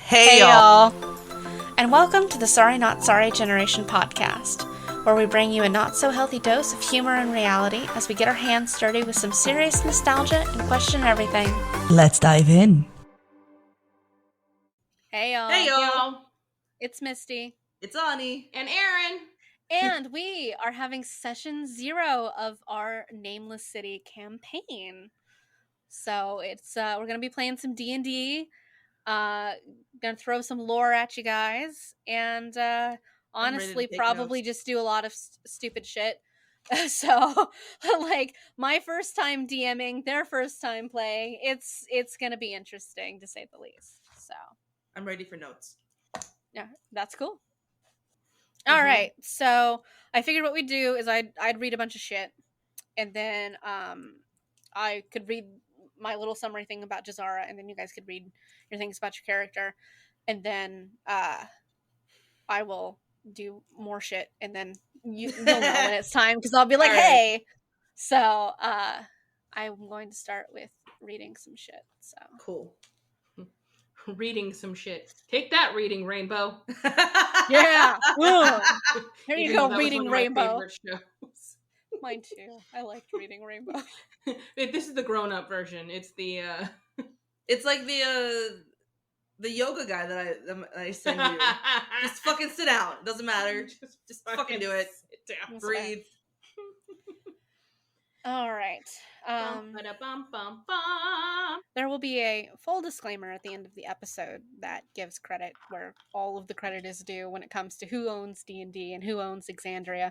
Hey y'all! And welcome to the Sorry Not Sorry Generation podcast, where we bring you a not-so-healthy dose of humor and reality as we get our hands dirty with some serious nostalgia and question everything. Let's dive in. Hey y'all! Hey y'all! It's Misty. It's Ani. And Erin. And we are having session 0 of our Nameless City campaign. So it's we're gonna be playing some D&D. Gonna throw some lore at you guys, and honestly probably notes. just do a lot of stupid shit. So like my first time DMing, their first time playing, it's gonna be interesting to say the least. So I'm ready for notes. yeah, that's cool. All right, so I figured what we'd do is I'd read a bunch of shit, and then I could read my little summary thing about Jazara, and then you guys could read your things about your character, and then I will do more shit, and then you'll know when it's time, because I'll be like, hey! So I'm going to start with reading some shit. So cool. Reading some shit. Take that, Reading Rainbow. Yeah. Here you go, Reading Rainbow. Mine too. I liked Reading Rainbow. This is the grown-up version. It's the It's like the yoga guy that I send you. Just fucking sit down. It doesn't matter. Just fucking do it. Sit down. Breathe. All right. There will be a full disclaimer at the end of the episode that gives credit where all of the credit is due when it comes to who owns D&D and who owns Exandria.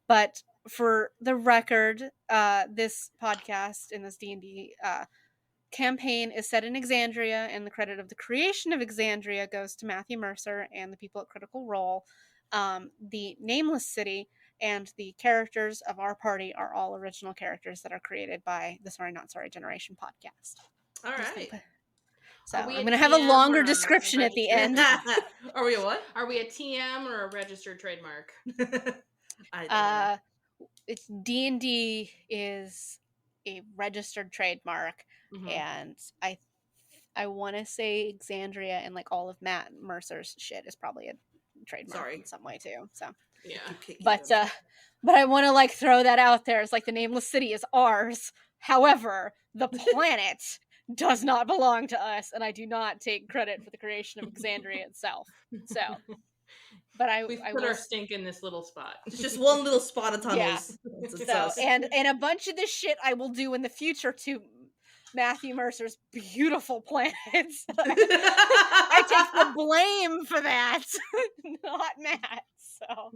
But for the record, this podcast in this D&D campaign is set in Exandria, and the credit of the creation of Exandria goes to Matthew Mercer and the people at Critical Role. The Nameless City and the characters of our party are all original characters that are created by the Sorry Not Sorry Generation podcast. All right. So I'm going to have a longer description at the end. Are we a what? Are we a TM or a registered trademark? It's D&D is a registered trademark, and I want to say Exandria and like all of Matt Mercer's shit is probably a trademark in some way too. So yeah, but I want to like throw that out there. It's like the Nameless City is ours. However, the planet does not belong to us, and I do not take credit for the creation of Exandria itself. So, but we put our stink in this little spot. It's just one little spot of tunnels. Yeah. So, and a bunch of this shit I will do in the future to Matthew Mercer's beautiful planets. I take the blame for that, not Matt. So.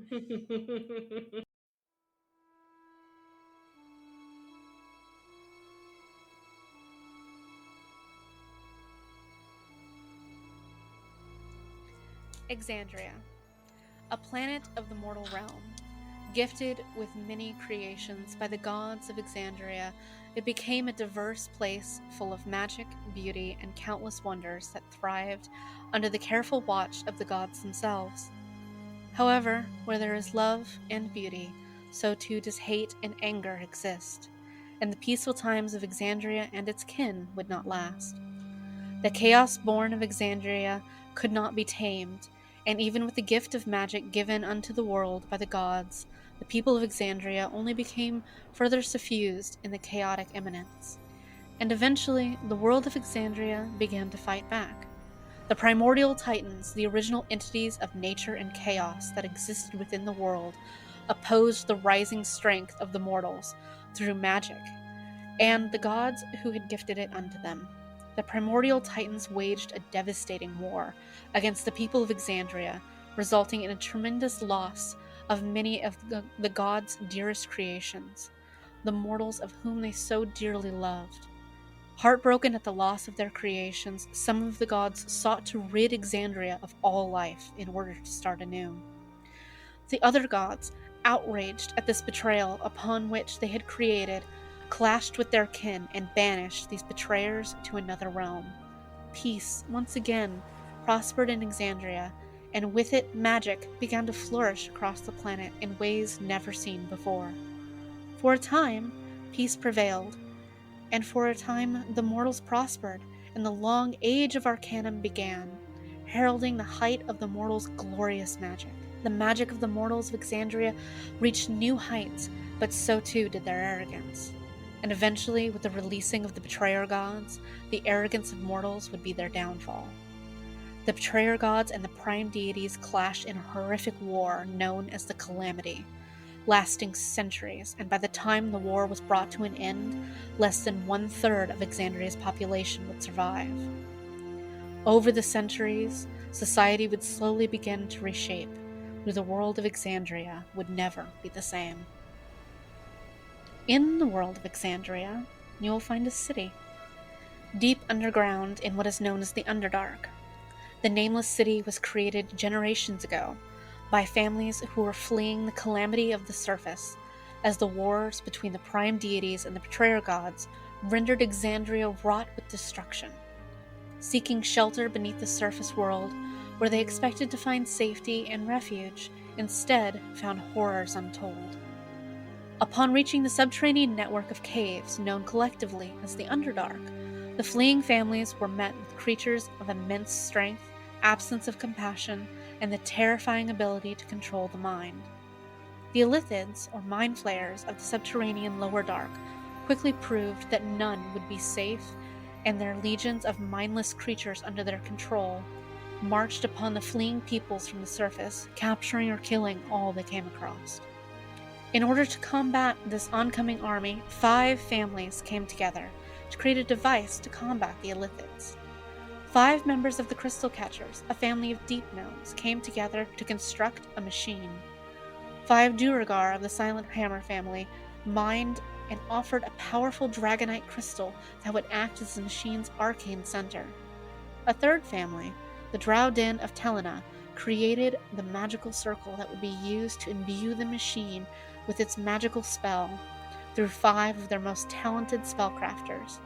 Exandria, a planet of the mortal realm. Gifted with many creations by the gods of Exandria, it became a diverse place full of magic, beauty, and countless wonders that thrived under the careful watch of the gods themselves. However, where there is love and beauty, so too does hate and anger exist, and the peaceful times of Exandria and its kin would not last. The chaos born of Exandria could not be tamed, and even with the gift of magic given unto the world by the gods, the people of Exandria only became further suffused in the chaotic imminence. And eventually, the world of Exandria began to fight back. The primordial titans, the original entities of nature and chaos that existed within the world, opposed the rising strength of the mortals through magic, and the gods who had gifted it unto them. The primordial titans waged a devastating war against the people of Exandria, resulting in a tremendous loss of many of the gods' dearest creations, the mortals of whom they so dearly loved. Heartbroken at the loss of their creations, some of the gods sought to rid Exandria of all life in order to start anew. The other gods, outraged at this betrayal upon which they had created, clashed with their kin and banished these betrayers to another realm. Peace, once again, prospered in Exandria, and with it magic began to flourish across the planet in ways never seen before. For a time, peace prevailed, and for a time the mortals prospered, and the long age of Arcanum began. heralding the height of the mortals' glorious magic. The magic of the mortals of Exandria reached new heights, but so too did their arrogance. And eventually, with the releasing of the betrayer gods, the arrogance of mortals would be their downfall. The betrayer gods and the prime deities clashed in a horrific war known as the Calamity, lasting centuries, and by the time the war was brought to an end, less than 1/3 of Exandria's population would survive. Over the centuries, society would slowly begin to reshape, but the world of Exandria would never be the same. In the world of Exandria, you will find a city, deep underground in what is known as the Underdark. The Nameless City was created generations ago by families who were fleeing the calamity of the surface, as the wars between the prime deities and the betrayer gods rendered Exandria wrought with destruction. Seeking shelter beneath the surface world, where they expected to find safety and refuge, instead found horrors untold. Upon reaching the subterranean network of caves known collectively as the Underdark, the fleeing families were met with creatures of immense strength, absence of compassion, and the terrifying ability to control the mind. The Illithids, or mind flayers of the subterranean lower dark, quickly proved that none would be safe, and their legions of mindless creatures under their control marched upon the fleeing peoples from the surface, capturing or killing all they came across. In order to combat this oncoming army, 5 families came together to create a device to combat the Illithids. 5 members of the Crystal Catchers, a family of deep gnomes, came together to construct a machine. 5 durgar of the Silent Hammer family mined and offered a powerful dragonite crystal that would act as the machine's arcane center. A 3rd family, the drow den of Telena, created the magical circle that would be used to imbue the machine with its magical spell through 5 of their most talented spellcrafters.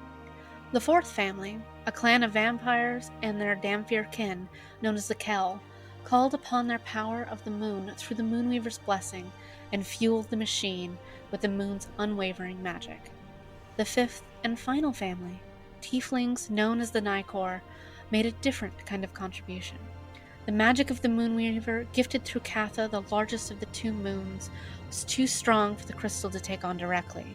The 4th family, a clan of vampires and their dhampir kin, known as the Kel, called upon their power of the moon through the Moonweaver's blessing and fueled the machine with the moon's unwavering magic. The 5th and final family, tieflings known as the Nicor, made a different kind of contribution. The magic of the Moonweaver, gifted through Catha, the largest of the 2 moons, was too strong for the crystal to take on directly.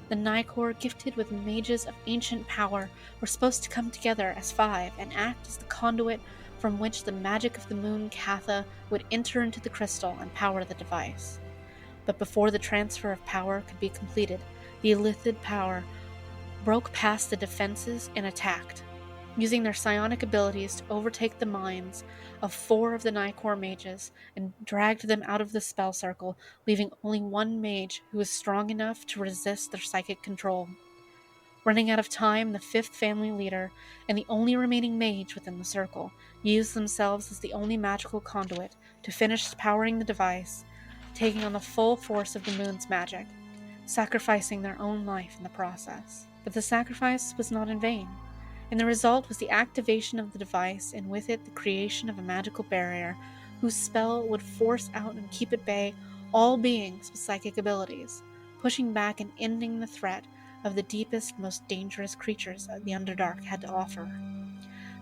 The Nicor, gifted with mages of ancient power, were supposed to come together as 5 and act as the conduit from which the magic of the moon Catha would enter into the crystal and power the device. But before the transfer of power could be completed, the Illithid power broke past the defenses and attacked, using their psionic abilities to overtake the minds of 4 of the Nicor mages and dragged them out of the spell circle, leaving only 1 mage who was strong enough to resist their psychic control. Running out of time, the 5th family leader and the only remaining mage within the circle used themselves as the only magical conduit to finish powering the device, taking on the full force of the moon's magic, sacrificing their own life in the process. But the sacrifice was not in vain, and the result was the activation of the device, and with it the creation of a magical barrier whose spell would force out and keep at bay all beings with psychic abilities, pushing back and ending the threat of the deepest, most dangerous creatures that the Underdark had to offer.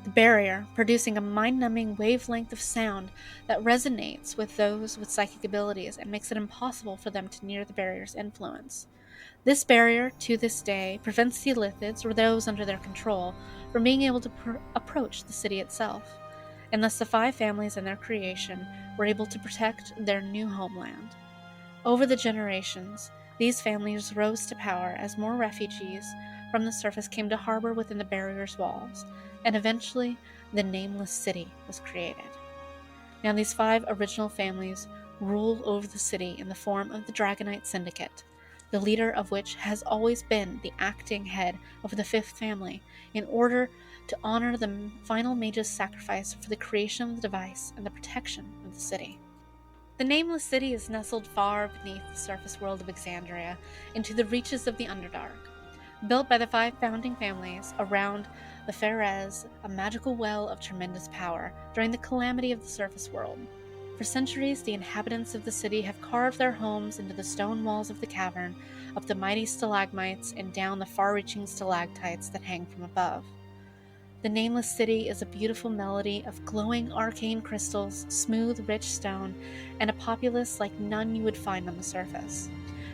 The barrier, producing a mind-numbing wavelength of sound that resonates with those with psychic abilities and makes it impossible for them to near the barrier's influence. This barrier, to this day, prevents the Illithids, or those under their control, from being able to approach the city itself, and thus the 5 families and their creation were able to protect their new homeland. Over the generations, these families rose to power as more refugees from the surface came to harbor within the barrier's walls, and eventually the Nameless City was created. Now these 5 original families rule over the city in the form of the Dragonite Syndicate, the leader of which has always been the acting head of the 5th family, in order to honor the final mage's sacrifice for the creation of the device and the protection of the city. The Nameless City is nestled far beneath the surface world of Exandria, into the reaches of the Underdark. Built by the 5 founding families around the Pharez, a magical well of tremendous power, during the calamity of the surface world. For centuries, the inhabitants of the city have carved their homes into the stone walls of the cavern, up the mighty stalagmites and down the far-reaching stalactites that hang from above. The Nameless City is a beautiful melody of glowing arcane crystals, smooth, rich stone, and a populace like none you would find on the surface.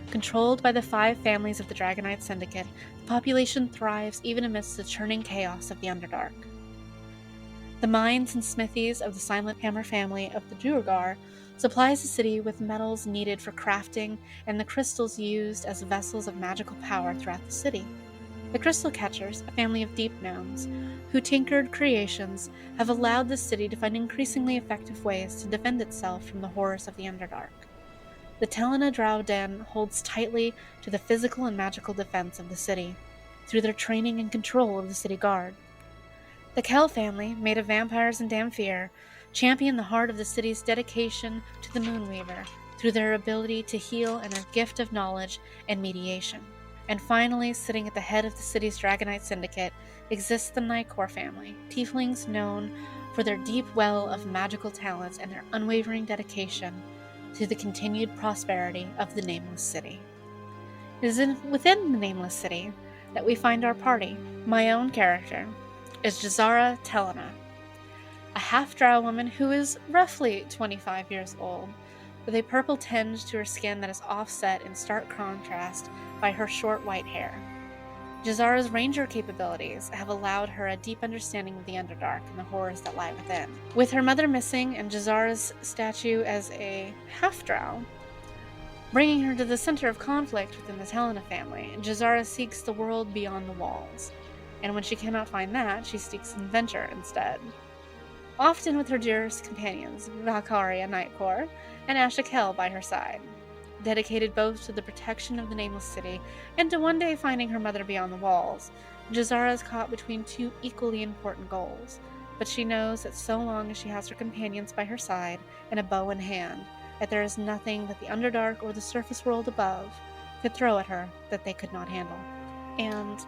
Controlled by the 5 families of the Dragonite Syndicate, the population thrives even amidst the churning chaos of the Underdark. The mines and smithies of the Silent Hammer family of the Durgar supplies the city with metals needed for crafting and the crystals used as vessels of magical power throughout the city. The Crystal Catchers, a family of deep gnomes, who tinkered creations, have allowed the city to find increasingly effective ways to defend itself from the horrors of the Underdark. The Telena Drow Den holds tightly to the physical and magical defense of the city, through their training and control of the city guard. The Kell family, made of vampires and dhampir, champion the heart of the city's dedication to the Moonweaver, through their ability to heal and their gift of knowledge and mediation. And finally, sitting at the head of the city's Dragonite Syndicate, exists the Nightcore family, tieflings known for their deep well of magical talents and their unwavering dedication to the continued prosperity of the Nameless City. It is within the Nameless City that we find our party. My own character is Jazara Telena, a half-drow woman who is roughly 25 years old, with a purple tinge to her skin that is offset in stark contrast by her short white hair. Jazara's ranger capabilities have allowed her a deep understanding of the Underdark and the horrors that lie within. With her mother missing and Jazara's statue as a half-drow, bringing her to the center of conflict within the Telena family, Jazara seeks the world beyond the walls. And when she cannot find that, she seeks adventure instead. Often with her dearest companions, Valkyria Nightcore and Ashakel by her side, dedicated both to the protection of the Nameless City and to one day finding her mother beyond the walls. Jazara is caught between 2 equally important goals, but she knows that so long as she has her companions by her side and a bow in hand, that there is nothing that the Underdark or the surface world above could throw at her that they could not handle. And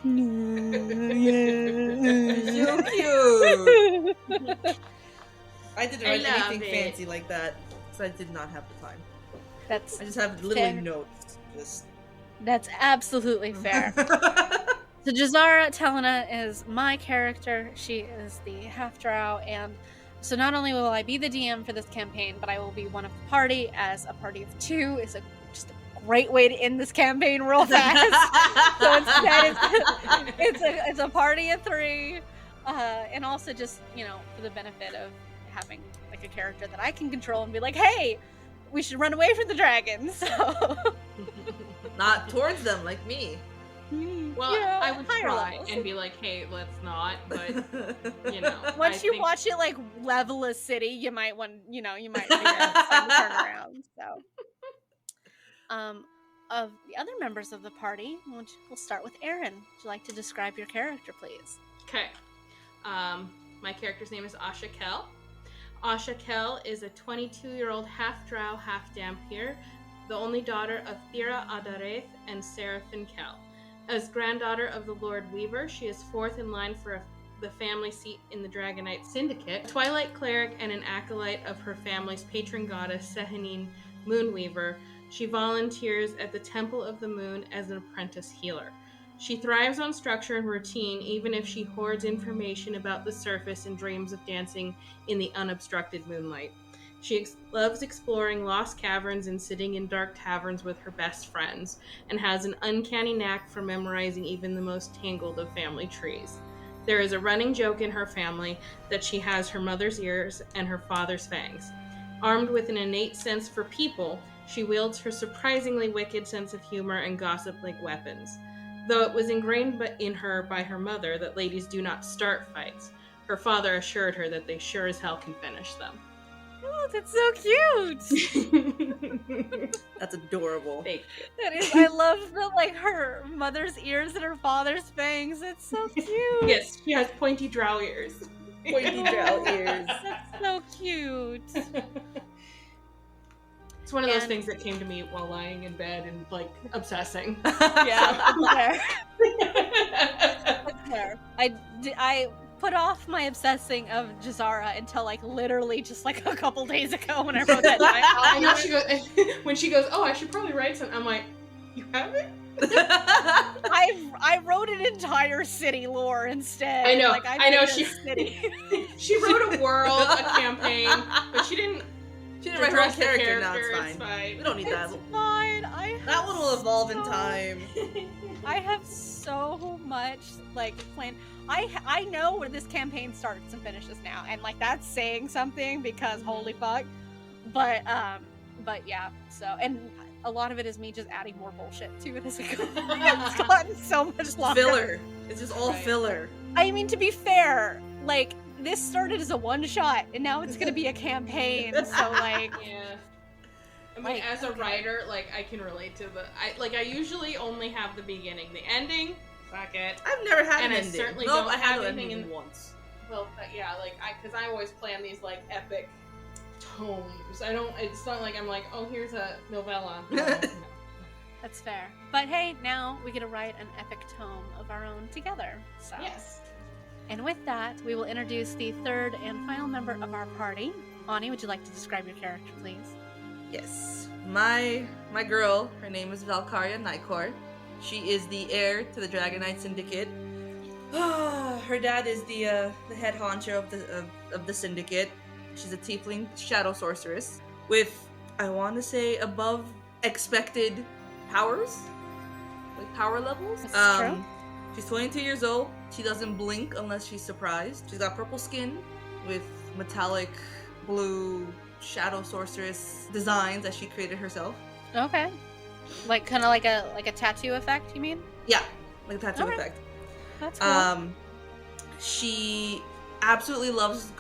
So cute. I didn't write love anything it. fancy like that, because I did not have the time. That's I just have literally fair. notes. Just That's absolutely fair. So Jazara Telena is my character. She is the half-drow, and so not only will I be the DM for this campaign, but I will be one of the party, as a party of 2 is just a great way to end this campaign real fast. So instead, it's a party of 3, and also just, for the benefit of having like a character that I can control and be like, hey, we should run away from the dragons. So not towards them like me. Well, I would higher try levels. and be like, hey, let's not, but Once I you think- watch it like level a city, you might want, you might figure out it's time to turn around. So, of the other members of the party, we'll start with Erin. Would you like to describe your character, please? Okay. My character's name is Ashakel. Ashakel is a 22-year-old half-drow, half-dhampir, the only daughter of Thira Adareth and Seraphin Kel. As granddaughter of the Lord Weaver, she is 4th in line for the family seat in the Dragonite Syndicate, a Twilight Cleric and an acolyte of her family's patron goddess, Sehanine Moonweaver. She volunteers at the Temple of the Moon as an apprentice healer. She thrives on structure and routine, even if she hoards information about the surface and dreams of dancing in the unobstructed moonlight. She loves exploring lost caverns and sitting in dark taverns with her best friends, and has an uncanny knack for memorizing even the most tangled of family trees. There is a running joke in her family that she has her mother's ears and her father's fangs. Armed with an innate sense for people, she wields her surprisingly wicked sense of humor and gossip like weapons. Though it was ingrained in her by her mother that ladies do not start fights, her father assured her that they sure as hell can finish them. Oh, that's so cute. That's adorable. Thank you. That is, I love her mother's ears and her father's fangs. It's so cute. Yes, she has pointy drow ears. Pointy drow ears. That's so cute. It's one of those And- things that came to me while lying in bed and obsessing. Yeah, that's fair. I put off my obsessing of Jazara until literally just a couple days ago when I wrote that. I know when she goes, oh, I should probably write something. I'm like, you haven't? I wrote an entire city lore instead. I know. Like, I know. made a city. She wrote a world, a campaign, but she didn't. She didn't write her own character. Now it's It's fine. fine. We don't need that. It's fine. That one will evolve in time. I have so much like planned. I know where this campaign starts and finishes now, and like that's saying something because holy fuck. But yeah. So and a lot of it is me just adding more bullshit to it as it goes. It's gotten so much longer. Filler. It's just all filler. I mean, to be fair, like this started as a one shot, and now it's gonna be a campaign. So like, yeah. I mean, as a writer, like I can relate to I usually only have the beginning, the ending. Fuck it. I've never had And an I ending. certainly nope, don't I had have an anything ending in- once. Well, yeah, like because I always plan these like epic tomes. I don't. It's not like I'm like, oh, here's a novella. No. that's fair. But hey, now we get to write an epic tome of our own together. So Yes. And with that, we will introduce the third and final member of our party. Ani, would you like to describe your character, please? Yes. My girl, her name is Valkyria Nightcore. She is the heir to the Dragon Knight Syndicate. Her dad is the head honcho of the syndicate. She's a tiefling shadow sorceress with, I want to say, above expected powers, like power levels. This is true. She's 22 years old. She doesn't blink unless she's surprised. She's got purple skin with metallic blue shadow sorceress designs that she created herself. Okay. Like kind of like a tattoo effect, you mean? Yeah, like a tattoo Okay. effect. That's cool. She absolutely loves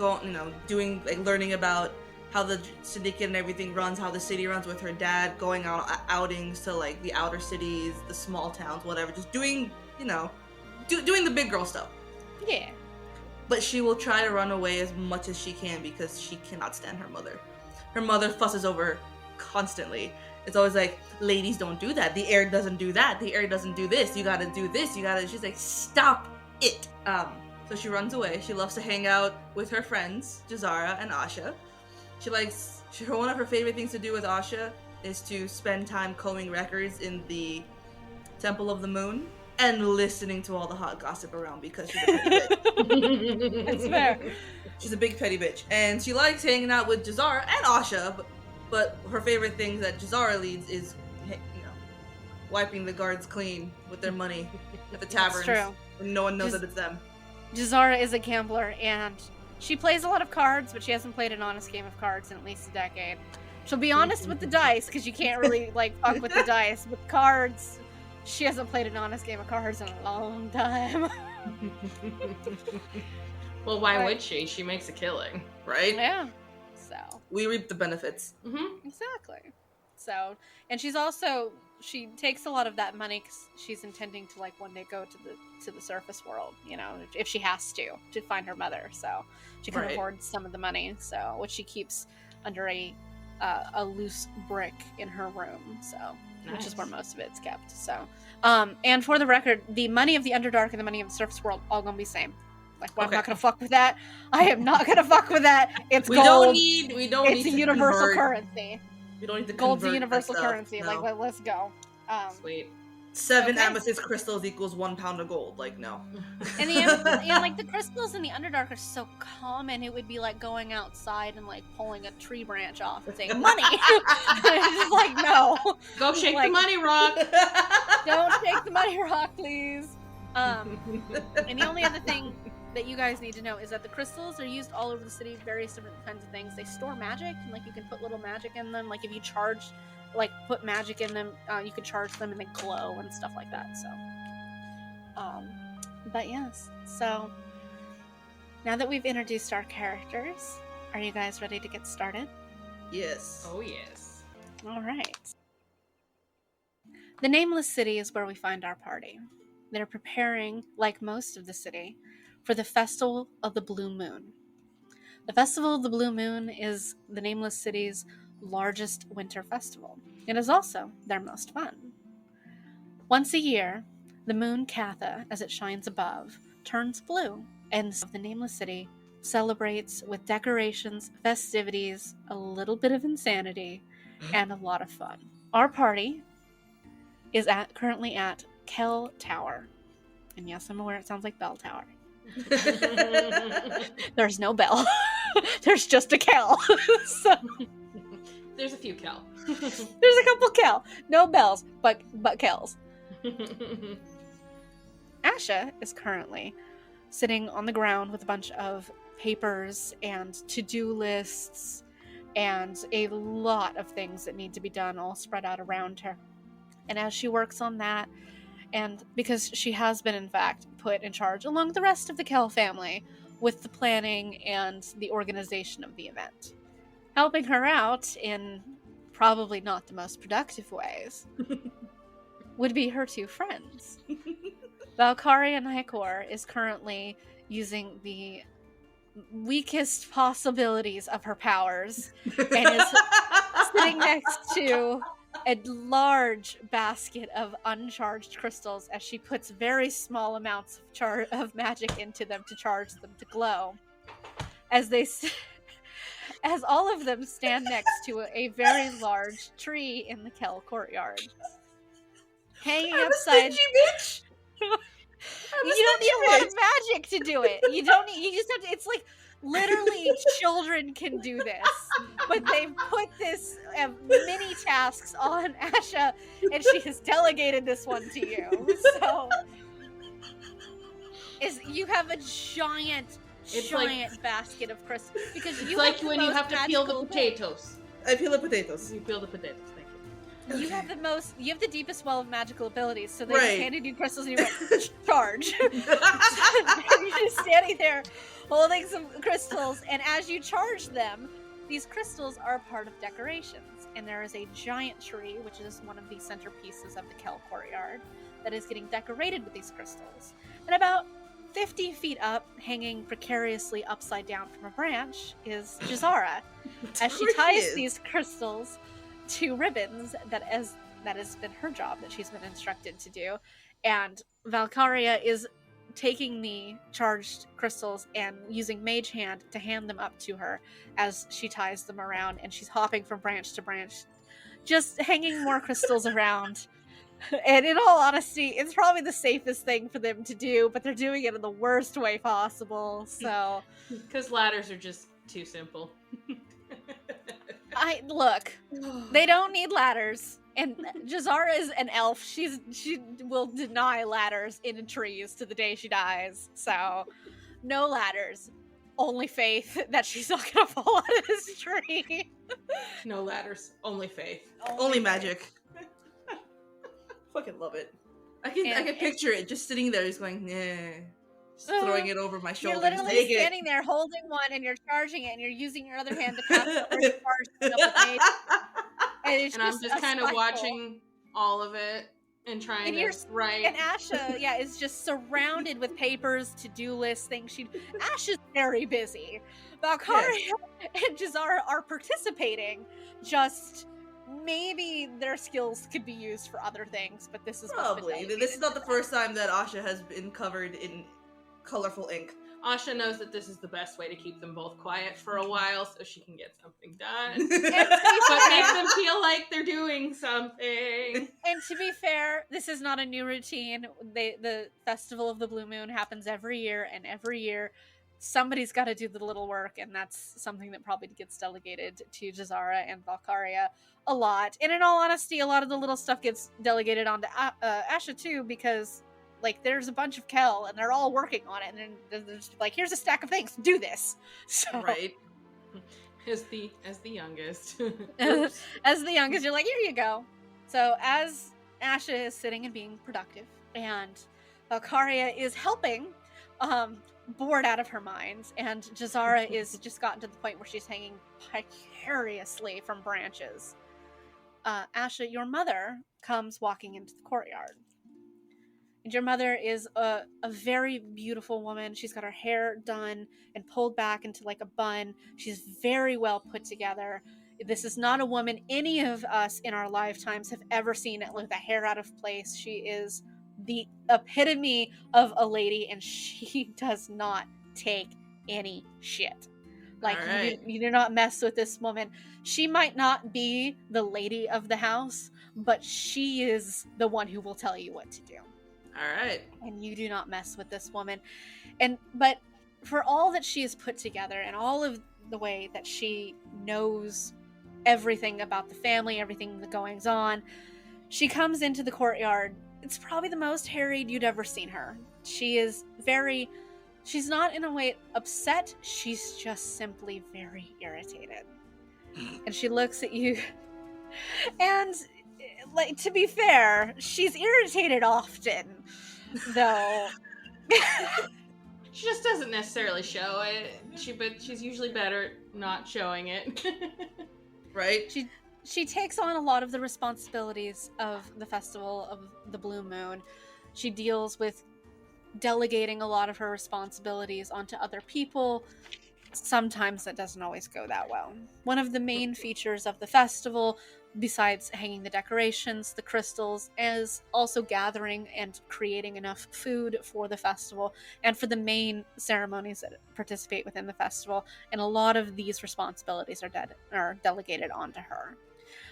doing like learning about how the syndicate and everything runs, how the city runs with her dad, going on outings to like the outer cities, the small towns, whatever, just doing, doing the big girl stuff. Yeah. But she will try to run away as much as she can because she cannot stand her mother. Her mother fusses over her constantly. It's always like, ladies don't do that. The heir doesn't do that. The heir doesn't do this. You gotta do this. She's like, stop it. So she runs away. She loves to hang out with her friends, Jazara and Asha. One of her favorite things to do with Asha is to spend time combing records in the Temple of the Moon and listening to all the hot gossip around because she's a petty bitch. That's fair. She's a big petty bitch. And she likes hanging out with Jazara and Asha, but her favorite thing that Jazara leads is, wiping the guards clean with their money at the taverns. That's true. When no one knows that it's them. Jazara is a gambler, and she plays a lot of cards, but she hasn't played an honest game of cards in at least a decade. She'll be honest with the dice, because you can't really, fuck with the dice. With cards, she hasn't played an honest game of cards in a long time. Well, why would she? She makes a killing. Right? Yeah. So. We reap the benefits. Mm-hmm. Exactly. So, and she takes a lot of that money because she's intending to one day go to the surface world, if she has to find her mother. So she can hoard some of the money, so which she keeps under a loose brick in her room. So which is where most of it's kept. So, and for the record, the money of the Underdark and the money of the surface world all gonna be same. I'm not gonna fuck with that. I am not gonna fuck with that. It's gold. It's a universal currency. We don't need to Gold's a convert universal that stuff, currency. no. Let's go. Sweet. 7 amethyst crystals equals 1 pound of gold. No. And the crystals in the Underdark are so common. It would be like going outside and pulling a tree branch off and saying money. It's just no. Go shake the money rock. Don't shake the money rock, please. And the only other thing that you guys need to know is that the crystals are used all over the city, various different kinds of things. They store magic, and you can put little magic in them. If you charge, put magic in them, you can charge them and they glow and stuff like that. So, but yes. So now that we've introduced our characters, are you guys ready to get started? Yes. Oh yes. All right. The Nameless City is where we find our party. They're preparing, like most of the city, for the Festival of the Blue Moon. The Festival of the Blue Moon is the Nameless City's largest winter festival. It is also their most fun. Once a year, the moon Katha, as it shines above, turns blue, and the Nameless City celebrates with decorations, festivities, a little bit of insanity, and a lot of fun. Our party is currently at Kel Tower. And yes, I'm aware it sounds like Bell Tower. There's no bell. There's just a Kel. So There's a few Kel. there's a couple Kel. No bells, but Kels. Asha is currently sitting on the ground with a bunch of papers and to-do lists and a lot of things that need to be done all spread out around her. And as she works on that, and because she has been in fact put in charge along with the rest of the Kel family with the planning and the organization of the event, helping her out in probably not the most productive ways would be her two friends. Valkyria Nykor is currently using the weakest possibilities of her powers and is sitting next to a large basket of uncharged crystals as she puts very small amounts of magic into them to charge them to glow. As all of them stand next to a very large tree in the Kel courtyard. Hanging upside... bitch! You don't need a lot of magic to do it. You just have to... It's like, literally, children can do this. But they've put this mini tasks on Asha, and she has delegated this one to you. So... you have a giant basket of crystals. Because it's like when you have to peel the potatoes. I peel the potatoes. You peel the potatoes, thank you. You have the deepest well of magical abilities, so they just handed you crystals and you went, charge. And you're just standing there holding some crystals, and as you charge them, these crystals are part of decorations. And there is a giant tree, which is one of the centerpieces of the Kel courtyard, that is getting decorated with these crystals. And about 50 feet up, hanging precariously upside down from a branch, is Jazara. As she ties these crystals to ribbons that has been her job that she's been instructed to do, and Valkyria is taking the charged crystals and using Mage Hand to hand them up to her as she ties them around, and she's hopping from branch to branch, just hanging more crystals around. And in all honesty, it's probably the safest thing for them to do, but they're doing it in the worst way possible, so... Because ladders are just too simple. Look, they don't need ladders, and Jazara is an elf. She will deny ladders in trees to the day she dies. So, no ladders. Only faith that she's not gonna fall out of this tree. No ladders. Only faith. Only magic. Fucking love it. I can picture it just sitting there, just going, yeah. Throwing it over my shoulder. You're literally standing there holding one and you're charging it and you're using your other hand to pass it over to charge. And I'm just kind of watching all of it and trying to write. And Asha, is just surrounded with papers, to-do lists, things Asha's very busy. Valkyria and Jazara are participating. Just maybe their skills could be used for other things, but this is probably. This is not the first time that Asha has been covered in colorful ink. Asha knows that this is the best way to keep them both quiet for a while so she can get something done. But make them feel like they're doing something. And to be fair, this is not a new routine. The Festival of the Blue Moon happens every year, and every year somebody's got to do the little work, and that's something that probably gets delegated to Jazara and Valkyria a lot. And in all honesty, a lot of the little stuff gets delegated onto Asha too, because there's a bunch of Kel and they're all working on it, and they're just like, here's a stack of things, do this. So, right. As the youngest. As the youngest, you're like, here you go. So as Asha is sitting and being productive, and Valkyria is helping, bored out of her mind, and Jazara is just gotten to the point where she's hanging precariously from branches. Asha, your mother comes walking into the courtyard. And your mother is a very beautiful woman. She's got her hair done and pulled back into a bun. She's very well put together. This is not a woman any of us in our lifetimes have ever seen it with the hair out of place. She is the epitome of a lady, and she does not take any shit. Like, All right. you do not mess with this woman. She might not be the lady of the house, but she is the one who will tell you what to do. All right. And you do not mess with this woman. But for all that she has put together and all of the way that she knows everything about the family, everything that goings on, she comes into the courtyard. It's probably the most harried you'd ever seen her. She's not in a way upset, she's just simply very irritated. And she looks at you, and, like, to be fair, she's irritated often, though. She just doesn't necessarily show it. But she's usually better at not showing it. Right? She takes on a lot of the responsibilities of the Festival of the Blue Moon. She deals with delegating a lot of her responsibilities onto other people. Sometimes that doesn't always go that well. One of the main features of the festival, besides hanging the decorations, the crystals, is also gathering and creating enough food for the festival and for the main ceremonies that participate within the festival. And a lot of these responsibilities are delegated onto her.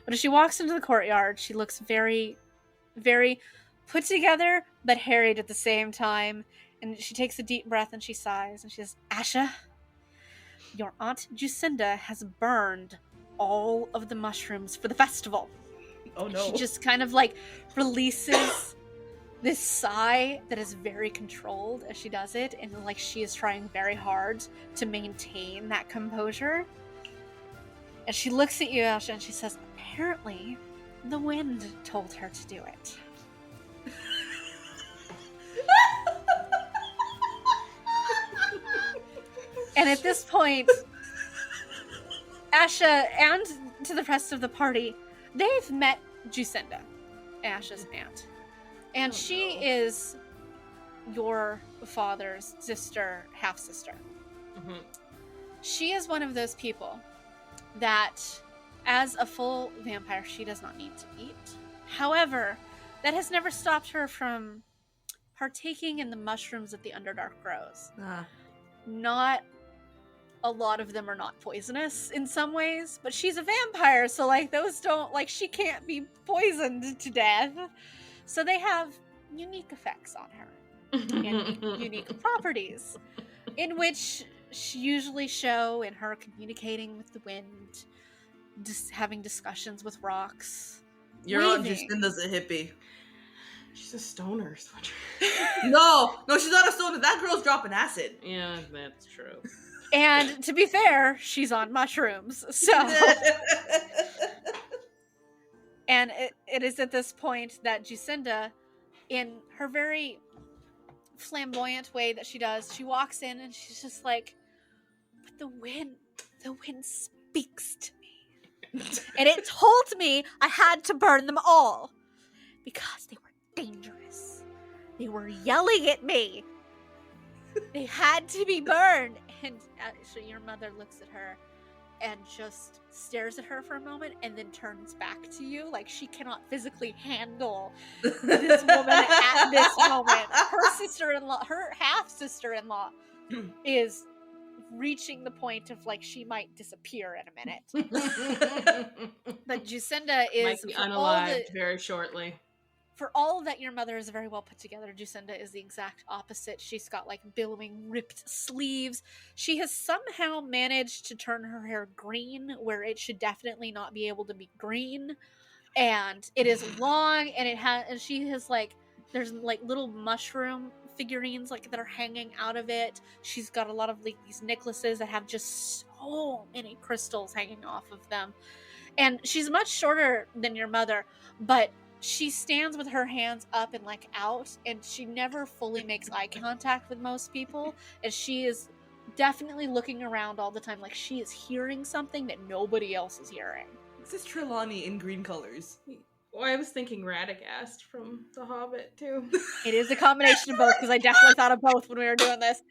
But as she walks into the courtyard, she looks very, very put together, but harried at the same time. And she takes a deep breath and she sighs and she says, Asha, your Aunt Jacinda has burned all of the mushrooms for the festival. Oh no. She just kind of like releases this sigh that is very controlled as she does it, and like she is trying very hard to maintain that composure. And she looks at you, Asha, and she says, apparently the wind told her to do it. And at this point, Asha and to the rest of the party, they've met Jacinda, Asha's aunt. And she is your father's sister, half-sister. Mm-hmm. She is one of those people that, as a full vampire, she does not need to eat. However, that has never stopped her from partaking in the mushrooms that the Underdark grows. Not a lot of them are not poisonous in some ways, but she's a vampire, so like those don't, like, she can't be poisoned to death. So they have unique effects on her and unique properties, in which she usually show in her communicating with the wind, having discussions with rocks. Your Aunt Jacinda's a hippie. She's a stoner. No, she's not a stoner. That girl's dropping acid. Yeah, that's true. And to be fair, she's on mushrooms, so. And it is at this point that Jacinda, in her very flamboyant way that she does, she walks in and she's just like, but the wind speaks to me. And it told me I had to burn them all because they were dangerous. They were yelling at me. They had to be burned. And actually, your mother looks at her and just stares at her for a moment and then turns back to you like she cannot physically handle this woman at this moment. Her half-sister-in-law is reaching the point of like she might disappear in a minute. But Jacinda is might be unalived very shortly. For all that your mother is very well put together, Jacinda is the exact opposite. She's got like billowing, ripped sleeves. She has somehow managed to turn her hair green where it should definitely not be able to be green. And it is long, and she has like, there's like little mushroom figurines like that are hanging out of it. She's got a lot of like these necklaces that have just so many crystals hanging off of them. And she's much shorter than your mother, but she stands with her hands up and like out, and she never fully makes eye contact with most people, and she is definitely looking around all the time like she is hearing something that nobody else is hearing. This is Trelawney in green colors. Well, I was thinking Radagast from The Hobbit too. It is a combination of both, because I definitely thought of both when we were doing this.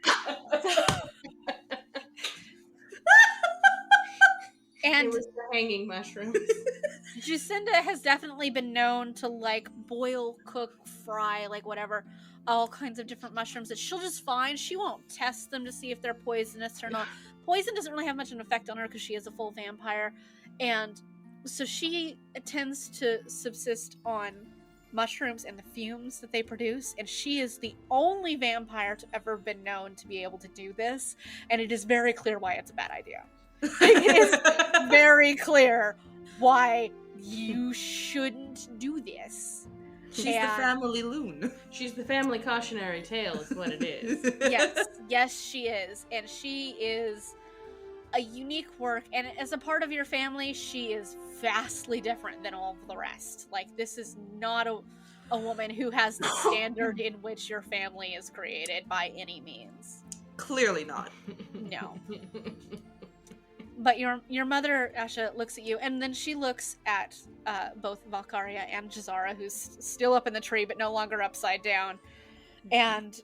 And it was the hanging mushrooms. Jacinda has definitely been known to like boil, cook, fry, like whatever, all kinds of different mushrooms that she'll just find. She won't test them to see if they're poisonous or not. poison doesn't really have much of an effect on her because she is a full vampire, and so she tends to subsist on mushrooms and the fumes that they produce, and she is the only vampire to ever been known to be able to do this, and it is very clear why it's a bad idea. It is very clear why you shouldn't do this. She's the family loon. She's the family cautionary tale is what it is. Yes, she is. And she is a unique work. And as a part of your family, she is vastly different than all of the rest. Like, this is not a woman who has the standard in which your family is created by any means. Clearly not. No. But your mother, Asha, looks at you, and then she looks at both Valkyria and Jazara, who's still up in the tree, but no longer upside down. And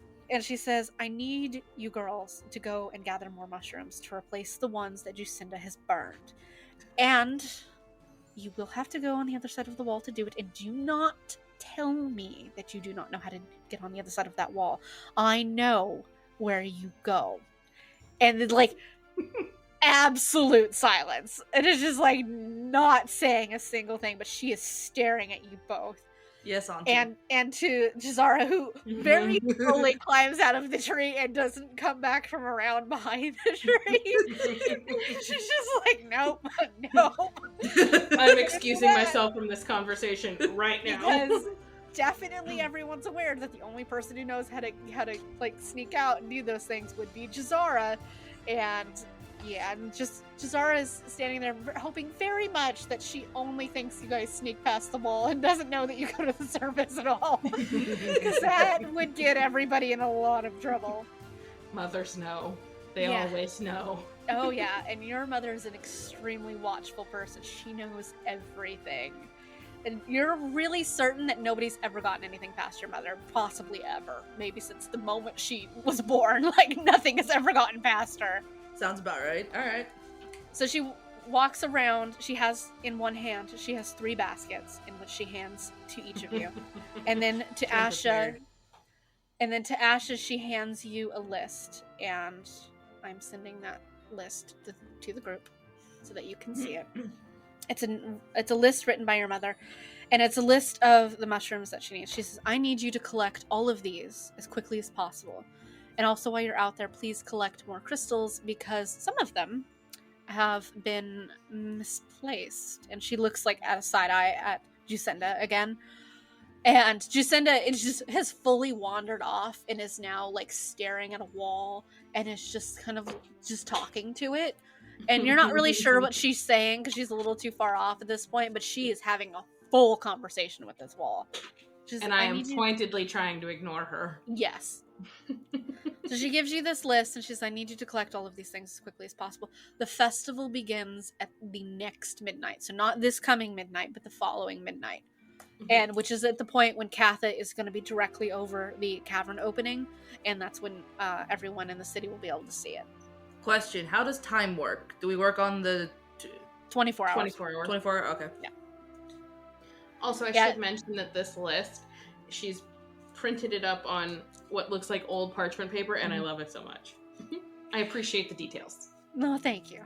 she says, I need you girls to go and gather more mushrooms to replace the ones that Jacinda has burned. And you will have to go on the other side of the wall to do it, and do not tell me that you do not know how to get on the other side of that wall. I know where you go. And then, like... absolute silence. It is just like not saying a single thing, but she is staring at you both. Yes, Auntie. And to Jazara, who very slowly climbs out of the tree and doesn't come back from around behind the tree. She's just like, nope. I'm excusing myself from this conversation right now. Because definitely everyone's aware that the only person who knows how to like sneak out and do those things would be Jazara. And yeah, and just Jazara is standing there hoping very much that she only thinks you guys sneak past the wall and doesn't know that you go to the surface at all. Because that would get everybody in a lot of trouble. Mothers know. They always know. Oh yeah, and your mother is an extremely watchful person. She knows everything. And you're really certain that nobody's ever gotten anything past your mother, possibly ever. Maybe since the moment she was born, like nothing has ever gotten past her. Sounds about right. All right. So she walks around. She has in one hand, she has 3 baskets in which she hands to each of you. And then to Asha, she hands you a list. And I'm sending that list to the group so that you can see it. It's a list written by your mother, and it's a list of the mushrooms that she needs. She says, I need you to collect all of these as quickly as possible. And also while you're out there, please collect more crystals because some of them have been misplaced. And she looks like at a side eye at Jacinda again. And Jacinda has fully wandered off and is now like staring at a wall and is just kind of just talking to it. And you're not really sure what she's saying because she's a little too far off at this point, but she is having a full conversation with this wall. I am pointedly trying to ignore her. Yes. So she gives you this list and she says, I need you to collect all of these things as quickly as possible. The festival begins at the next midnight. So not this coming midnight, but the following midnight. Mm-hmm. And which is at the point when Katha is going to be directly over the cavern opening. And that's when everyone in the city will be able to see it. Question, how does time work? Do we work on the... 24 hours. 24 hours, okay. Yeah. Also, I should mention that this list, she's printed it up on what looks like old parchment paper, and I love it so much. I appreciate the details. No, thank you.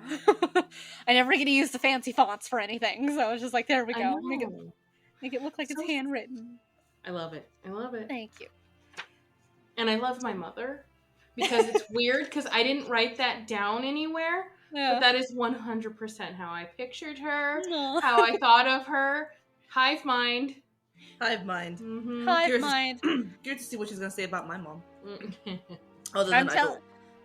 I never get to use the fancy fonts for anything, so I was just like, there we go. Make it look like it's handwritten. I love it. Thank you. And I love my mother, because it's weird, because I didn't write that down anywhere, but that is 100% how I pictured her, how I thought of her. Hive mind. Mm-hmm. Hive mind. Curious to see what she's gonna say about my mom. Other than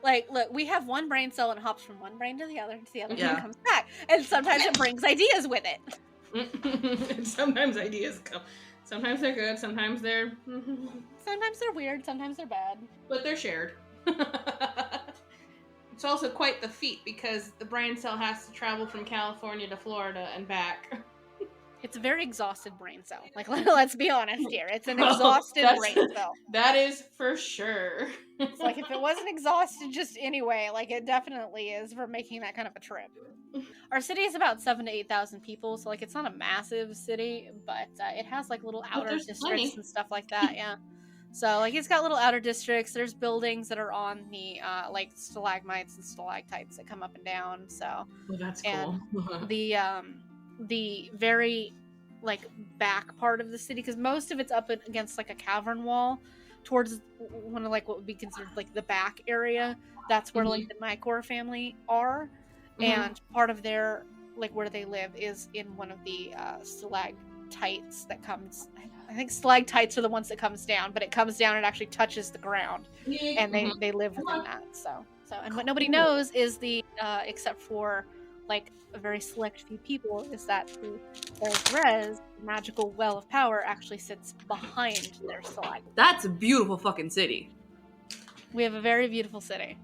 like, look, we have one brain cell and it hops from one brain to the other and comes back, and sometimes it brings ideas with it. And sometimes ideas come. Sometimes they're good. Sometimes they're weird. Sometimes they're bad. But they're shared. It's also quite the feat because the brain cell has to travel from California to Florida and back. It's a very exhausted brain cell. Like, let's be honest here. It's an exhausted brain cell. That is for sure. It's like, if it wasn't exhausted just anyway, like, it definitely is for making that kind of a trip. Our city is about 7,000 to 8,000 people, so, like, it's not a massive city, but it has, like, little outer districts and stuff like that, yeah. So, like, it's got little outer districts. There's buildings that are on the, like, stalagmites and stalactites that come up and down. So, Well, that's and cool. the very, like, back part of the city, because most of it's up against, like, a cavern wall towards one of, like, what would be considered, like, the back area. That's where, like, the Nycor family are. And part of their, like, where they live is in one of the stalactites that comes, I think stalactites are the ones that comes down, but it comes down and actually touches the ground, and they live within that. So and what nobody knows is the except for, like, a very select few people, is that the Res magical well of power actually sits behind their stalagmite. That's a beautiful fucking city. We have a very beautiful city.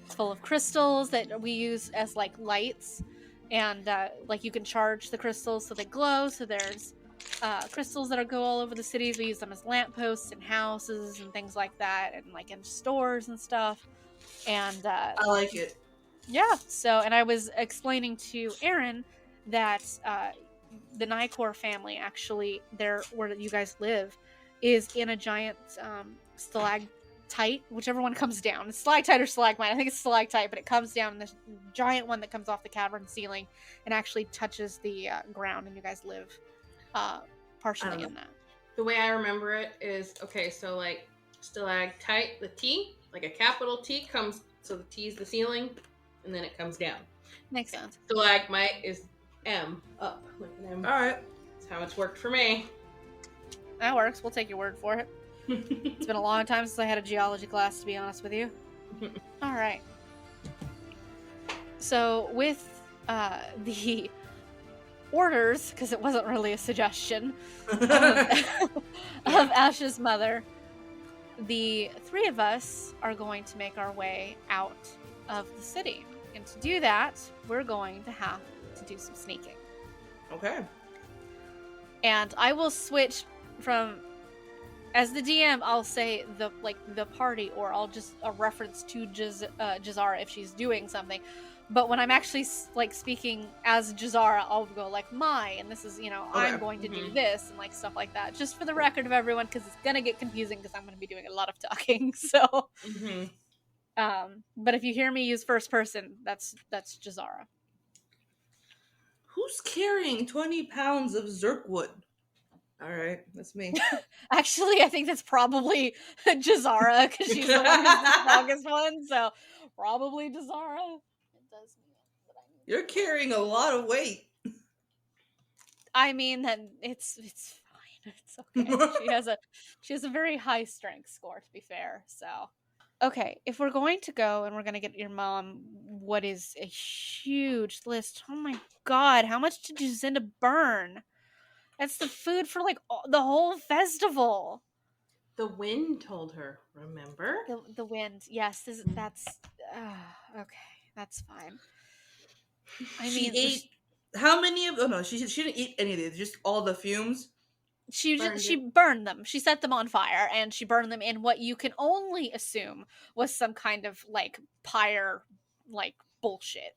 It's full of crystals that we use as, like, lights, and like, you can charge the crystals so they glow. So there's crystals that go all over the cities. We use them as lampposts in houses and things like that, and, like, in stores and stuff. And I like it. yeah, so, and I was explaining to Erin that the Nycor family, actually, there where you guys live, is in a giant stalactite, whichever one comes down. It's stalactite or stalagmite. I think it's stalactite, but it comes down in this giant one that comes off the cavern ceiling and actually touches the ground, and you guys live partially in that. The way I remember it is, okay, so, like, stalactite, the T, like a capital T comes, so the T is the ceiling, and then it comes down. Makes sense. Stalagmite is M, up, like an M. Alright. That's how it's worked for me. That works. We'll take your word for it. It's been a long time since I had a geology class, to be honest with you. All right. So with the orders, because it wasn't really a suggestion, of Ash's mother, the three of us are going to make our way out of the city. And to do that, we're going to have to do some sneaking. Okay. And I will switch from, as the DM, I'll say the party, or I'll just a reference to Jazara if she's doing something. But when I'm actually, like, speaking as Jazara, I'll go like and this is, okay. I'm going to do this, and, like, stuff like that, just for the record of everyone, because it's gonna get confusing because I'm gonna be doing a lot of talking. So, but if you hear me use first person, that's Jazara. Who's carrying 20 pounds of Zerkwood? Alright, that's me. Actually, I think that's probably Jazara, because she's the one who's the strongest one, so probably Jazara. It does mean that I need. You're carrying a lot of weight. I mean, that it's fine. It's okay. She has a very high strength score, to be fair, so. Okay, if we're going to go and we're going to get your mom what is a huge list. Oh my god, how much did Jacinda burn? That's the food for, like, the whole festival. The wind told her, remember? The wind, yes. That's okay. That's fine. I mean, she ate how many of? Oh no, she didn't eat any of these. Just all the fumes. She burned them. She set them on fire, and she burned them in what you can only assume was some kind of, like, pyre, like, bullshit,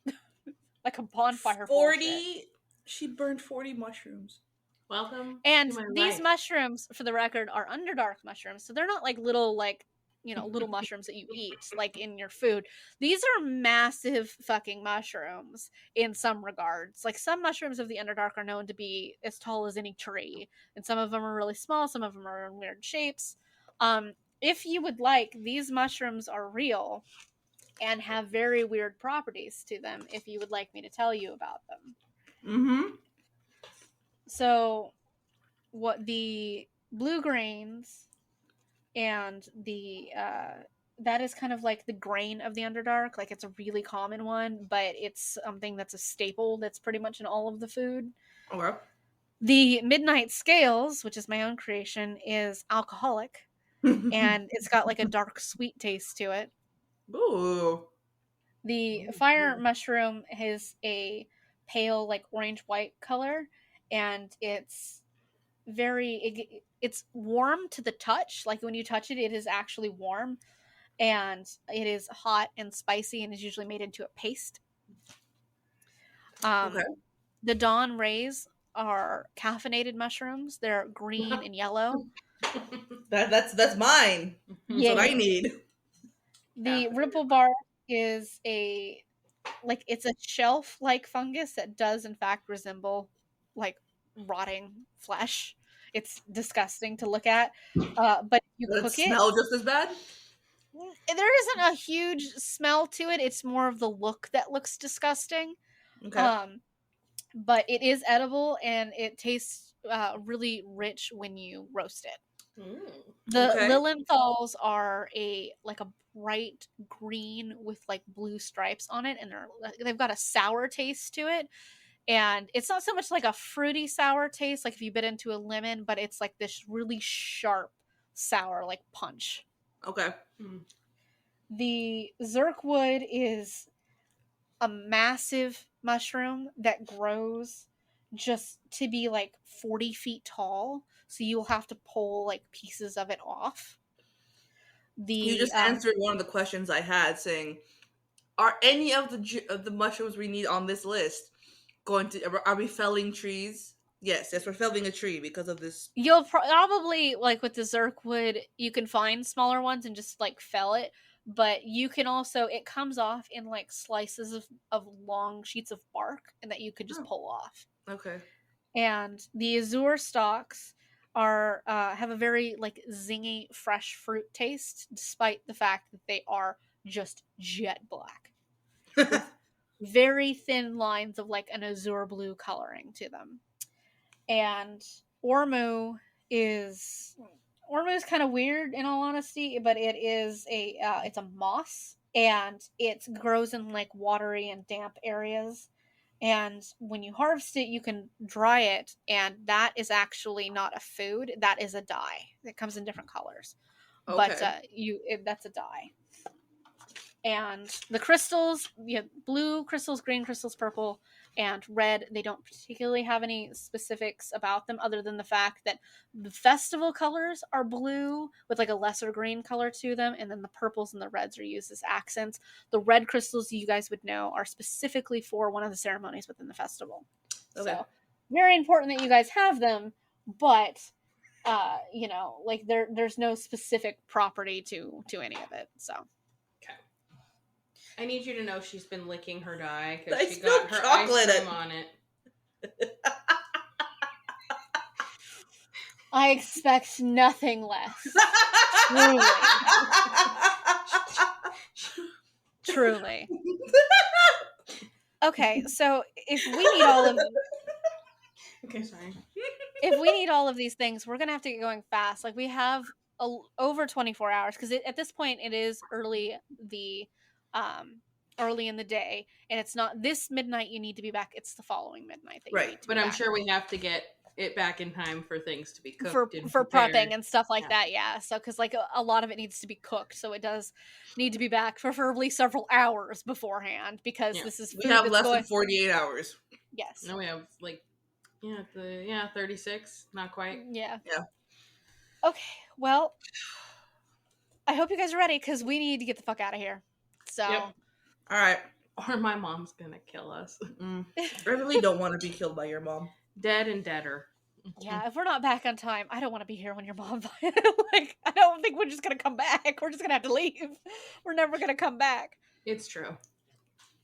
like a bonfire. 40. Bullshit. She burned 40 mushrooms. Welcome. And these mushrooms, for the record, are Underdark mushrooms, so they're not like little, like, little mushrooms that you eat, like, in your food. These are massive fucking mushrooms in some regards. Like, some mushrooms of the Underdark are known to be as tall as any tree, and some of them are really small, some of them are in weird shapes. If you would like, these mushrooms are real and have very weird properties to them, if you would like me to tell you about them. So, what the blue grains and the that is kind of like the grain of the Underdark. Like, it's a really common one, but it's something that's a staple that's pretty much in all of the food. Okay. The midnight scales, which is my own creation, is alcoholic, and it's got, like, a dark sweet taste to it. Ooh. The fire mushroom has a pale, like, orange-white color, and it's it's warm to the touch. Like, when you touch it, it is actually warm, and it is hot and spicy, and is usually made into a paste. Okay. The dawn rays are caffeinated mushrooms. They're green and yellow. That's mine. That's what I need. The Yeah. ripple bark is it's a shelf-like fungus that does in fact resemble like rotting flesh. It's disgusting to look at, but if you Does it cook it, smell just as bad? there isn't a huge smell to it. It's more of the look that looks disgusting. Okay. But it is edible and it tastes really rich when you roast it. The Okay. Lilienthals are a bright green with like blue stripes on it, and they've got a sour taste to it. And it's not so much like a fruity sour taste, like if you bit into a lemon, but it's like this really sharp sour, like punch. Okay. The Zerkwood is a massive mushroom that grows just to be like 40 feet tall. So you'll have to pull like pieces of it off. You just answered one of the questions I had, saying, "Are any of the mushrooms we need on this list going to? Are we felling trees?" Yes, we're felling a tree because of this. You'll probably like with the Zerkwood, you can find smaller ones and just like fell it. But you can also, it comes off in like slices of long sheets of bark, and that you could just pull off. Okay. And the Azure stalks are have a very like zingy fresh fruit taste, despite the fact that they are just jet black with very thin lines of like an azure blue coloring to them. And Ormu is kind of weird in all honesty, but it is it's a moss, and it grows in like watery and damp areas. And when you harvest it, you can dry it, and that is actually not a food. That is a dye. It comes in different colors, but that's a dye. And the crystals, you have blue crystals, green crystals, purple, and red. They don't particularly have any specifics about them other than the fact that the festival colors are blue with like a lesser green color to them, and then the purples and the reds are used as accents. The red crystals, you guys would know, are specifically for one of the ceremonies within the festival. Okay. So very important that you guys have them, but like there's no specific property to any of it. So I need you to know she's been licking her dye because she spilled got her chocolate ice cream on it. I expect nothing less. Truly. Truly. Okay, so if we need all of Okay, sorry. If we need all of these things, we're gonna have to get going fast. Like we have over 24 hours because at this point it is early in the day, and it's not this midnight you need to be back. It's the following midnight that you need to but be I'm back. sure we have to get it back in time for things to be cooked for prepping and stuff like that. Yeah, so because like a lot of it needs to be cooked, so it does need to be back preferably several hours beforehand, because this is food we have less than 48 hours. Yes. No, we have like 36, not quite. Yeah. Okay, well, I hope you guys are ready because we need to get the fuck out of here. So all right, or my mom's gonna kill us. I really don't want to be killed by your mom. Dead and deader. Yeah, if we're not back on time, I don't want to be here when your mom like I don't think we're just gonna come back. We're just gonna have to leave. We're never gonna come back. It's true.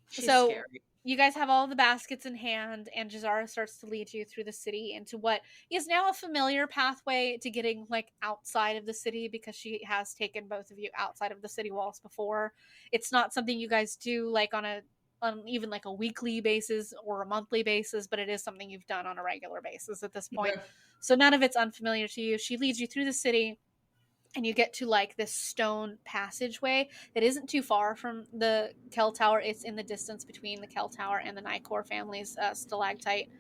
She's so scary. You guys have all the baskets in hand, and Jazara starts to lead you through the city into what is now a familiar pathway to getting like outside of the city, because she has taken both of you outside of the city walls before. It's not something you guys do like on even like a weekly basis or a monthly basis, but it is something you've done on a regular basis at this point. So none of it's unfamiliar to you. She leads you through the city, and you get to like this stone passageway that isn't too far from the Kel Tower. It's in the distance between the Kel Tower and the Nicor family's stalactite.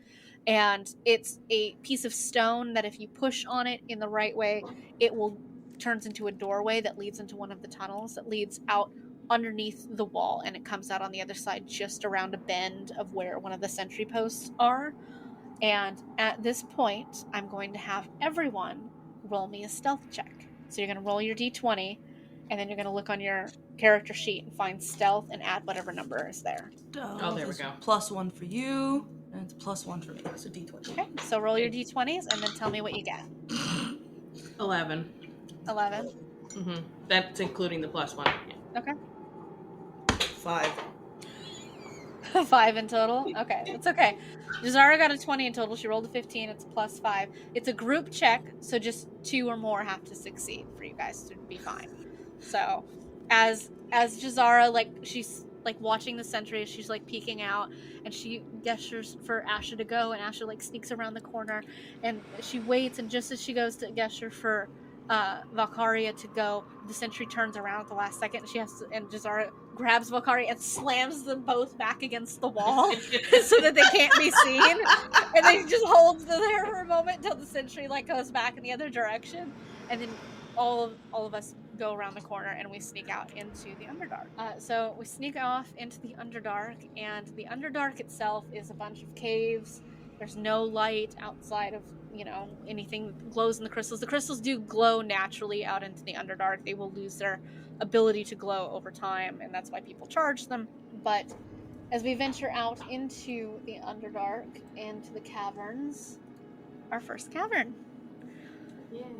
And it's a piece of stone that if you push on it in the right way, it will turns into a doorway that leads into one of the tunnels that leads out underneath the wall, and it comes out on the other side just around a bend of where one of the sentry posts are. And at this point, I'm going to have everyone roll me a stealth check. So you're going to roll your d20, and then you're going to look on your character sheet and find stealth and add whatever number is there. Oh, there we go. +1 for you, and it's +1 for me. So d20. Okay, so roll your d20s and then tell me what you get. 11. 11. Mm-hmm. That's including the +1. Yeah. Okay. 5. 5 in total? Okay, that's okay. Jazara got a 20 in total. She rolled a 15. It's +5. It's a group check, so just 2 or more have to succeed for you guys to be fine. So, as Jazara, like, she's like watching the sentry as she's like peeking out, and she gestures for Asha to go, and Asha like sneaks around the corner, and she waits, and just as she goes to gesture for Valkyria to go, the sentry turns around at the last second, and and Jazara grabs Valkyria and slams them both back against the wall so that they can't be seen, and then just holds them there for a moment until the sentry like goes back in the other direction, and then all of us go around the corner and we sneak out into the Underdark. So we sneak off into the Underdark, and the Underdark itself is a bunch of caves. There's no light outside of, anything that glows in the crystals. The crystals do glow naturally out into the Underdark. They will lose their ability to glow over time, and that's why people charge them. But as we venture out into the Underdark and to the caverns, our first cavern.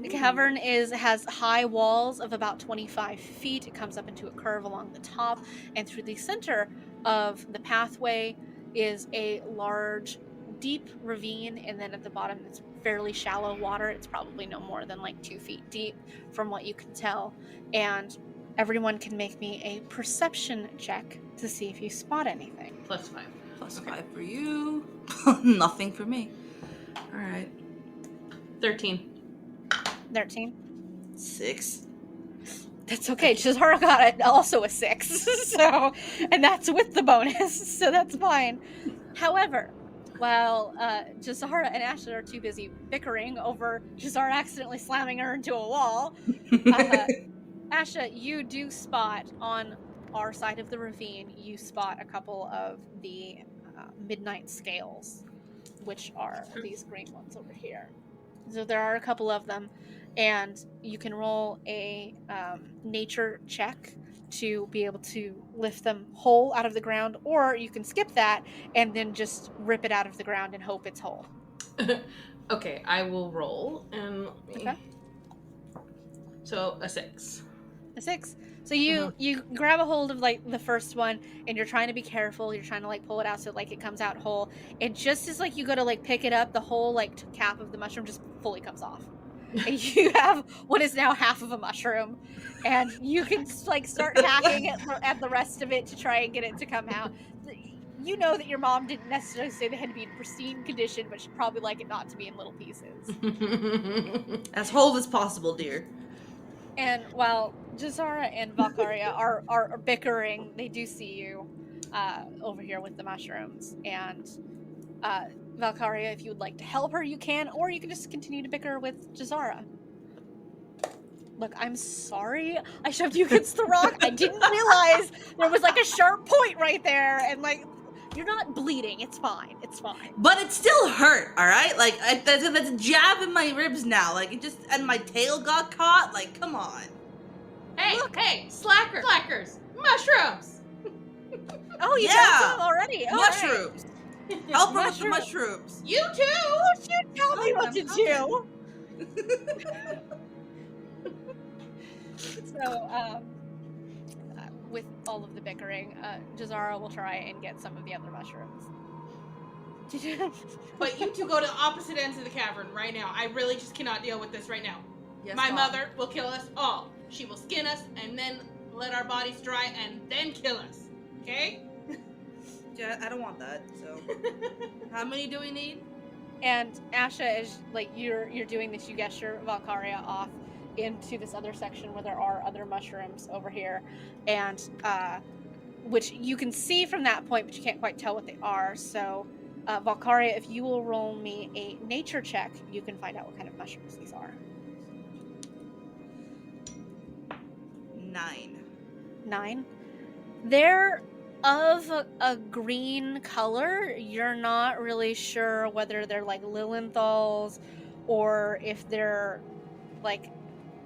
The cavern has high walls of about 25 feet. It comes up into a curve along the top, and through the center of the pathway is a large, deep ravine, and then at the bottom it's fairly shallow water. It's probably no more than like 2 feet deep from what you can tell, and everyone can make me a perception check to see if you spot anything. +5. +5 for you. Nothing for me. All right. 13. 13. 6. That's okay. Jazara got it, also a 6. So, and that's with the bonus, so that's fine. However, while Jazara and Asha are too busy bickering over Jazara accidentally slamming her into a wall, Asha, you do spot on our side of the ravine, you spot a couple of the midnight scales, which are these green ones over here. So there are a couple of them, and you can roll a nature check to be able to lift them whole out of the ground, or you can skip that and then just rip it out of the ground and hope it's whole. Okay, I will roll. Okay. So a 6. A 6. So you grab a hold of like the first one, and you're trying to be careful. You're trying to like pull it out so like it comes out whole. And just as like you go to like pick it up, the whole like cap of the mushroom just fully comes off. And you have what is now half of a mushroom, and you can like start hacking at the rest of it to try and get it to come out. You know that your mom didn't necessarily say they had to be in pristine condition, but she'd probably like it not to be in little pieces. As whole as possible, dear. And while Jazara and Valkyria are bickering, they do see you over here with the mushrooms. And Valkyria, if you would like to help her, you can, or you can just continue to bicker with Jazara. Look, I'm sorry I shoved you against the rock. I didn't realize there was like a sharp point right there, and like, you're not bleeding. It's fine. It's fine. But it still hurt, all right? Like, that's a jab in my ribs now. Like, it just, and my tail got caught. Like, come on. Hey, slackers, mushrooms. Oh, you Yeah. got some already. All Mushrooms. Right. Help her with the mushrooms. You too. Don't you tell me what to do. So, with all of the bickering, Jazara will try and get some of the other mushrooms. But you two go to the opposite ends of the cavern right now. I really just cannot deal with this right now. Yes, My Mom. mother will kill us all. She will skin us and then let our bodies dry and then kill us. Okay? Yeah, I don't want that. So, how many do we need? And Asha, as like you're doing this, you gesture Valkyria off into this other section where there are other mushrooms over here, and which you can see from that point, but you can't quite tell what they are. So, Valkyria, if you will roll me a nature check, you can find out what kind of mushrooms these are. 9. 9. They're of a green color. You're not really sure whether they're like Lilienthals or if they're like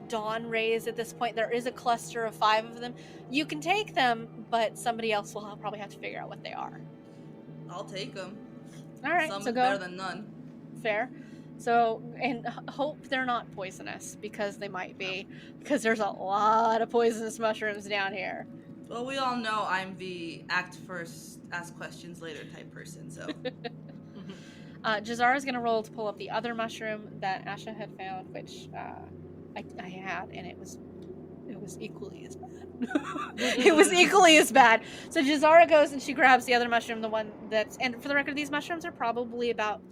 dawn rays at this point. There is a cluster of 5 of them. You can take them, but somebody else will probably have to figure out what they are. I'll take them. All right, Some so is go. better than none. Fair. So, and hope they're not poisonous, because they might be, because there's a lot of poisonous mushrooms down here. Well, we all know I'm the act first, ask questions later type person, so. Jazara's gonna roll to pull up the other mushroom that Asha had found, which I had, and it was equally as bad. It was equally as bad. So Jazara goes and she grabs the other mushroom, the one that's, and for the record, these mushrooms are probably about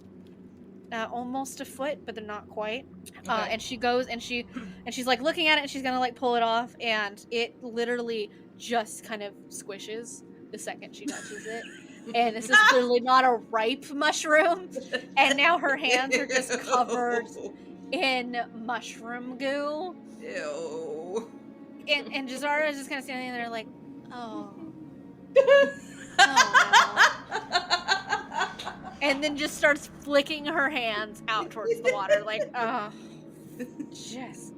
almost a foot, but they're not quite. Okay. And she goes and she's like looking at it, and she's gonna like pull it off, and it literally just kind of squishes the second she touches it. And this is clearly not a ripe mushroom. And now her hands are just covered in mushroom goo. Ew. And Jazara is just kind of standing there like, oh. And then just starts flicking her hands out towards the water, like, oh, just.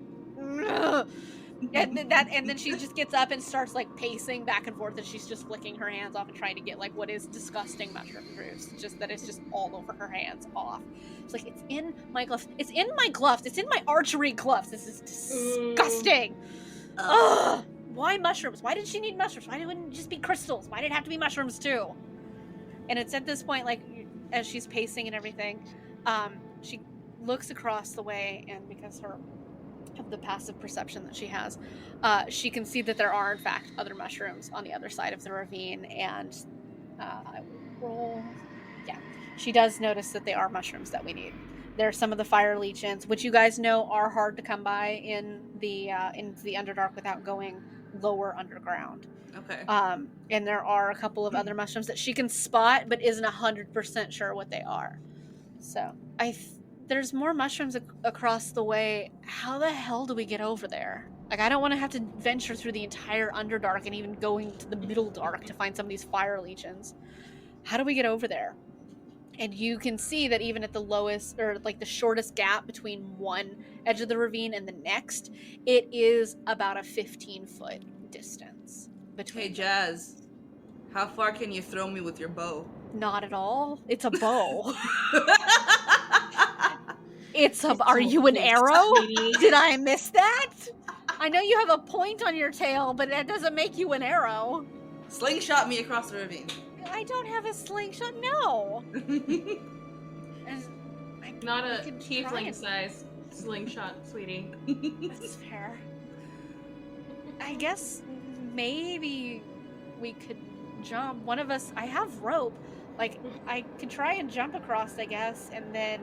And then she just gets up and starts like pacing back and forth, and she's just flicking her hands off and trying to get like what is disgusting mushroom juice, just that it's just all over her hands off. It's like, it's in my gloves. It's in my gloves. It's in my archery gloves. This is disgusting. Ugh. Why mushrooms? Why did she need mushrooms? Why wouldn't it just be crystals? Why did it have to be mushrooms too? And it's at this point, like, as she's pacing and everything, she looks across the way, and because of the passive perception that she has, she can see that there are in fact other mushrooms on the other side of the ravine, and I will roll. Yeah, she does notice that they are mushrooms that we need. They're some of the fire leeches, which you guys know are hard to come by in the Underdark without going lower underground. Okay. And there are a couple of other mushrooms that she can spot, but isn't 100% sure what they are. So there's more mushrooms across the way. How the hell do we get over there? Like, I don't want to have to venture through the entire Underdark and even going to the Middle Dark to find some of these fire legions. How do we get over there? And you can see that even at the lowest, or like the shortest gap between one edge of the ravine and the next, it is about a 15-foot distance between. Hey, Jazz, how far can you throw me with your bow? Not at all. It's a bow. Are you an arrow? Did I miss that? I know you have a point on your tail, but that doesn't make you an arrow. Slingshot me across the ravine. I don't have a slingshot, no. Not a tiefling size slingshot, sweetie. That's fair. I guess maybe we could jump. One of us, I have rope. Like, I could try and jump across, I guess, and then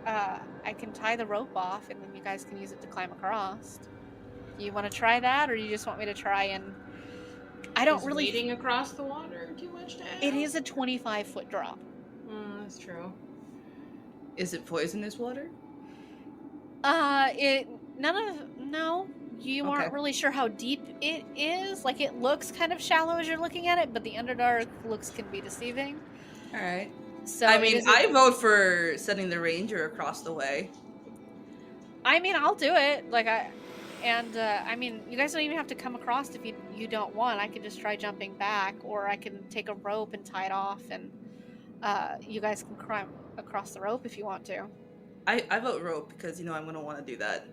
I can tie the rope off, and then you guys can use it to climb across. You want to try that, or you just want me to try and... I don't really... wading across the water too much to ask? It is a 25-foot drop. That's true. Is it poisonous water? No. You aren't really sure how deep it is. Like, it looks kind of shallow as you're looking at it, but the Underdark looks can be deceiving. All right. So I mean, I vote for sending the ranger across the way. I mean, I'll do it. Like, I mean, you guys don't even have to come across if you don't want. I could just try jumping back, or I can take a rope and tie it off, and you guys can climb across the rope if you want to. I vote rope because, I'm going to want to do that.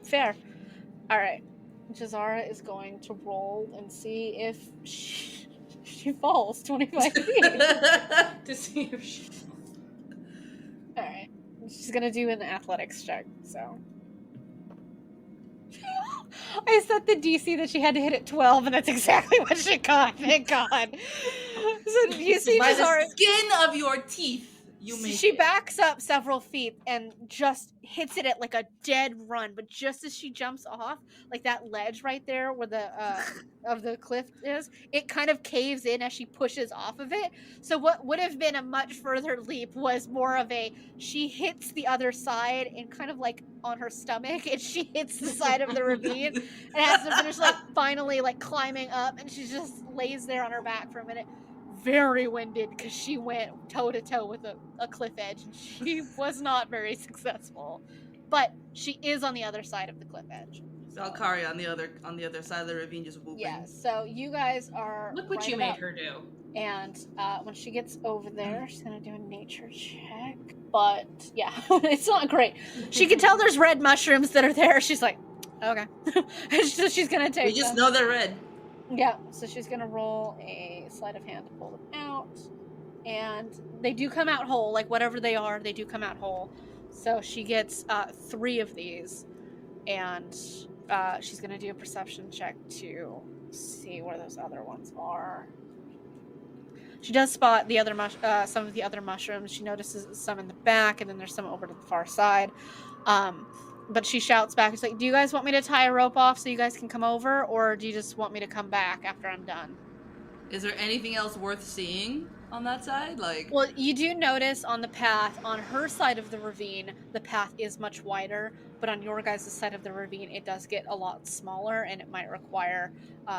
Fair. All right. Jazara is going to roll and see if she falls 25 feet. To see if she... All right. She's going to do an athletics check, so... I set the DC that she had to hit at 12, and that's exactly what she got. Thank God. So you see, by the skin of your teeth, she backs up several feet and just hits it at like a dead run. But just as she jumps off, like that ledge right there where the of the cliff is, it kind of caves in as she pushes off of it. So what would have been a much further leap was more of she hits the other side and kind of like on her stomach, and she hits the side of the ravine and has to finish like finally like climbing up, and she just lays there on her back for a minute, very winded because she went toe to toe with a cliff edge, and she was not very successful, but she is on the other side of the cliff edge. Valkyrie on the other side of the ravine just whooping. Yeah, so you guys are... Look what you made her do. And when she gets over there, she's gonna do a nature check. But yeah, it's not great. She can tell there's red mushrooms that are there. She's like, okay. So she's gonna take We just them. know they're red. Yeah, so she's gonna roll a sleight of hand to pull them out. And they do come out whole. Like, whatever they are, they do come out whole. So she gets 3 of these. And she's gonna do a perception check to see where those other ones are. She does spot the other some of the other mushrooms. She notices some in the back, and then there's some over to the far side. But she shouts back, "It's like, do you guys want me to tie a rope off so you guys can come over, or do you just want me to come back after I'm done?" Is there anything else worth seeing on that side? Like, Well, you do notice on the path, on her side of the ravine, the path is much wider, but on your guys' side of the ravine, it does get a lot smaller, and it might require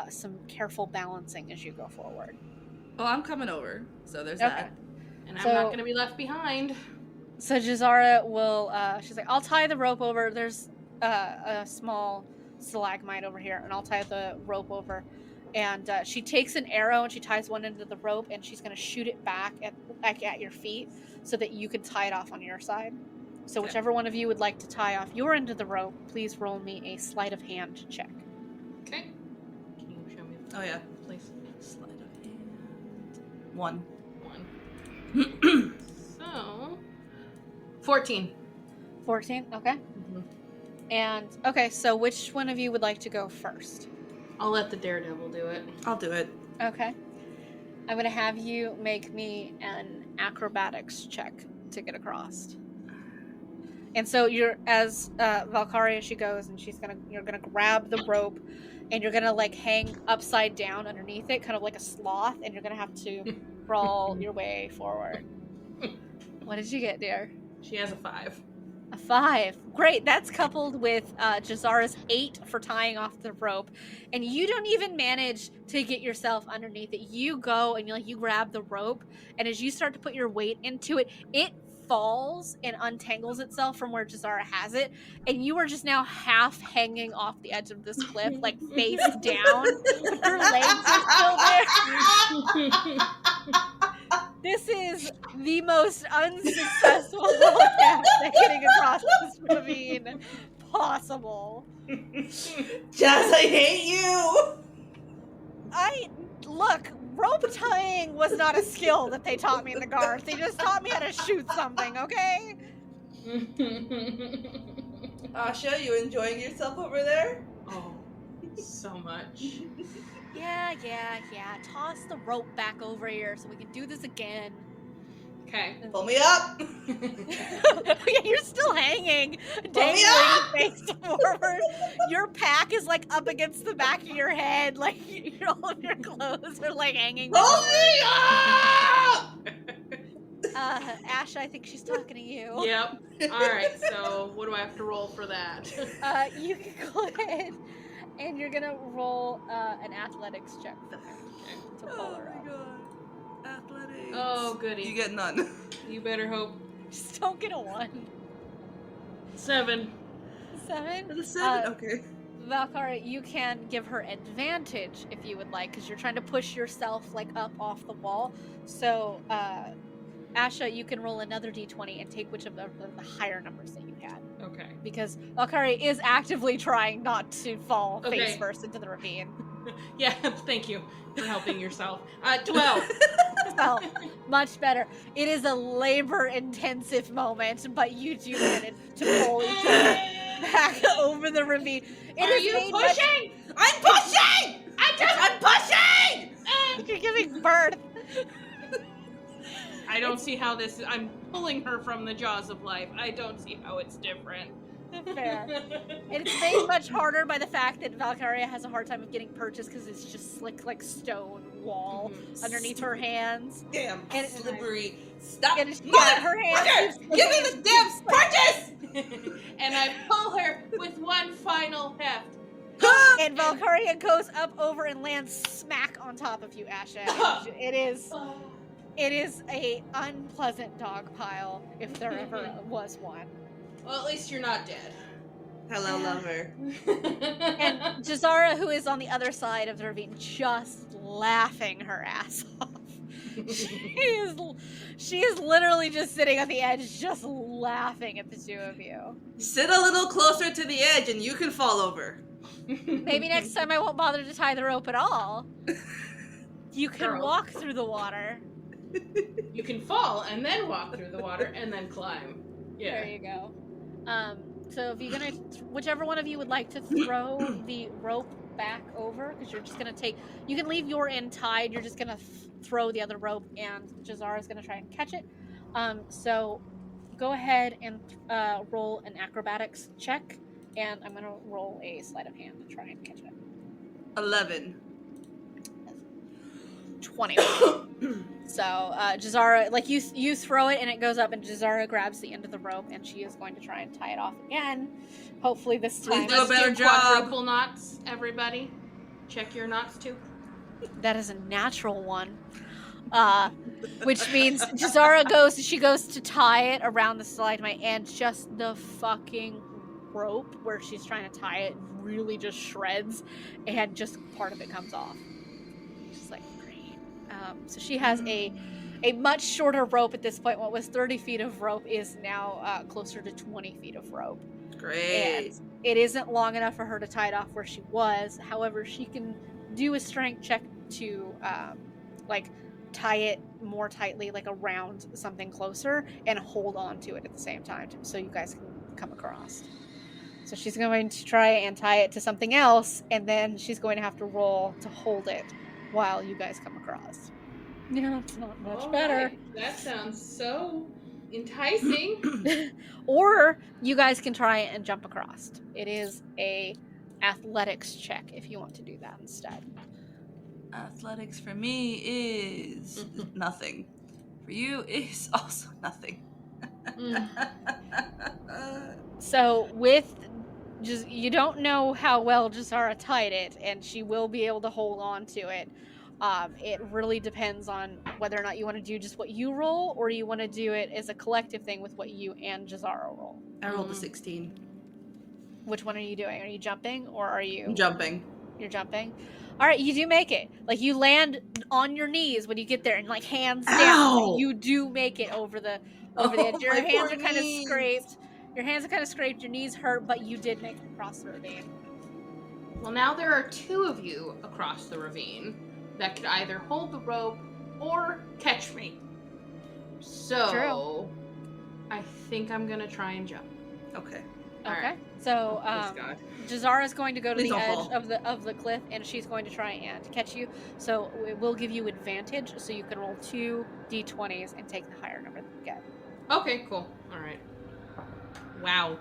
some careful balancing as you go forward. oh, I'm coming over. So there's Okay. that. And I'm So- not going to be left behind. So Jazara will, she's like, I'll tie the rope over. There's a small stalagmite over here, and I'll tie the rope over. And she takes an arrow and she ties one end of the rope, and she's going to shoot it back at your feet so that you can tie it off on your side. So Okay. whichever one of you would like to tie off your end of the rope, please roll me a sleight of hand check. Okay. Can you show me the Oh, yeah. place? Sleight of hand. 1. 1. So, 14. 14, okay. Mm-hmm. And, okay, so which one of you would like to go first? I'll let the daredevil do it. I'll do it. Okay. I'm going to have you make me an acrobatics check to get across. And so you're, as Valkyria, she goes, and you're going to grab the rope, and you're going to, like, hang upside down underneath it, kind of like a sloth, and you're going to have to crawl your way forward. What did you get, dear? She has a 5. A 5. Great. That's coupled with Jazara's 8 for tying off the rope. And you don't even manage to get yourself underneath it. You go and you grab the rope, and as you start to put your weight into it, it falls and untangles itself from where Jazara has it, and you are just now half hanging off the edge of this cliff, like face down, but your legs are still there. This is the most unsuccessful attempt at getting across this ravine possible. Jazz, I hate you! Look, rope tying was not a skill that they taught me in the guards. They just taught me how to shoot something, okay? Asha, you enjoying yourself over there? Oh, so much. Yeah. Toss the rope back over here so we can do this again. Okay. Pull me up! Yeah, you're still hanging, Pull me dangling up! face forward. Your pack is like up against the back of your head, like all of your clothes are like hanging. Pull me up! Ash, I think she's talking to you. Yep. Alright, so what do I have to roll for that? You can go ahead and you're gonna roll an athletics check for her to pull her up. God. Athletics. Oh, goody. You get none. You better hope. Just don't get a 1. 7. 7? The 7? Okay. Valkyria, you can give her advantage if you would like, because you're trying to push yourself like up off the wall. So, Asha, you can roll another d20 and take which of the higher numbers that you had. Okay. Because Valkyria is actively trying not to fall face Okay. first into the ravine. Yeah, thank you for helping yourself. 12. Well, much better. It is a labor-intensive moment, but you do manage to pull each other back over the ravine. Are you pushing? I'm pushing! I'm pushing! You're giving birth. I don't see how this is. I'm pulling her from the jaws of life. I don't see how it's different. Fair. And it's made much harder by the fact that Valkyria has a hard time of getting purchased because it's just slick like stone wall underneath her hands. Damn, And- slippery. Stop. And her hands. Motherfucker, give me the damn purchase! And I pull her with one final heft. And Valkyria goes up over and lands smack on top of you, Asha. It is a unpleasant dog pile if there ever was one. Well, at least you're not dead. Hello, lover. And Jazara, who is on the other side of the ravine, just laughing her ass off. She is literally just sitting on the edge, just laughing at the two of you. Sit a little closer to the edge and you can fall over. Maybe next time I won't bother to tie the rope at all. You can Girl. walk through the water. You can fall and then walk through the water and then climb. Yeah. There you go. So if you're gonna, whichever one of you would like to throw the rope back over, because you're just gonna you can leave your end tied. You're just gonna throw the other rope, and Jazara's gonna try and catch it. So go ahead and roll an acrobatics check, and I'm gonna roll a sleight of hand to try and catch it. 11. 20. So Jazara, like you throw it and it goes up, and Jazara grabs the end of the rope, and she is going to try and tie it off again. Hopefully this time. Please do a better job. Quadruple knots, everybody. Check your knots too. That is a natural one. Which means Jazara goes to tie it around the stalagmite, and just the fucking rope where she's trying to tie it really just shreds, and just part of it comes off. She's like, great. So she has a much shorter rope at this point. What was 30 feet of rope is now closer to 20 feet of rope. Great. And it isn't long enough for her to tie it off where she was. However, she can do a strength check to tie it more tightly, like around something closer, and hold on to it at the same time, so you guys can come across. So she's going to try and tie it to something else, and then she's going to have to roll to hold it while you guys come across. Yeah, it's not much better. Right. That sounds so enticing. Or you guys can try and jump across. It is a athletics check if you want to do that instead. Athletics for me is nothing. For you is also nothing. So with just, you don't know how well Jazara tied it, and she will be able to hold on to it. It really depends on whether or not you want to do just what you roll, or you want to do it as a collective thing with what you and Jazara roll. I rolled a 16. Which one are you doing? Are you jumping, or are you... I'm jumping. You're jumping? Alright, you do make it. Like, you land on your knees when you get there, and, like, hands down. Ow! You do make it over the edge. Your my hands are poor kind of knees. scraped. Your hands are kind of scraped. Your knees hurt, but you did make it across the ravine. Well, now there are two of you across the ravine that could either hold the rope or catch me. So, True. I think I'm gonna try and jump. Okay. Okay. Alright. So, Please, God. Jazara's going to go to Please the don't edge fall. of the cliff, and she's going to try and catch you. So it will give you advantage, so you can roll 2 d20s and take the higher number that you get. Okay, cool. Alright. Wow.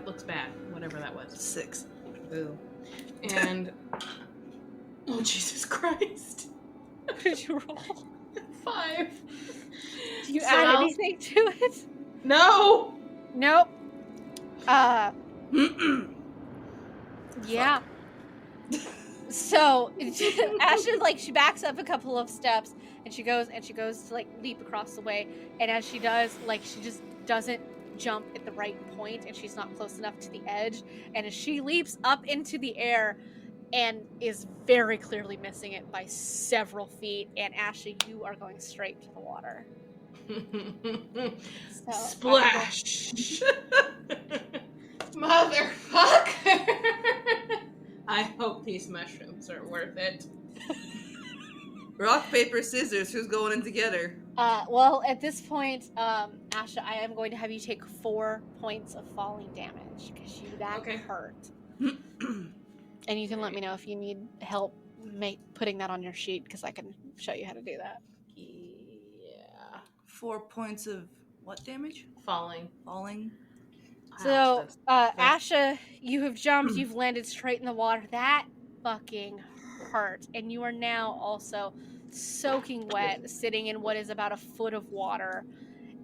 Looks bad. Whatever that was. 6. Boo. And... oh, Jesus Christ. What did you roll? 5. Do you So add I'll- anything to it? No! Nope. Yeah. So Ashley, like, she backs up a couple of steps, and she goes to like leap across the way, and as she does, like, she just doesn't jump at the right point, and she's not close enough to the edge, and as she leaps up into the air and is very clearly missing it by several feet, and Ashley, you are going straight to the water. So, Splash! Motherfucker! I hope these mushrooms are worth it. Rock, paper, scissors. Who's going in together? Well, at this point, Asha, I am going to have you take 4 points of falling damage because you got hurt. And you can let me know if you need help putting that on your sheet, because I can show you how to do that. Yeah. 4 points of what damage? Falling. Falling. So, Ouch, Asha, you have jumped, you've landed straight in the water. That fucking hurt. And you are now also soaking wet, sitting in what is about a foot of water,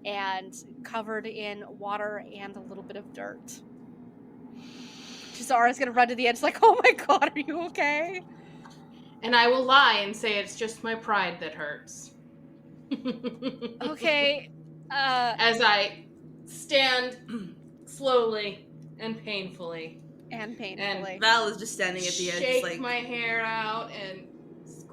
and covered in water and a little bit of dirt. Jazara's gonna run to the edge like, oh my god, are you okay? And I will lie and say it's just my pride that hurts. Okay, As I stand slowly and painfully. and painfully. Val is just standing at the edge, Shake just like... my hair out and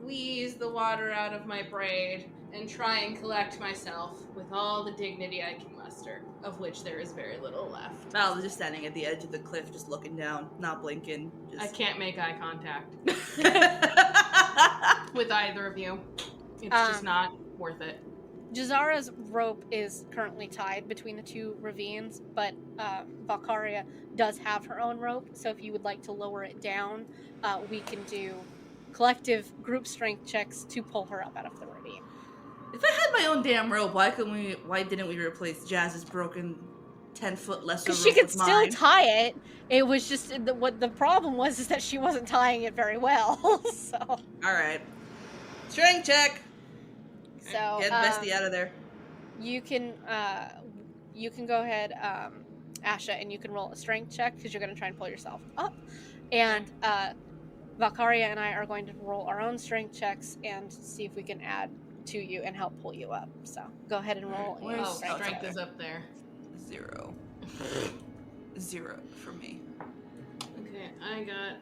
squeeze the water out of my braid and try and collect myself with all the dignity I can muster, of which there is very little left. Val is just standing at the edge of the cliff, just looking down, not blinking. I can't make eye contact with either of you. It's just not worth it. Jazara's rope is currently tied between the two ravines, but Valkyria does have her own rope, so if you would like to lower it down, we can do collective group strength checks to pull her up out of the ravine. If I had my own damn rope, why didn't we replace Jazz's broken 10-foot lesser rope Because she could with still mine? tie it. It was just what the problem was is that she wasn't tying it very well. So. All right, strength check. So Get Misty out of there. You can go ahead, Asha, and you can roll a strength check because you're going to try and pull yourself up. And Valkyria and I are going to roll our own strength checks and see if we can add to you and help pull you up. So go ahead and roll. Oh, strength is up there. 0. 0 for me. Okay, I got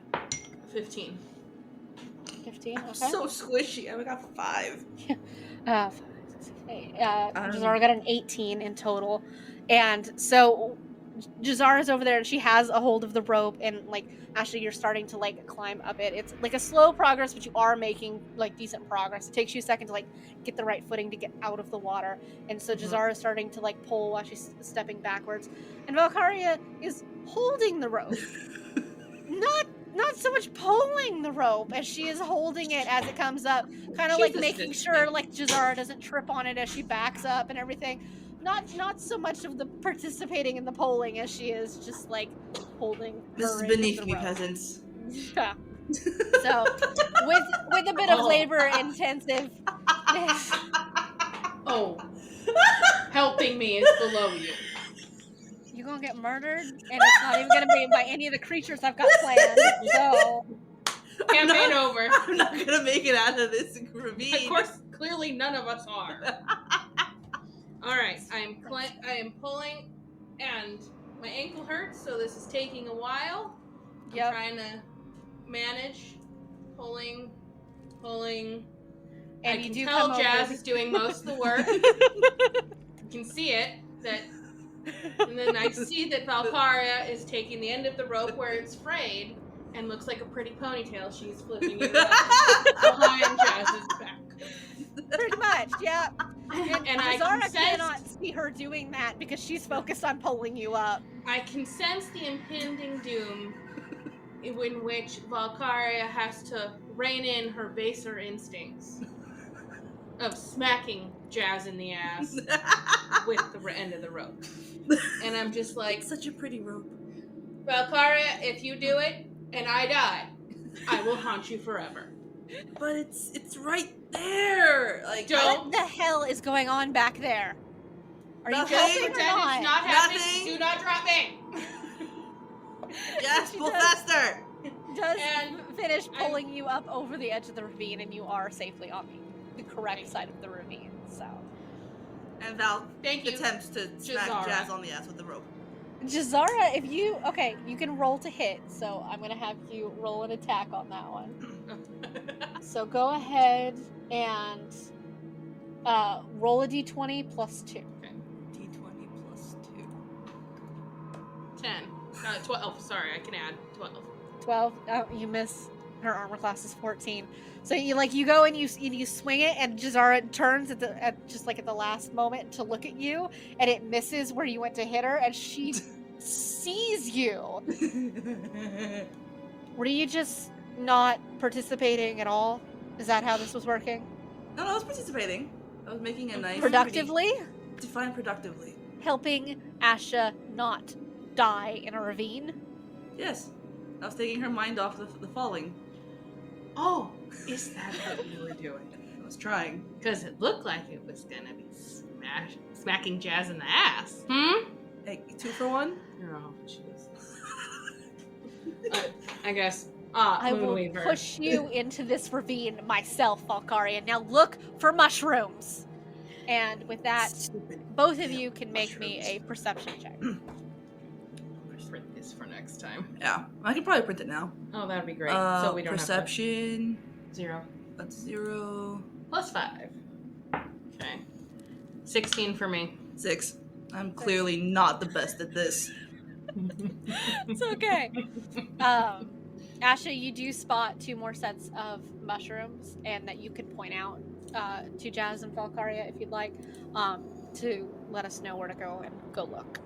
15. 15. Okay. So squishy. I got 5. Jazara got an 18 in total, and so Jazara's over there and she has a hold of the rope, and like actually you're starting to like climb up it. It's like a slow progress, but you are making like decent progress. It takes you a second to like get the right footing to get out of the water, and so Jazara's starting to like pull while she's stepping backwards, and Valkyria is holding the rope. Not so much pulling the rope as she is holding it as it comes up, kind of like making sure like Jazara doesn't trip on it as she backs up and everything. Not so much of the participating in the polling as she is just like holding. This is beneath me, peasants. Yeah. So with a bit of labor intensive. Oh, helping me is below you. You're gonna get murdered, and it's not even gonna be by any of the creatures I've got planned. So campaign over. I'm not gonna make it out of this ravine. Of course, clearly none of us are. All right, I am pulling, and my ankle hurts, so this is taking a while. I'm trying to manage pulling. And I you can do tell come Jazz over. is doing most of the work. You can see it and then I see that Valkyria is taking the end of the rope where it's frayed and looks like a pretty ponytail. She's flipping it around behind Jazz's back. Pretty much, yeah. And I Jazara cannot see her doing that because she's focused on pulling you up. I can sense the impending doom in which Valkyria has to rein in her baser instincts of smacking Jazz in the ass with the end of the rope. And I'm just like, it's such a pretty rope. Valkyria, if you do it and I die, I will haunt you forever. But it's right there. Like, what the hell is going on back there? Are you Nothing. joking or Pretend not? it's not happening. Nothing. Do not drop me. Yes, pull faster. Does And finish pulling you up over the edge of the ravine, and you are safely on the correct side of the ravine. So, And Val Thank you, attempts to smack Jazara. Jazz on the ass with the rope. Jazara, if you you can roll to hit. So I'm gonna have you roll an attack on that one. So go ahead and roll a d20 plus 2. Okay. D20 plus 2. 10. 12. Sorry, I can add 12. 12. Oh, you miss. Her armor class is 14. So you go and you swing it, and Jazara turns at the last moment to look at you, and it misses where you went to hit her, and she sees you. Were you just not participating at all? Is that how this was working? No, I was participating. I was making a nice... Productively? Define productively. Helping Asha not die in a ravine? Yes. I was taking her mind off the falling. Oh, is that what you were doing? I was trying. Because it looked like it was gonna be smacking Jazz in the ass. Hey, 2 for 1? Oh, jeez. I guess. I will Moonweaver. push you into this ravine myself, Valkyria. Now look for mushrooms. And with that, both of you can make me a perception check. Print this for next time. Yeah, I can probably print it now. Oh, that'd be great. So we don't perception. have to... 0. That's 0. Plus 5. Okay. 16 for me. 6. I'm clearly not the best at this. It's okay. Asha, you do spot 2 more sets of mushrooms, and that you could point out to Jazz and Valkyria if you'd like, to let us know where to go and go look.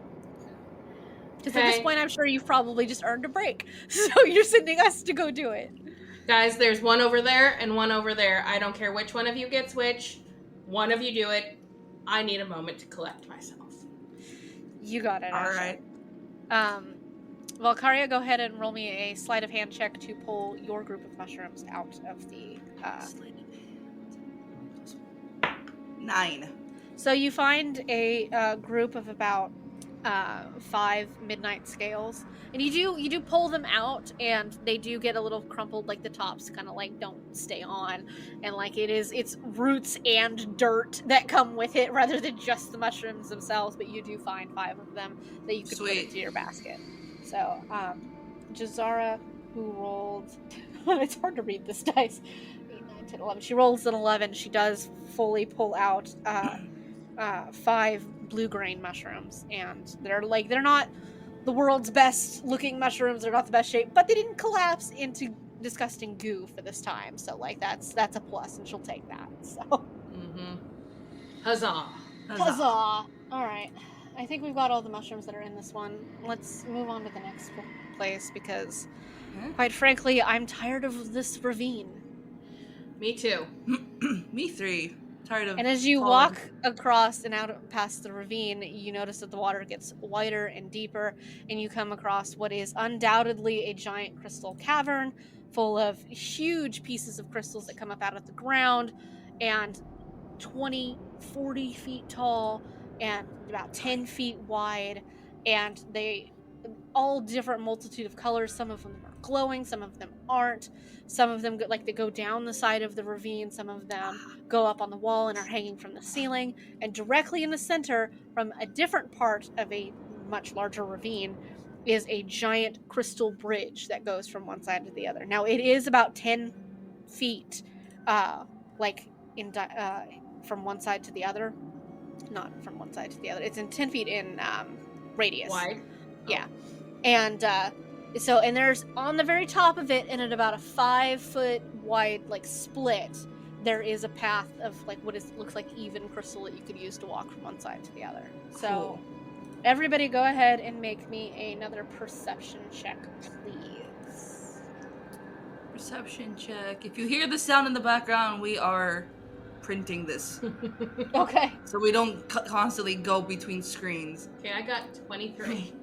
Because at this point, I'm sure you've probably just earned a break, so you're sending us to go do it. Guys, there's one over there and one over there. I don't care which one of you gets which. One of you do it. I need a moment to collect myself. You got it, Asha. All right. Valkyria, go ahead and roll me a sleight of hand check to pull your group of mushrooms out of the... 9. So you find a group of about 5 midnight scales, and you do pull them out, and they do get a little crumpled, like the tops kind of like don't stay on, and like it's roots and dirt that come with it rather than just the mushrooms themselves. But you do find 5 of them that you could put into your basket. So Jazara, who rolled it's hard to read this dice, 8, 9, 10, 11. She rolls an 11. She does fully pull out 5 blue grain mushrooms, and they're not the world's best looking mushrooms. They're not the best shape, but they didn't collapse into disgusting goo for this time. So like that's a plus, and she'll take that. So Huzzah! Huzzah! All right, I think we've got all the mushrooms that are in this one. Let's move on to the next place because, quite frankly, I'm tired of this ravine. Me too. Me 3. Tired of. And as you falling. walk across and out past the ravine, you notice that the water gets wider and deeper, and you come across what is undoubtedly a giant crystal cavern full of huge pieces of crystals that come up out of the ground, and 20, 40 feet tall and about 10 feet wide, and they all different multitude of colors. Some of them are glowing, some of them aren't. Some of them they go down the side of the ravine, some of them go up on the wall and are hanging from the ceiling, and directly in the center from a different part of a much larger ravine is a giant crystal bridge that goes from one side to the other. Now it is about 10 feet from one side to the other. Not from one side to the other. It's in 10 feet in radius. Wide? Yeah. And and there's on the very top of it, and at about a 5-foot wide split, there is a path of looks like even crystal that you could use to walk from one side to the other. So Cool. Everybody go ahead and make me another perception check, please. Perception check. If you hear the sound in the background, we are printing this. Okay. So we don't constantly go between screens. Okay, I got 23.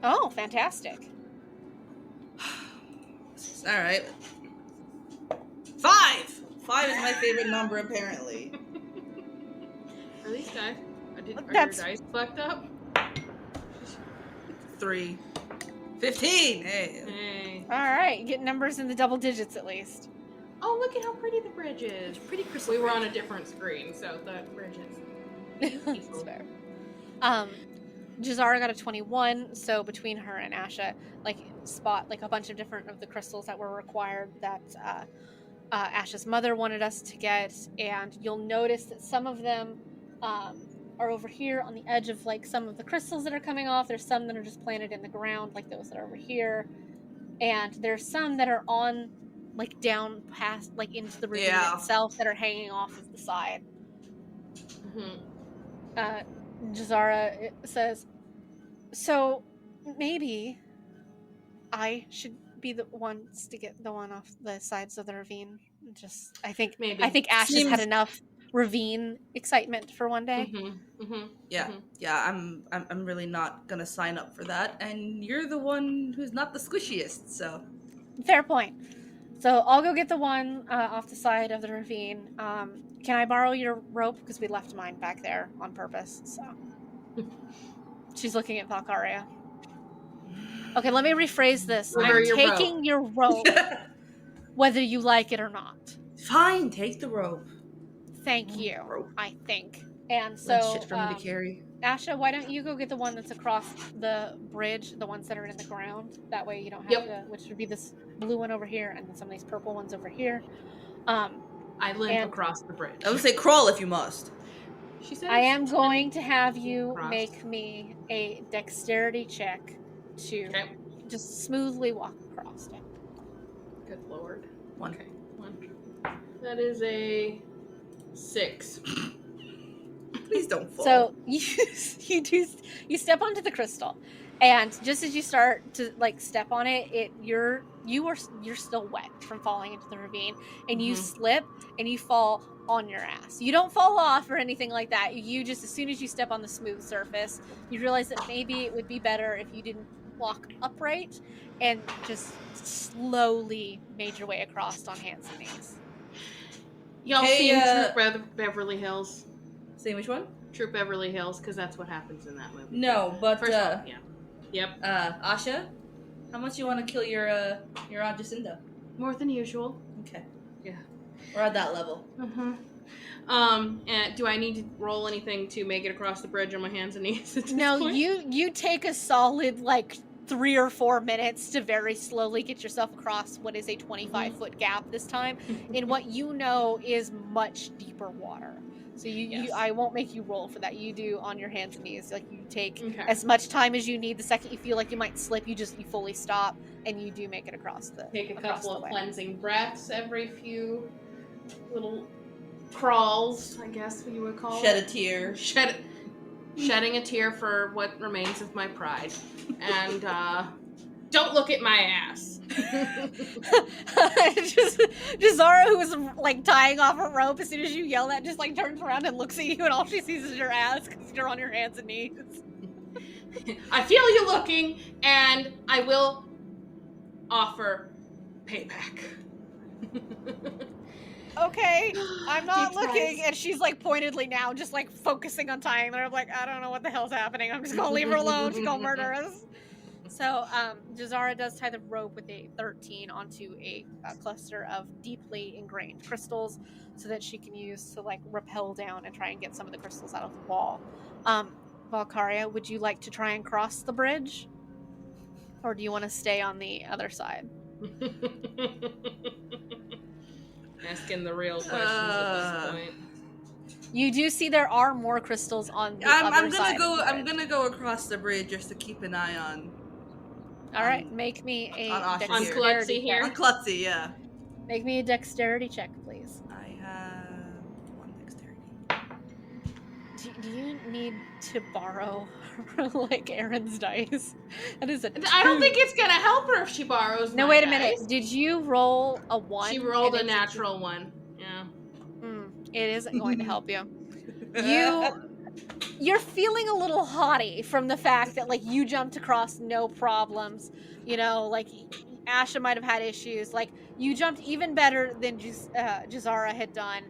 Oh, fantastic. All right. 5! 5 is my favorite number, apparently. Are these guys? Are your That's- dice fucked up? 3. 15! Hey. Hey. All right, get numbers in the double digits at least. Oh, look at how pretty the bridge is. Pretty crystal. We were on a different screen, so the bridge is That's fair. Jazara got a 21, so between her and Asha, spot a bunch of different of the crystals that were required that Asha's mother wanted us to get, and you'll notice that some of them are over here on the edge of some of the crystals that are coming off. There's some that are just planted in the ground, like those that are over here, and there's some that are on down past into the ravine itself that are hanging off of the side. Jazara says, so maybe I should be the ones to get the one off the sides of the ravine. I think Ash has had enough ravine excitement for one day. Yeah. I'm really not gonna sign up for that, and you're the one who's not the squishiest, so. Fair point. So I'll go get the one off the side of the ravine. Can I borrow your rope? Because we left mine back there on purpose. So she's looking at Valkyria. Okay, let me rephrase this. I'm taking your rope, whether you like it or not. Fine, take the rope. Thank you. Rope. I think. And so, That's shit for me to carry. Asha, why don't you go get the one that's across the bridge, the ones that are in the ground? That way you don't have to, which would be this blue one over here and then some of these purple ones over here. I limp And- across the bridge. I would say crawl if you must. She said I am it's going to have you across. make me a dexterity check to Okay. just smoothly walk across it. Good lord. One. Okay, 1. That is a 6. Please don't fall. So you step onto the crystal, and just as you start to like step on it, you're still wet from falling into the ravine, and you slip and you fall on your ass. You don't fall off or anything like that. You just, as soon as you step on the smooth surface, you realize that maybe it would be better if you didn't walk upright and just slowly made your way across on hands and knees. Y'all Hey, seen Troop Beverly Hills? Say which one? Troop Beverly Hills, because that's what happens in that movie. No, but First of all, yeah. Yep. Asha, how much you want to kill your Aunt Jacinda? More than usual. Okay. Yeah. We're at that level. And do I need to roll anything to make it across the bridge on my hands and knees at this point? you take a solid like 3 or 4 minutes to very slowly get yourself across what is a 25-foot gap this time in what you know is much deeper water. So I won't make you roll for that. You do on your hands and knees. Like, you take as much time as you need. The second you feel like you might slip, you fully stop, and you do make it across the. Take a across couple the of way. cleansing breaths every few little crawls, I guess you would call Shed it. a tear. Shedding a tear for what remains of my pride. And don't look at my ass. Just Zara, who was like tying off her rope, as soon as you yell that, just like turns around and looks at you, and all she sees is your ass because you're on your hands and knees. I feel you looking, and I will offer payback. Okay, I'm not Deep looking, sighs. and she's like pointedly now, just like focusing on tying her. I'm like, I don't know what the hell's happening. I'm just gonna leave her alone. She's gonna murder us. So, Jazara does tie the rope with a 13 onto a cluster of deeply ingrained crystals, so that she can use to like rappel down and try and get some of the crystals out of the wall. Valkyria, would you like to try and cross the bridge, or do you want to stay on the other side? Asking the real questions at this point. You do see there are more crystals on the other side. I'm gonna go across the bridge just to keep an eye on. All right, make me a on dexterity Klutzy here. check. On Klutzy, yeah. Make me a dexterity check, please. I have 1 dexterity. Do you need to borrow like Erin's dice? That is a. I don't think it's gonna help her if she borrows. No, my wait a dice. minute. Did you roll a 1? She rolled and a it natural 1. Yeah. It isn't going to help you. You're feeling a little haughty from the fact that like you jumped across no problems. You know, like Asha might have had issues. Like, you jumped even better than Jazara had done.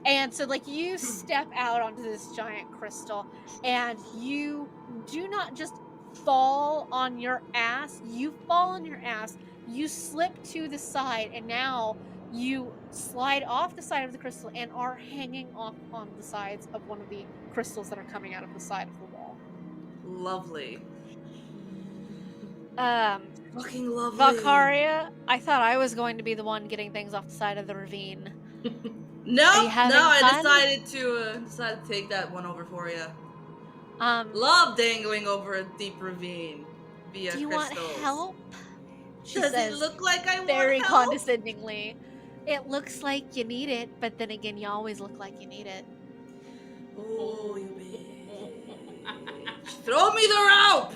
And so like you step out onto this giant crystal, and you do not just fall on your ass. You fall on your ass. You slip to the side, and now you slide off the side of the crystal and are hanging off on the sides of one of the crystals that are coming out of the side of the wall. Lovely. Fucking lovely. Valkyria, I thought I was going to be the one getting things off the side of the ravine. No, I decided to take that one over for you. Love dangling over a deep ravine via do you crystals. want help? She Does says it look like I very want help? condescendingly. It looks like you need it, but then again, you always look like you need it. Oh, you bitch. Throw me the rope!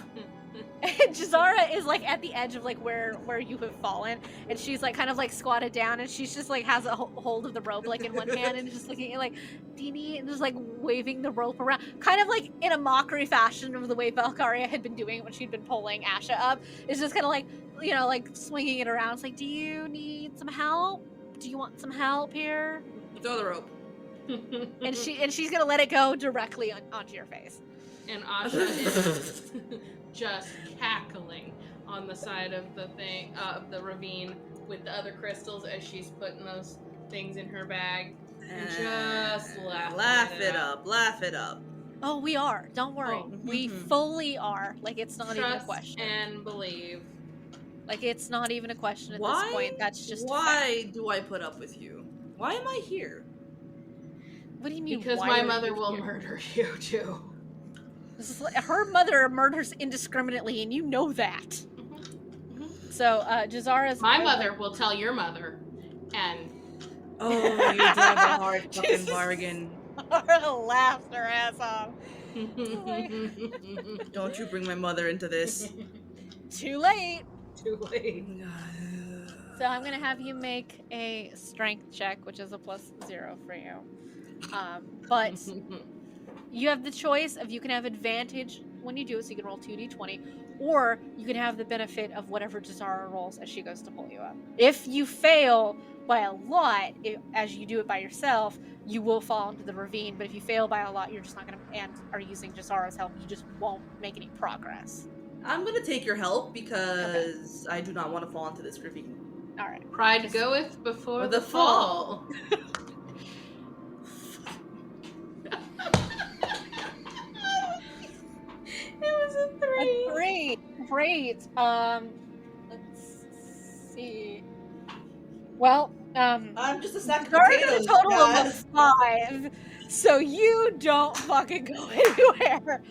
Jazara is like at the edge of like where you have fallen, and she's like kind of like squatted down, and she's just like has a hold of the rope like in one hand and just looking at like Dini and just like waving the rope around, kind of like in a mockery fashion of the way Valkyria had been doing when she'd been pulling Asha up. It's just kind of like, you know, like swinging it around. It's like, do you need some help? Do you want some help here? Throw the rope. And she's gonna let it go directly onto your face. And Asha is just cackling on the side of the thing, of the ravine with the other crystals as she's putting those things in her bag and just laugh it up. Oh, we are. Don't worry. Oh. We fully are. Like, it's not even a Trust question. and believe. Like, it's not even a question at this point. That's just why do I put up with you? Why am I here? What do you mean? Because why my are mother you will here? murder you too. This is her mother murders indiscriminately, and you know that. So, Jazara's... My mother will tell your mother, and... Oh, you drive a hard fucking bargain. Jazara laughs her ass off. Don't you bring my mother into this. Too late. Too late. So I'm gonna have you make a strength check, which is a +0 for you. But you have the choice of you can have advantage when you do it, so you can roll 2d20, or you can have the benefit of whatever Jazara rolls as she goes to pull you up. If you fail by a lot, as you do it by yourself, you will fall into the ravine. But if you fail by a lot, you're just not gonna, and are using Jazara's help, you just won't make any progress. I'm gonna take your help because I do not want to fall into this ravine. All right. Pride goeth before the fall. It was a 3. Great. Let's see. Well, I'm just a sack of Jazara's potatoes, a total of a guys. 5, so you don't fucking go anywhere.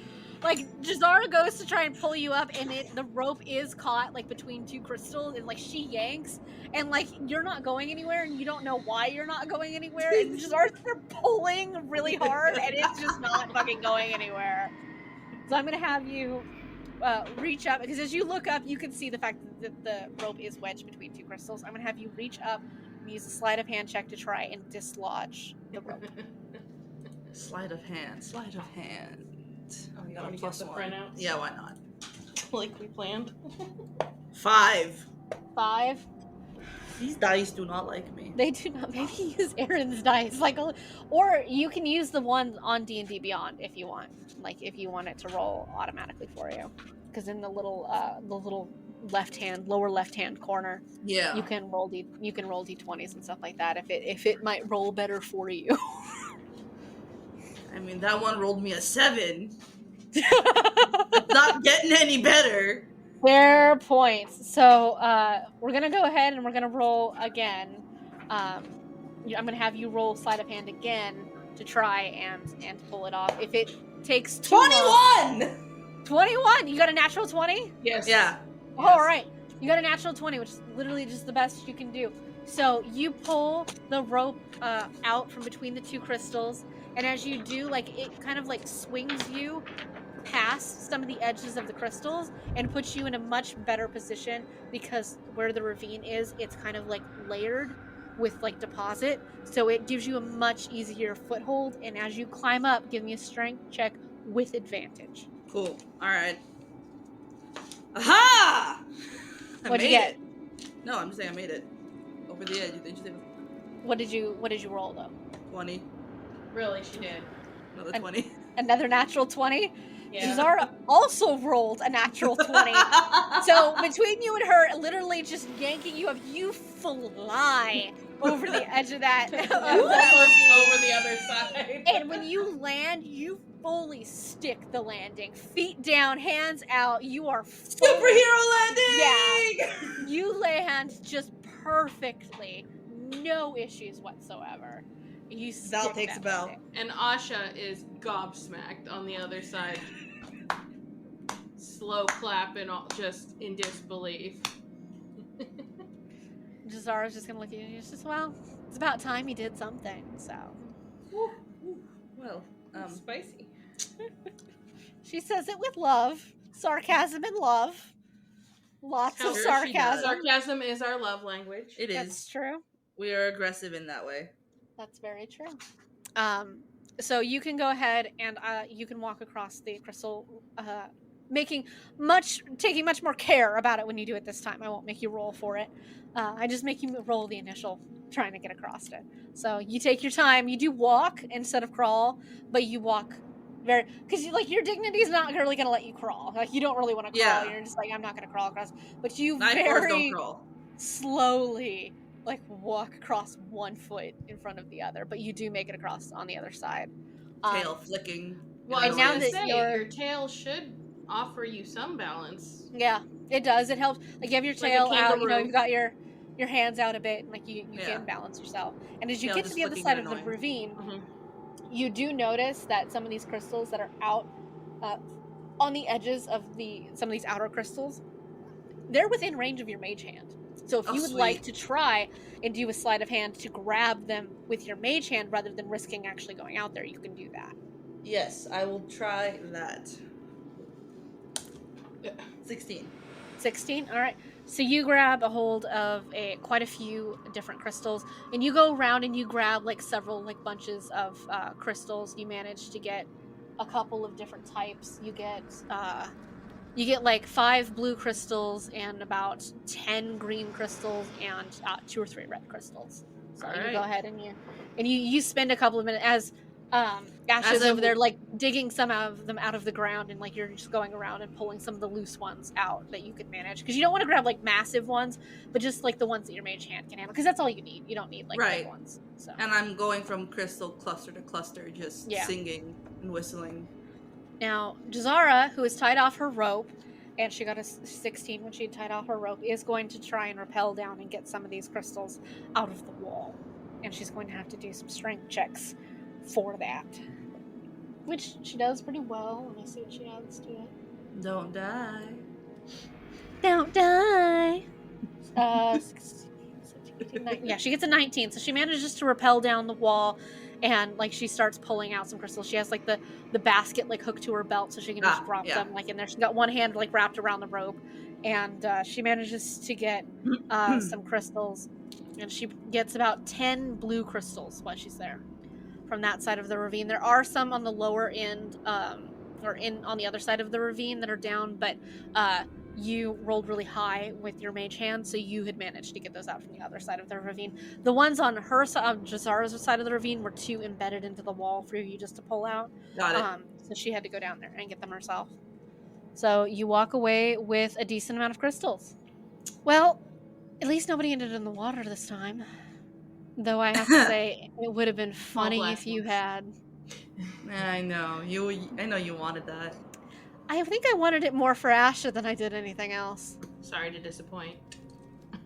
Like, Jazara goes to try and pull you up, and the rope is caught, like, between two crystals, and, like, she yanks, and, like, you're not going anywhere, and you don't know why you're not going anywhere, and Jazara's pulling really hard, and it's just not fucking going anywhere. So I'm gonna have you reach up, because as you look up, you can see the fact that the rope is wedged between two crystals. I'm gonna have you reach up and use a sleight of hand check to try and dislodge the rope. Sleight of hand. Oh, you Got a want to get plus the one. printouts? Yeah, why not? Like we planned. 5. 5. These dice do not like me. They do not. Maybe use Erin's dice, like, or you can use the one on D&D Beyond if you want. Like, if you want it to roll automatically for you, because in the little lower left hand corner, Yeah. you can roll d20s and stuff like that. If it might roll better for you. I mean, that one rolled me a 7. It's not getting any better. Fair points. So we're gonna go ahead and we're gonna roll again. I'm gonna have you roll sleight of hand again to try and pull it off. If it takes 21! 21. You got a natural 20? Yes. Yeah. All right. You got a natural 20, which is literally just the best you can do. So you pull the rope out from between the two crystals, and as you do, like, it kind of like swings you past some of the edges of the crystals and puts you in a much better position, because where the ravine is, it's kind of like layered with like deposit, so it gives you a much easier foothold. And as you climb up, give me a strength check with advantage. Cool. Alright. Aha! What'd you get? No, I'm just saying I made it. Over the edge. Did you say What did you roll though? 20? Really, she did. Another 20. Another natural 20? Yeah. Jazara also rolled a natural 20. So between you and her, literally just yanking you up, you fly over the edge of that. Over the other side. And when you land, you fully stick the landing. Feet down, hands out. You are Superhero landing! Yeah. You land just perfectly. No issues whatsoever. You Val stick takes that a bow. landing. And Asha is gobsmacked on the other side. Slow clap and all, just in disbelief. Jazara's just gonna look at you and she's just, well, it's about time you did something, so. Well, Spicy. She says it with love. Sarcasm and love. Lots How of sure she does. sarcasm. Sarcasm is our love language. it That's is. true. We are aggressive in that way. That's very true. So you can go ahead and you can walk across the crystal, taking much more care about it when you do it this time. I won't make you roll for it. I just make you roll the initial trying to get across it. So you take your time. You do walk instead of crawl, but you walk very, because your dignity is not really gonna let you crawl. Like, you don't really want to crawl. Yeah. You're just like, I'm not gonna crawl across. But you Knife very don't crawl. slowly walk across one foot in front of the other, but you do make it across on the other side. Tail flicking. Well, And I was now gonna that say, you're- your tail should offer you some balance. Yeah, it does. It helps. Like, you have your Like a tail out. kangaroo. You've got your hands out a bit, and like you Yeah. can balance yourself. And as you Yeah, get to just the other flicking side it of the annoying. ravine, Mhm. you do notice that some of these crystals that are out on the edges of some of these outer crystals, they're within range of your mage hand. So if Oh, you would like sweet. to try and do a sleight of hand to grab them with your mage hand rather than risking actually going out there, you can do that. Yes, I will try that. 16. 16. All right. So you grab a hold of quite a few different crystals, and you go around and you grab like several like bunches of crystals. You manage to get a couple of different types. You get like 5 blue crystals and about 10 green crystals and 2 or 3 red crystals. So you go Alright. ahead and you spend a couple of minutes as Ash As is I over there w- like digging some of them out of the ground, and like you're just going around and pulling some of the loose ones out that you could manage, because you don't want to grab like massive ones, but just like the ones that your mage hand can handle, because that's all you need. You don't need like big Right. ones. So And I'm going from crystal cluster to cluster, just yeah. singing and whistling. Now, Jazara, who has tied off her rope, and she got a 16 when she had tied off her rope, is going to try and rappel down and get some of these crystals out of the wall. And she's going to have to do some strength checks for that. Which she does pretty well. Let me see what she adds to it. Don't die. Don't die! 16, 17, 19. Yeah, she gets a 19, so she manages to rappel down the wall, and like she starts pulling out some crystals. She has like the basket like hooked to her belt, so she can just drop Yeah. them like in there. She's got one hand like wrapped around the rope, and she manages to get some crystals, and she gets about 10 blue crystals while she's there from that side of the ravine. There are some on the lower end, or on the other side of the ravine that are down, but you rolled really high with your mage hand, so you had managed to get those out from the other side of the ravine. The ones on her side, on Jazara's side of the ravine, were too embedded into the wall for you just to pull out. Got it. So she had to go down there and get them herself. So you walk away with a decent amount of crystals. Well, at least nobody ended in the water this time. Though I have to say, it would have been funny if you had. I know. I know you wanted that. I think I wanted it more for Asha than I did anything else. Sorry to disappoint.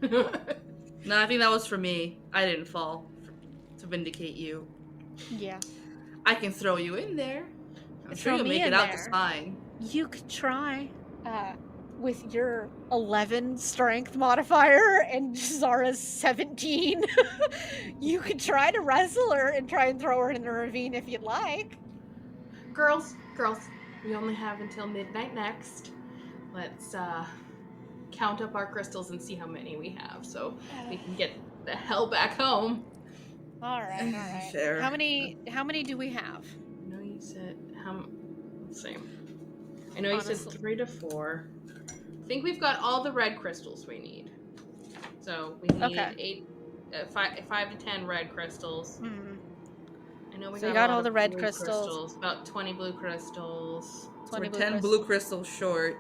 No, I think that was for me. I didn't fall to vindicate you. Yeah. I can throw you in there. I'm sure Throw you'll me make it in out there. just fine. You could try with your 11 strength modifier and Zara's 17. You could try to wrestle her and try and throw her in the ravine if you'd like. Girls, we only have until midnight next. Let's count up our crystals and see how many we have, so we can get the hell back home. All right. Fair. How many do we have? I know you said let's see. I know you said 3 to 4. I think we've got all the red crystals we need. So we need 5 to 10 red crystals. Mm-hmm. I know we So you got got all the red blue crystals. About 20 blue crystals. 20 We're 10 blue crystals short.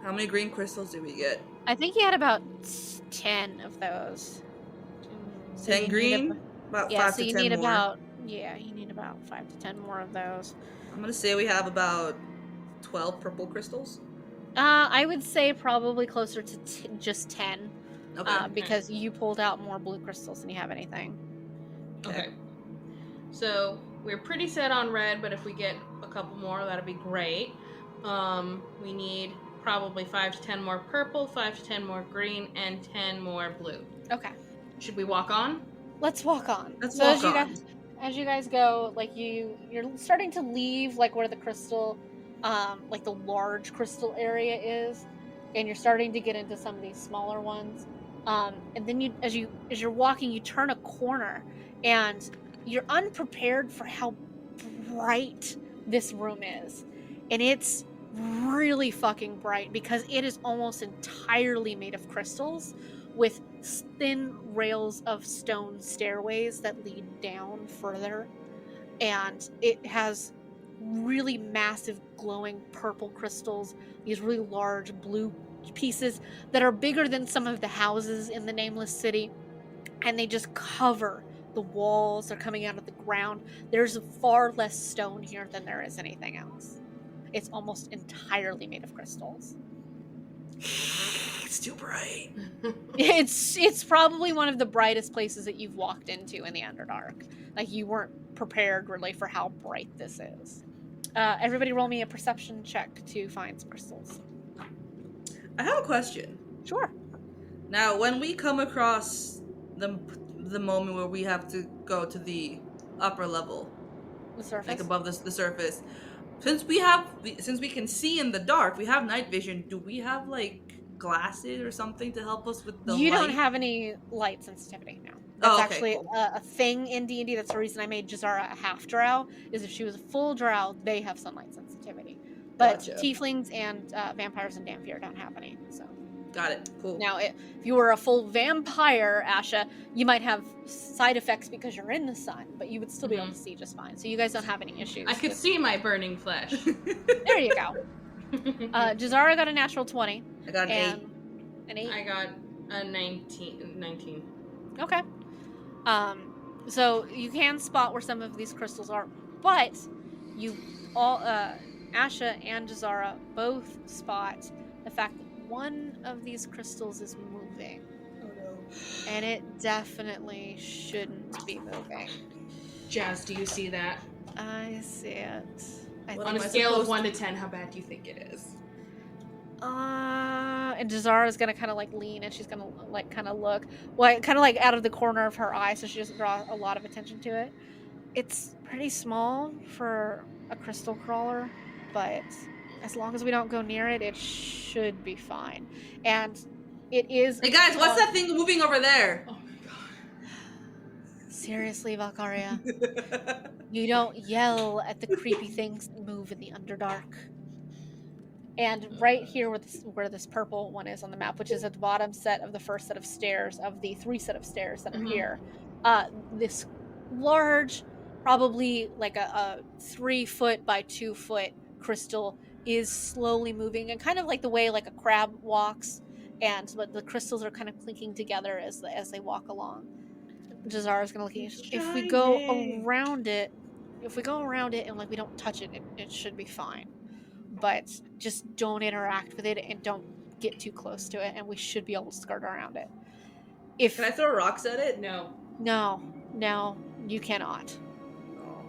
How many green crystals do we get? I think you had about 10 of those. So 10 green? About 5 to 10 more. You need about 5 to 10 more of those. I'm gonna say we have about 12 purple crystals. I would say probably closer to just 10. Okay. Because you pulled out more blue crystals than you have anything. Okay. So we're pretty set on red, but if we get a couple more, that'd be great. We need probably 5 to 10 more purple, 5 to 10 more green, and 10 more blue. Okay. Should we walk on? Let's walk on. Let's walk on. As you guys go, like you're starting to leave like where the crystal, like the large crystal area is, and you're starting to get into some of these smaller ones. And then as you're walking, you turn a corner, and you're unprepared for how bright this room is, and it's really fucking bright because it is almost entirely made of crystals, with thin rails of stone stairways that lead down further, and it has really massive glowing purple crystals, these really large blue pieces that are bigger than some of the houses in the Nameless City, and they just cover the walls. They're coming out of the ground. There's far less stone here than there is anything else. It's almost entirely made of crystals. it's too bright. It's probably one of the brightest places that you've walked into in the Underdark. Like, you weren't prepared really for how bright this is. Everybody roll me a perception check to find some crystals. I have a question. Sure. Now, when we come across the moment where we have to go to the upper level, The surface. like above the surface, since we can see in the dark, we have night vision. Do we have like glasses or something to help us with the You light? don't have any light sensitivity now. That's okay, actually cool. a thing in D&D. That's the reason I made Jazara a half drow, is if she was a full drow, they have sunlight sensitivity. But Gotcha. tieflings and vampires and dhampir don't have any. So Got it. Cool. now, if you were a full vampire, Asha, you might have side effects because you're in the sun, but you would still be able to see just fine. So you guys don't have any issues. I could see my burning flesh. There you go. Jazara got a natural 20. I got an 8. An 8. I got a 19. Okay. So you can spot where some of these crystals are, but you all, Asha and Jazara both spot the fact that one of these crystals is moving. Oh no. And it definitely shouldn't be moving. Jazz, do you see that? I see it. What On am a I scale of supposed 1 to 10, how bad do you think it is? And Jazara's gonna kind of like lean and she's gonna like kind of look, well, kind of like out of the corner of her eye so she doesn't draw a lot of attention to it. It's pretty small for a crystal crawler, but as long as we don't go near it, it should be fine. And it is. Hey guys, what's that thing moving over there? Oh my god. Seriously, Valkyria, you don't yell at the creepy things that move in the Underdark. And right here where this purple one is on the map, which is at the bottom set of the first set of stairs, of the 3 set of stairs that are here, this large, probably like a 3 foot by 2 foot crystal is slowly moving, and kind of like the way like a crab walks, and the crystals are kind of clinking together as they walk along. Jazara's gonna look at you. If we go around it and like we don't touch it, it should be fine. But just don't interact with it and don't get too close to it, and we should be able to skirt around it. Can I throw rocks at it? No. No, you cannot. Oh.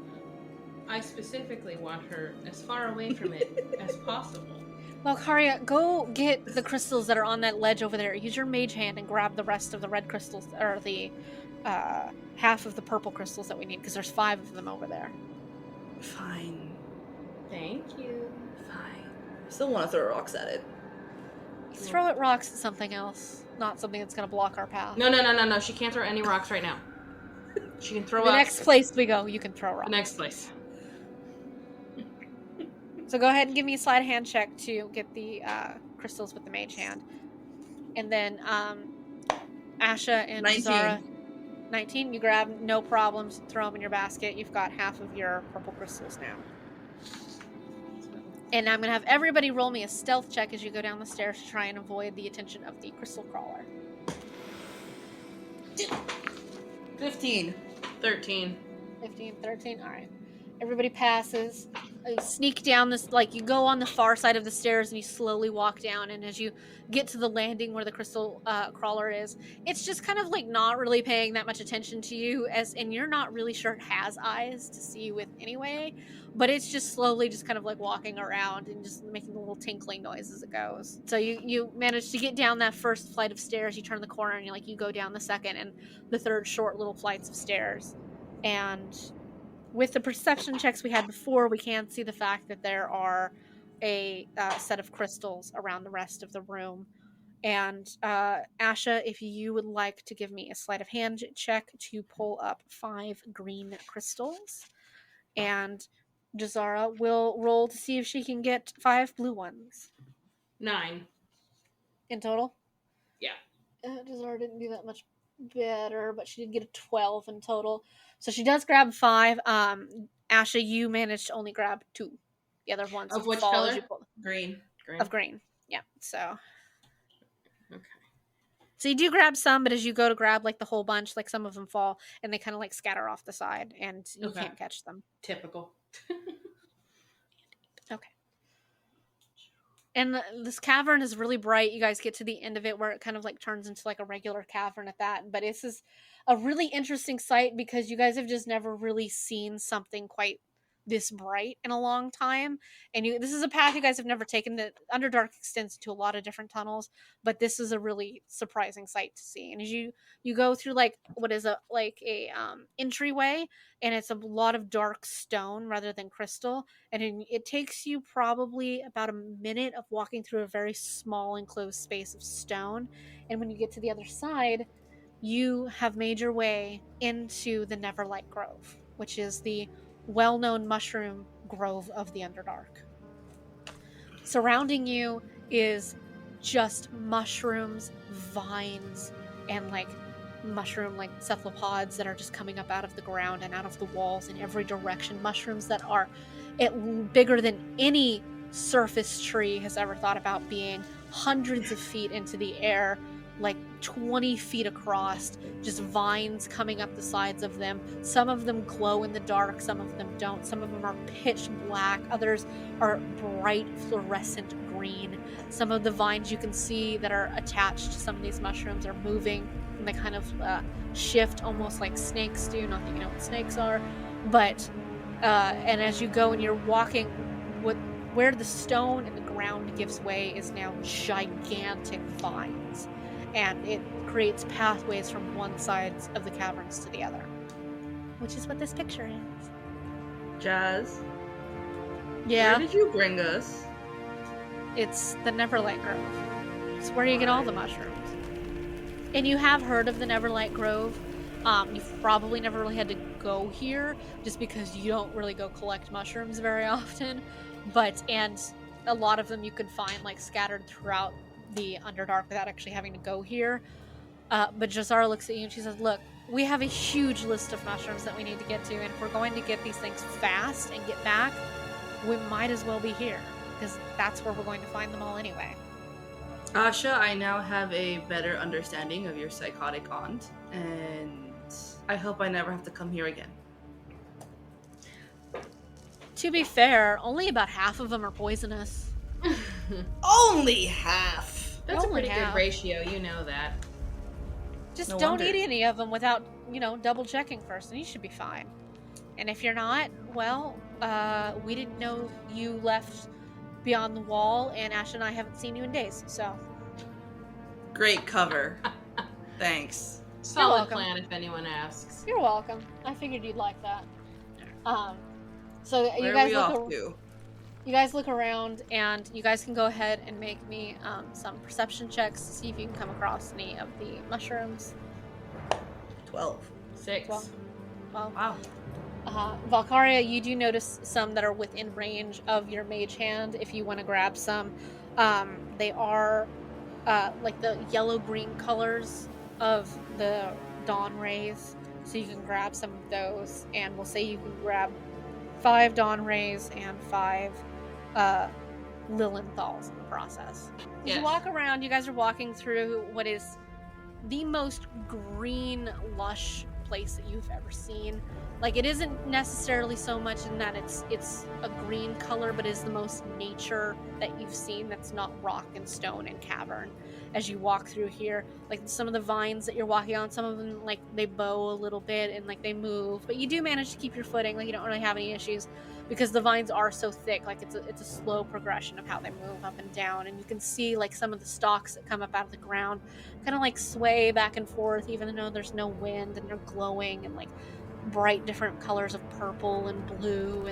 I specifically want her as far away from it as possible. Valkyria, go get the crystals that are on that ledge over there. Use your mage hand and grab the rest of the red crystals, or the half of the purple crystals that we need, because there's 5 of them over there. Fine. Thank you. Fine. I still want to throw rocks at it. Throw at rocks at something else, not something that's going to block our path. No. She can't throw any rocks right now. She can throw The up. next place we go, you can throw rocks. The next place. So go ahead and give me a sleight of hand check to get the crystals with the mage hand. And then Asha and 19. Zara. 19, you grab, no problems, throw them in your basket. You've got half of your purple crystals now. And I'm going to have everybody roll me a stealth check as you go down the stairs to try and avoid the attention of the crystal crawler. 15. 13. 15, 13, all right. Everybody passes. You sneak down this, like, you go on the far side of the stairs and you slowly walk down, and as you get to the landing where the crystal crawler is, it's just kind of like not really paying that much attention to you, and you're not really sure it has eyes to see you with anyway, but it's just slowly just kind of like walking around and just making a little tinkling noise as it goes. So you manage to get down that first flight of stairs, you turn the corner, and you go down the second and the third short little flights of stairs, and with the perception checks we had before, we can see the fact that there are a set of crystals around the rest of the room. And Asha, if you would like to give me a sleight of hand check to pull up 5 green crystals. And Jazara will roll to see if she can get 5 blue ones. 9. In total? Yeah. Jazara didn't do that much better, but she did get a 12 in total. So she does grab 5. Asha, you managed to only grab 2. The other ones Of which color? Green. Of green. Yeah. So. Okay. So you do grab some, but as you go to grab like the whole bunch, like some of them fall and they kind of like scatter off the side, and you can't catch them. Typical. Okay. And this cavern is really bright. You guys get to the end of it where it kind of like turns into like a regular cavern at that. But this is a really interesting sight because you guys have just never really seen something quite this bright in a long time. And this is a path you guys have never taken. The Underdark extends to a lot of different tunnels, but this is a really surprising sight to see. And as you go through like what is a entryway, and it's a lot of dark stone rather than crystal, and it takes you probably about a minute of walking through a very small enclosed space of stone. And when you get to the other side, you have made your way into the Neverlight Grove, which is the well-known mushroom grove of the Underdark. Surrounding you is just mushrooms, vines, and like mushroom like cephalopods that are just coming up out of the ground and out of the walls in every direction. Mushrooms that are bigger than any surface tree has ever thought about being, hundreds of feet into the air, like 20 feet across, just vines coming up the sides of them. Some of them glow in the dark, some of them don't. Some of them are pitch black, others are bright fluorescent green. Some of the vines you can see that are attached to some of these mushrooms are moving, and they kind of shift almost like snakes do. Not that you know what snakes are, but and as you go and you're walking, where the stone and the ground gives way is now gigantic vines, and it creates pathways from one side of the caverns to the other, which is what this picture is. Jazz, Yeah, where did you bring us? it's the Neverlight Grove. It's where you get all the mushrooms. And you have heard of the Neverlight Grove. You've probably never really had to go here just because you don't really go collect mushrooms very often. And a lot of them you can find like scattered throughout the Underdark without actually having to go here. But Jazara looks at you and she says, look, we have a huge list of mushrooms that we need to get to, and if we're going to get these things fast and get back, we might as well be here, because that's where we're going to find them all anyway. Asha, I now have a better understanding of your psychotic aunt, and I hope I never have to come here again. To be fair, only about half of them are poisonous. Only half! That's a Only pretty half. good ratio, you know that. Just No don't wonder. eat any of them without, double checking first, and you should be fine. And if you're not, well, we didn't know you left beyond the wall, and Ash and I haven't seen you in days, so. Great cover. Thanks. Solid welcome. plan if anyone asks. You're welcome. I figured you'd like that. So Where you guys are we off to? You guys look around, and you guys can go ahead and make me some perception checks to see if you can come across any of the mushrooms. 12. 6. Well, Wow. Valkyria, you do notice some that are within range of your mage hand if you want to grab some. They are like the yellow-green colors of the dawn rays, so you can grab some of those, and we'll say you can grab 5 dawn rays and 5 Lilienthals in the process. As Yes. you walk around, you guys are walking through what is the most green, lush place that you've ever seen. Like, it isn't necessarily so much in that it's a green color, but is the most nature that you've seen that's not rock and stone and cavern. As you walk through here, like some of the vines that you're walking on, some of them like they bow a little bit and like they move, but you do manage to keep your footing. Like, you don't really have any issues because the vines are so thick. Like, it's a slow progression of how they move up and down, and you can see like some of the stalks that come up out of the ground kind of like sway back and forth even though there's no wind, and they're glowing and like bright different colors of purple and blue,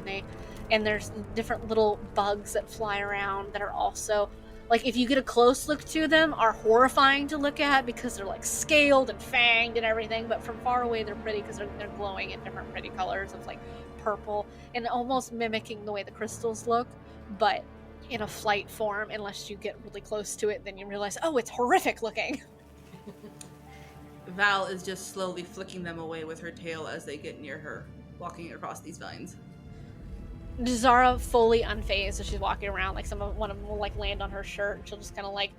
and there's different little bugs that fly around that are also, like, if you get a close look to them, are horrifying to look at because they're like scaled and fanged and everything, but from far away they're pretty because they're glowing in different pretty colors of like purple and almost mimicking the way the crystals look, but in a flight form. Unless you get really close to it, then you realize, oh, it's horrific looking. Val is just slowly flicking them away with her tail as they get near her, walking across these vines. Zara fully unfazed as she's walking around. Like, one of them will like land on her shirt, and she'll just kind of like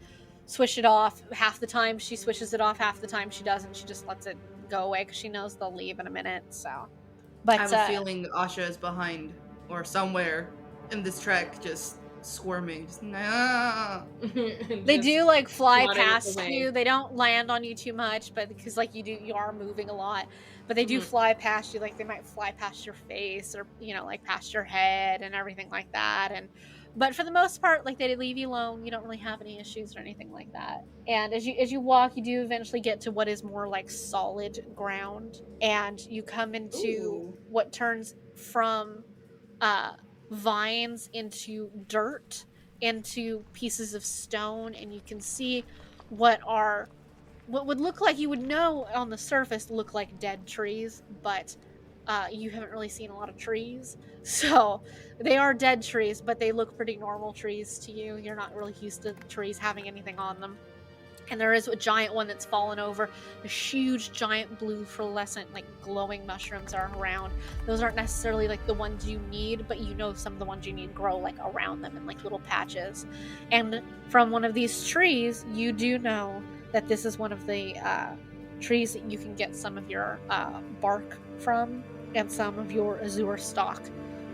swish it off. Half the time she swishes it off, half the time she doesn't. She just lets it go away because she knows they'll leave in a minute. So, but I have a feeling Asha is behind or somewhere in this trek, just squirming. Just, nah. They do like fly swatting past away. you. They don't land on you too much, but because like you are moving a lot. But they do fly past you. Like they might fly past your face or like past your head and everything like that. But for the most part, like they leave you alone. You don't really have any issues or anything like that. And as you walk, you do eventually get to what is more like solid ground, and you come into Ooh. what turns from vines into dirt, into pieces of stone, and you can see what would look like, you would know on the surface, look like dead trees, but you haven't really seen a lot of trees. So they are dead trees, but they look pretty normal trees to you. You're not really used to trees having anything on them. And there is a giant one that's fallen over. The huge, giant blue fluorescent, like glowing mushrooms are around. Those aren't necessarily like the ones you need, but some of the ones you need grow like around them in like little patches. And from one of these trees, you do know that this is one of the trees that you can get some of your bark from, and some of your azure stalk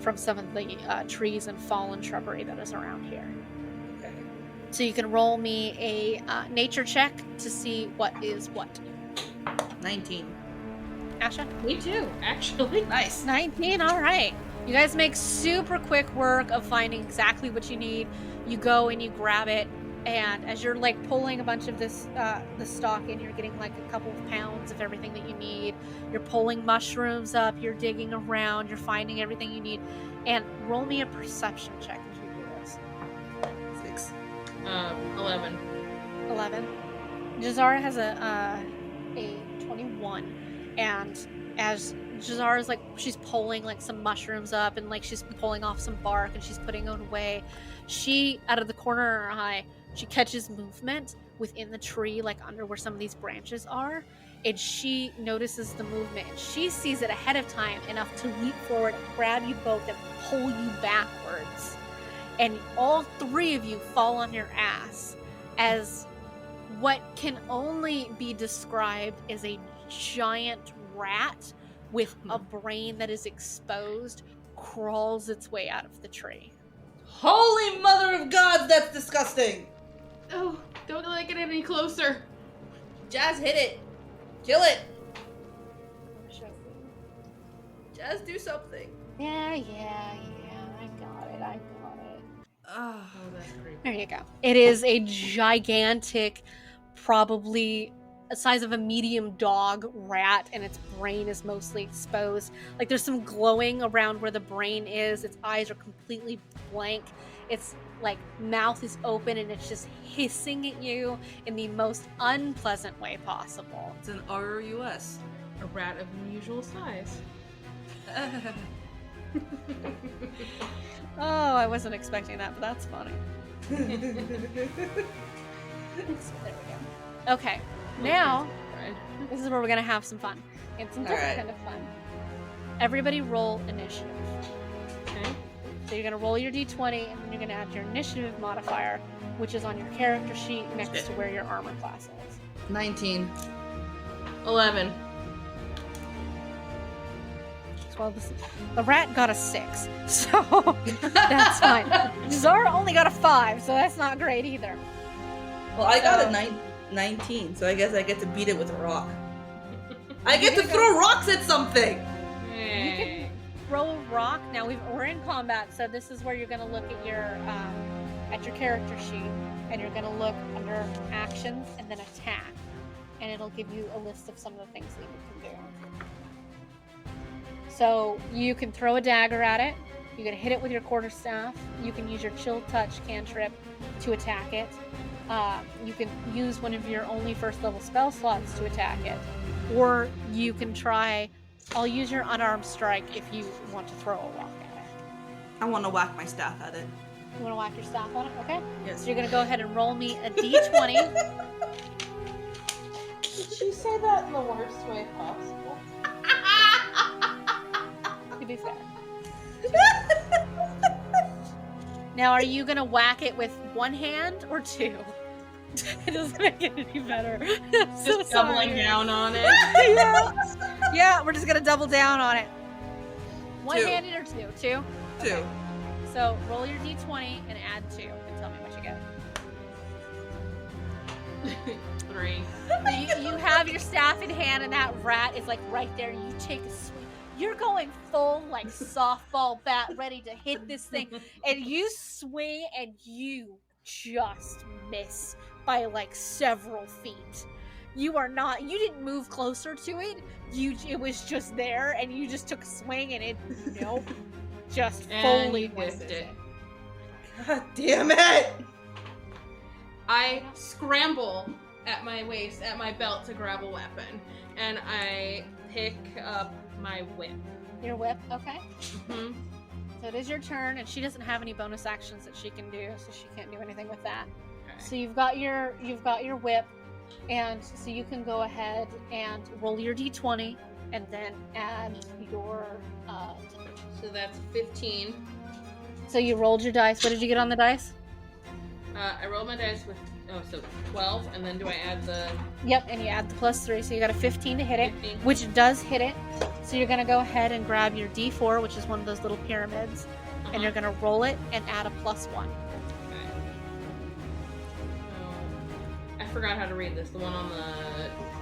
from some of the trees and fallen shrubbery that is around here. So you can roll me a nature check to see what is what. 19. Asha? Me too, actually. Nice. 19, all right. You guys make super quick work of finding exactly what you need. You go and you grab it, and as you're like pulling a bunch of this the stalk in, you're getting like a couple of pounds of everything that you need. You're pulling mushrooms up, you're digging around, you're finding everything you need. And roll me a perception check as you do this. 6. 11. 11. Jazara has a 21, and as Jazara's like, she's pulling like some mushrooms up, and like she's pulling off some bark, and she's putting it away. She, out of the corner of her eye, she catches movement within the tree, like under where some of these branches are, and she notices the movement, and she sees it ahead of time enough to leap forward, grab you both, and pull you backwards. And all three of you fall on your ass as what can only be described as a giant rat with a brain that is exposed crawls its way out of the tree. Holy mother of God, that's disgusting! Oh, don't let it get any closer. Jazz, hit it! Kill it! Jazz, do something. Yeah, I got it. Oh, that's creepy. There you go. It is a gigantic, probably the size of a medium dog rat, and its brain is mostly exposed. Like there's some glowing around where the brain is. Its eyes are completely blank. Its like mouth is open, and it's just hissing at you in the most unpleasant way possible. It's an RUS. A rat of unusual size. Oh, I wasn't expecting that, but that's funny. So there we go. Okay, now this is where we're gonna have some fun. It's some different kind of fun. Everybody roll initiative. Okay. So you're gonna roll your d20, and then you're gonna add your initiative modifier, which is on your character sheet next to where your armor class is. 19. 11. Well, the rat got a 6, so that's fine. Zara only got a 5, so that's not great either. Well, I got a 19, so I guess I get to beat it with a rock. I get to throw rocks at something! You can throw a rock. Now we're in combat, so this is where you're going to look at your character sheet, and you're going to look under actions and then attack, and it'll give you a list of some of the things that you can do. So you can throw a dagger at it. You can hit it with your quarterstaff. You can use your chill touch cantrip to attack it. You can use one of your only first level spell slots to attack it. Or you can try, I'll use your unarmed strike if you want to throw a rock at it. I want to whack my staff at it. You want to whack your staff on it? Okay. Yes. So you're going to go ahead and roll me a d20. Did she say that in the worst way possible? To be fair. Now, are you gonna whack it with one hand or two? It doesn't make it any better. Just doubling down on it. Yeah, we're just gonna double down on it. Two. One-handed or two? Two? Two. So roll your d20 and add 2 and tell me what you get. 3. You have your staff in hand and that rat is like right there. You take a swing. You're going full like softball bat ready to hit this thing. And you swing and you just miss by like several feet. You didn't move closer to it. It was just there and you just took a swing and it, nope, just fully whiffed it. God damn it! I scramble at my waist, at my belt to grab a weapon, and I pick up my whip. Your whip, okay. Mm-hmm. So it is your turn, and she doesn't have any bonus actions that she can do, so she can't do anything with that. Okay. So you've got your whip, and so you can go ahead and roll your d20, and then add your. So that's 15. So you rolled your dice. What did you get on the dice? I rolled my dice with 12, and then do I add the? Yep, and you add the +3, so you got a 15 to hit it, 15. which does hit it. So you're gonna go ahead and grab your d4, which is one of those little pyramids, and you're gonna roll it and add a +1. Okay. I forgot how to read this. The one on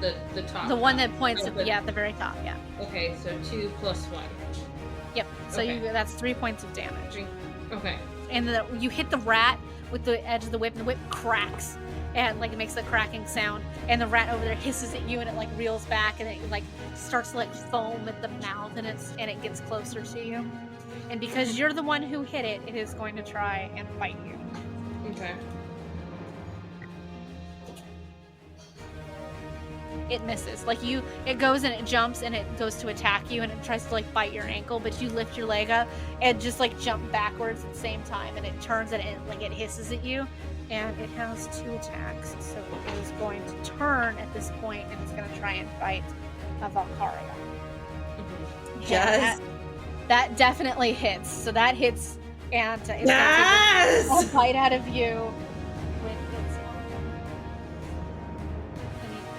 the top. The one that points Oh, at the very top. Yeah. Okay, so 2 + 1. Yep. So Okay. that's 3 points of damage. Okay. And you hit the rat with the edge of the whip, and the whip cracks, and like it makes a cracking sound, and the rat over there hisses at you, and it like reels back, and it like starts to like foam at the mouth, and it gets closer to you. And because you're the one who hit it, it is going to try and bite you. Okay. It misses. It goes and it jumps and it goes to attack you and it tries to like bite your ankle, but you lift your leg up and just like jump backwards at the same time, and it turns and it hisses at you, and it has 2 attacks, so it is going to turn at this point and it's going to try and bite Valkyria. Yes. That definitely hits. So that hits, and it's Yes! going to take a bite out of you with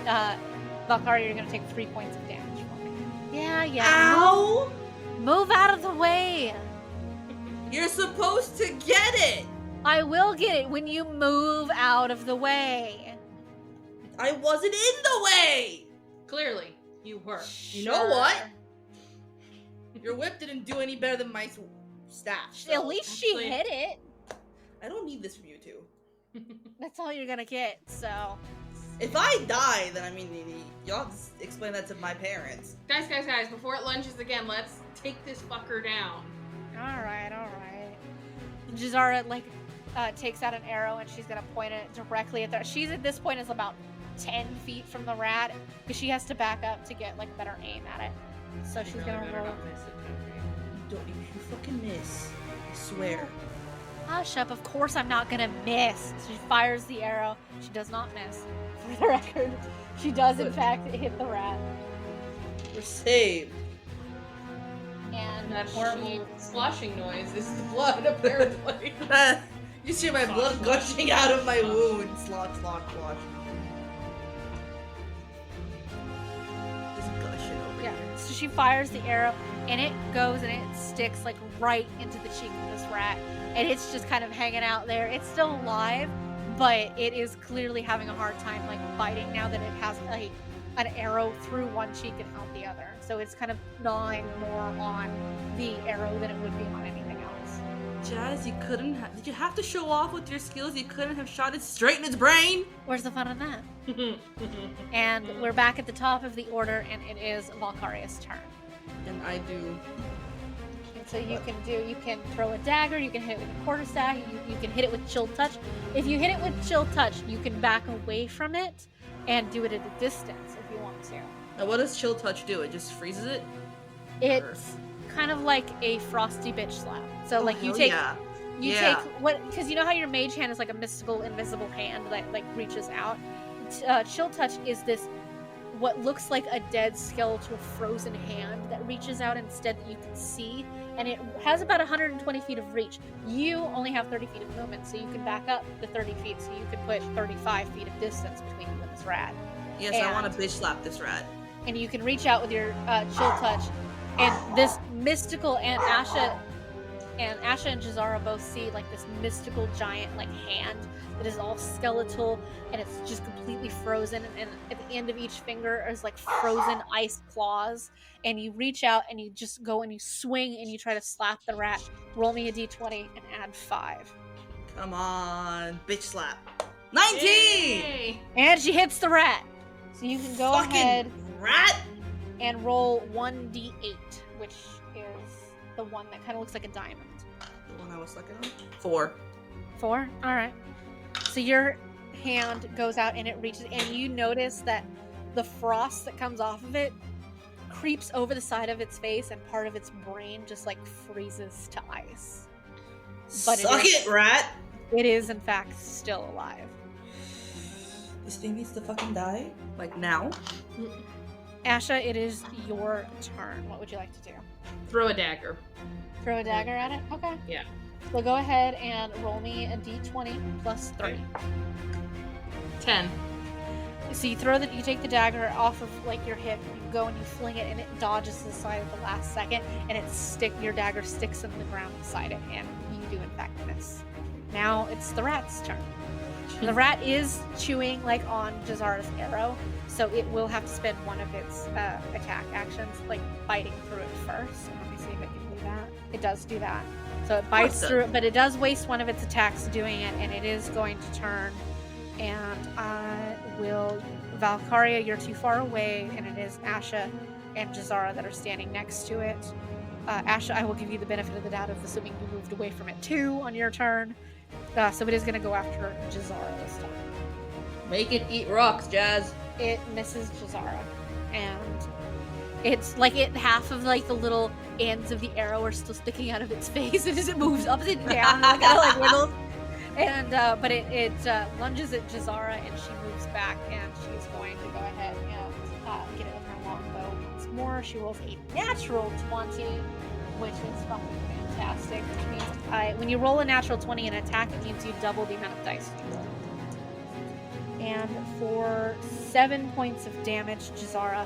its Valkyria, you're going to take 3 points of damage for me. Yeah. Ow! Move out of the way. You're supposed to get it! I will get it when you move out of the way. I wasn't in the way! Clearly, you were. You know what? Your whip didn't do any better than my staff. So At least actually- she hit it. I don't need this from you two. That's all you're going to get, so. If I die, then y'all just explain that to my parents. Guys, before it lunges again, let's take this fucker down. All right. Jazara takes out an arrow and she's gonna point it directly at that. She's at this point is about 10 feet from the rat because she has to back up to get like better aim at it. So she's gonna roll. Don't you fucking miss. I swear. Hush up, of course I'm not gonna miss. She fires the arrow. She does not miss. For the record, she does in fact hit the rat. We're saved. And That she- horrible sloshing noise is the blood, apparently. You see my blood gushing out of my wound. Slosh. Just gushing over Yeah, here. so she fires the arrow, and it goes and it sticks like right into the cheek of this rat, and it's just kind of hanging out there. It's still alive, but it is clearly having a hard time like biting now that it has an arrow through one cheek and out the other. So it's kind of gnawing more on the arrow than it would be on anything else. Jazz, did you have to show off with your skills? You couldn't have shot it straight in its brain? Where's the fun in that? And we're back at the top of the order, and it is Valkyria's turn. And I do. And so you can throw a dagger, you can hit it with a quarterstaff, you can hit it with chill touch. If you hit it with chill touch, you can back away from it and do it at a distance if you want to. Now what does chill touch do? It just freezes it? It's kind of like a frosty bitch slap. So like you hell take yeah. you Yeah. take what, because you know how your mage hand is like a mystical invisible hand that like reaches out. Chill touch is this what looks like a dead skull to a frozen hand that reaches out instead that you can see, and it has about 120 feet of reach. You only have 30 feet of movement, so you can back up the 30 feet, so you can put 35 feet of distance between you and this rat. Yes, I want to bitch slap this rat. And you can reach out with your chill touch, and this mystical and And Asha and Jazara both see like this mystical giant like hand that is all skeletal and it's just completely frozen. And at the end of each finger is like frozen ice claws. And you reach out and you just go and you swing and you try to slap the rat. Roll me a d20 and add 5. Come on, bitch slap. 19! Yay! And she hits the rat. So you can go Fucking ahead rat! and roll 1d8, which is the one that kind of looks like a diamond. The one I was looking on? 4. 4? Alright. So your hand goes out and it reaches, and you notice that the frost that comes off of it creeps over the side of its face, and part of its brain just like freezes to ice. But Suck it, rat! It is, in fact, still alive. This thing needs to fucking die? Like now? Asha, it is your turn. What would you like to do? Throw a dagger. Throw a dagger at it? Okay. Yeah. So go ahead and roll me a d20 plus 3. 10. So you take the dagger off of like your hip, you go and you fling it, and it dodges to the side at the last second, and your dagger sticks in the ground beside it, and you do in fact miss. Now it's the rat's turn. The rat is chewing like on Jazara's arrow, so it will have to spend one of its attack actions, like biting through it first. So let me see if it can do that. It does do that. So it bites through it, but it does waste one of its attacks doing it, and it is going to turn. And I will... Valkyria, you're too far away, and it is Asha and Jazara that are standing next to it. Asha, I will give you the benefit of the doubt of assuming you moved away from it too on your turn. So it is going to go after Jazara this time. Make it eat rocks, Jazz. It misses Jazara, and it's like half of like the little ends of the arrow are still sticking out of its face, and as it moves up and down, like, kind of like wiggles. And but it lunges at Jazara, and she moves back, and she's going to go ahead and get it with her longbow once more. She rolls a natural 20, which is fucking fantastic. Which means when you roll a natural 20 in attack, it means you double the amount of dice you roll. And for 7 points of damage, Jazara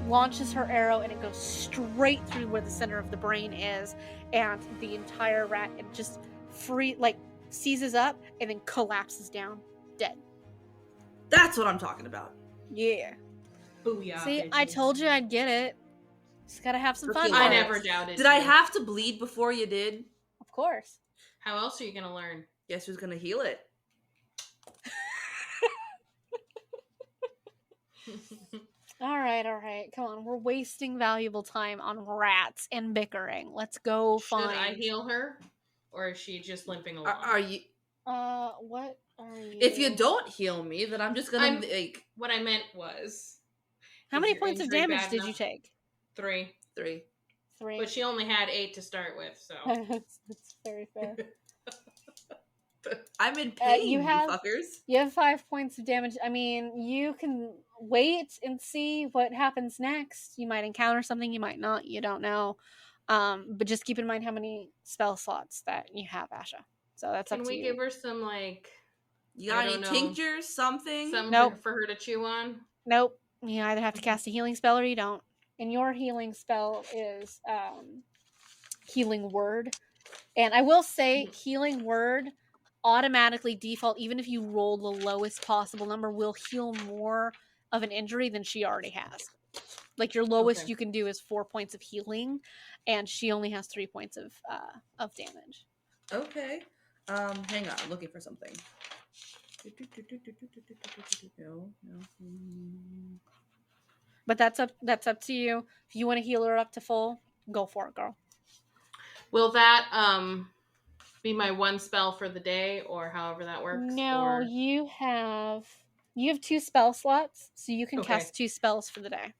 launches her arrow, and it goes straight through where the center of the brain is, and the entire rat and just seizes up and then collapses down dead. That's what I'm talking about. Yeah. Booyah. See, bitches. I told you I'd get it. Just gotta have some fun. I I with it. never doubted. Did I you. have to bleed before you did? Of course. How else are you gonna learn? Guess who's gonna heal it? All right. Come on, we're wasting valuable time on rats and bickering. Let's go Should find. I heal her, or is she just limping along? Are you? What are you? If you don't heal me, then I'm just gonna like What I meant was, How is many your points of injury damage bad did you enough? take? 3. 3. 3. But she only had 8 to start with, so. that's very fair. I'm in pain, you have- fuckers. You have 5 points of damage. I mean, you can wait and see what happens next. You might encounter something, you might not. You don't know. But just keep in mind how many spell slots that you have, Asha. So that's Can up to we you. give her some, like, You got I any don't know. tinctures, something? something Nope. for her to chew on? Nope. You either have to cast a healing spell or you don't. And your healing spell is Healing Word. And I will say, Healing Word automatically default, even if you roll the lowest possible number, will heal more of an injury than she already has. Like your lowest Okay. you can do is 4 points of healing, and she only has 3 points of damage. Okay. Hang on, I'm looking for something. No. But that's up to you. If you want to heal her up to full, go for it, girl. Will that be my one spell for the day, or however that works? No, or... you have 2 spell slots, so you can Okay. cast 2 spells for the day.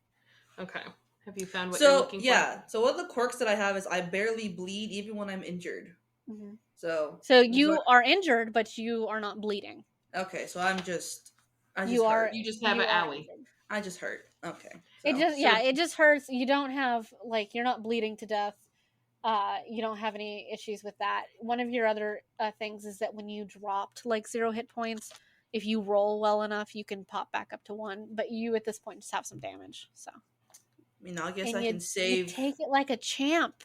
Okay. Have you found what you're looking for? So one of the quirks that I have is I barely bleed even when I'm injured. Mm-hmm. So you are injured, but you are not bleeding. Okay, so I just You are. hurt. You just have an owie. Injured. I just hurt. Okay. It just hurts. You don't have you're not bleeding to death. You don't have any issues with that. One of your other things is that when you dropped 0 hit points, if you roll well enough, you can pop back up to 1. But you at this point just have some damage. So I mean, I guess and I can save. You take it like a champ.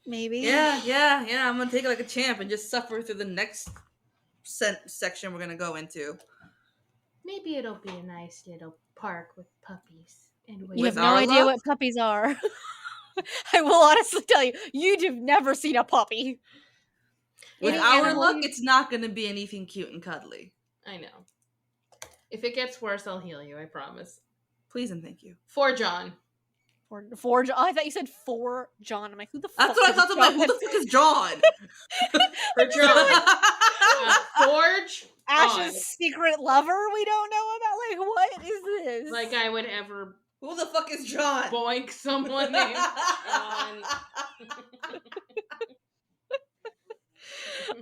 maybe. Yeah. I'm gonna take it like a champ and just suffer through the next section we're gonna go into. Maybe it'll be a nice little park with puppies and You have With no our idea luck? what puppies are. I will honestly tell you, you've never seen a puppy. With Any our animal luck, you- it's not gonna be anything cute and cuddly. I know. If it gets worse, I'll heal you, I promise. Please and thank you. For John. For John. I thought you said for John. I'm like, who the fuck? That's what I is thought. I'm like, who John? the fuck is John? For John. Forge on. Ash's secret lover we don't know about? Like, what is this? Like I would ever Who the fuck is John? boink someone named John.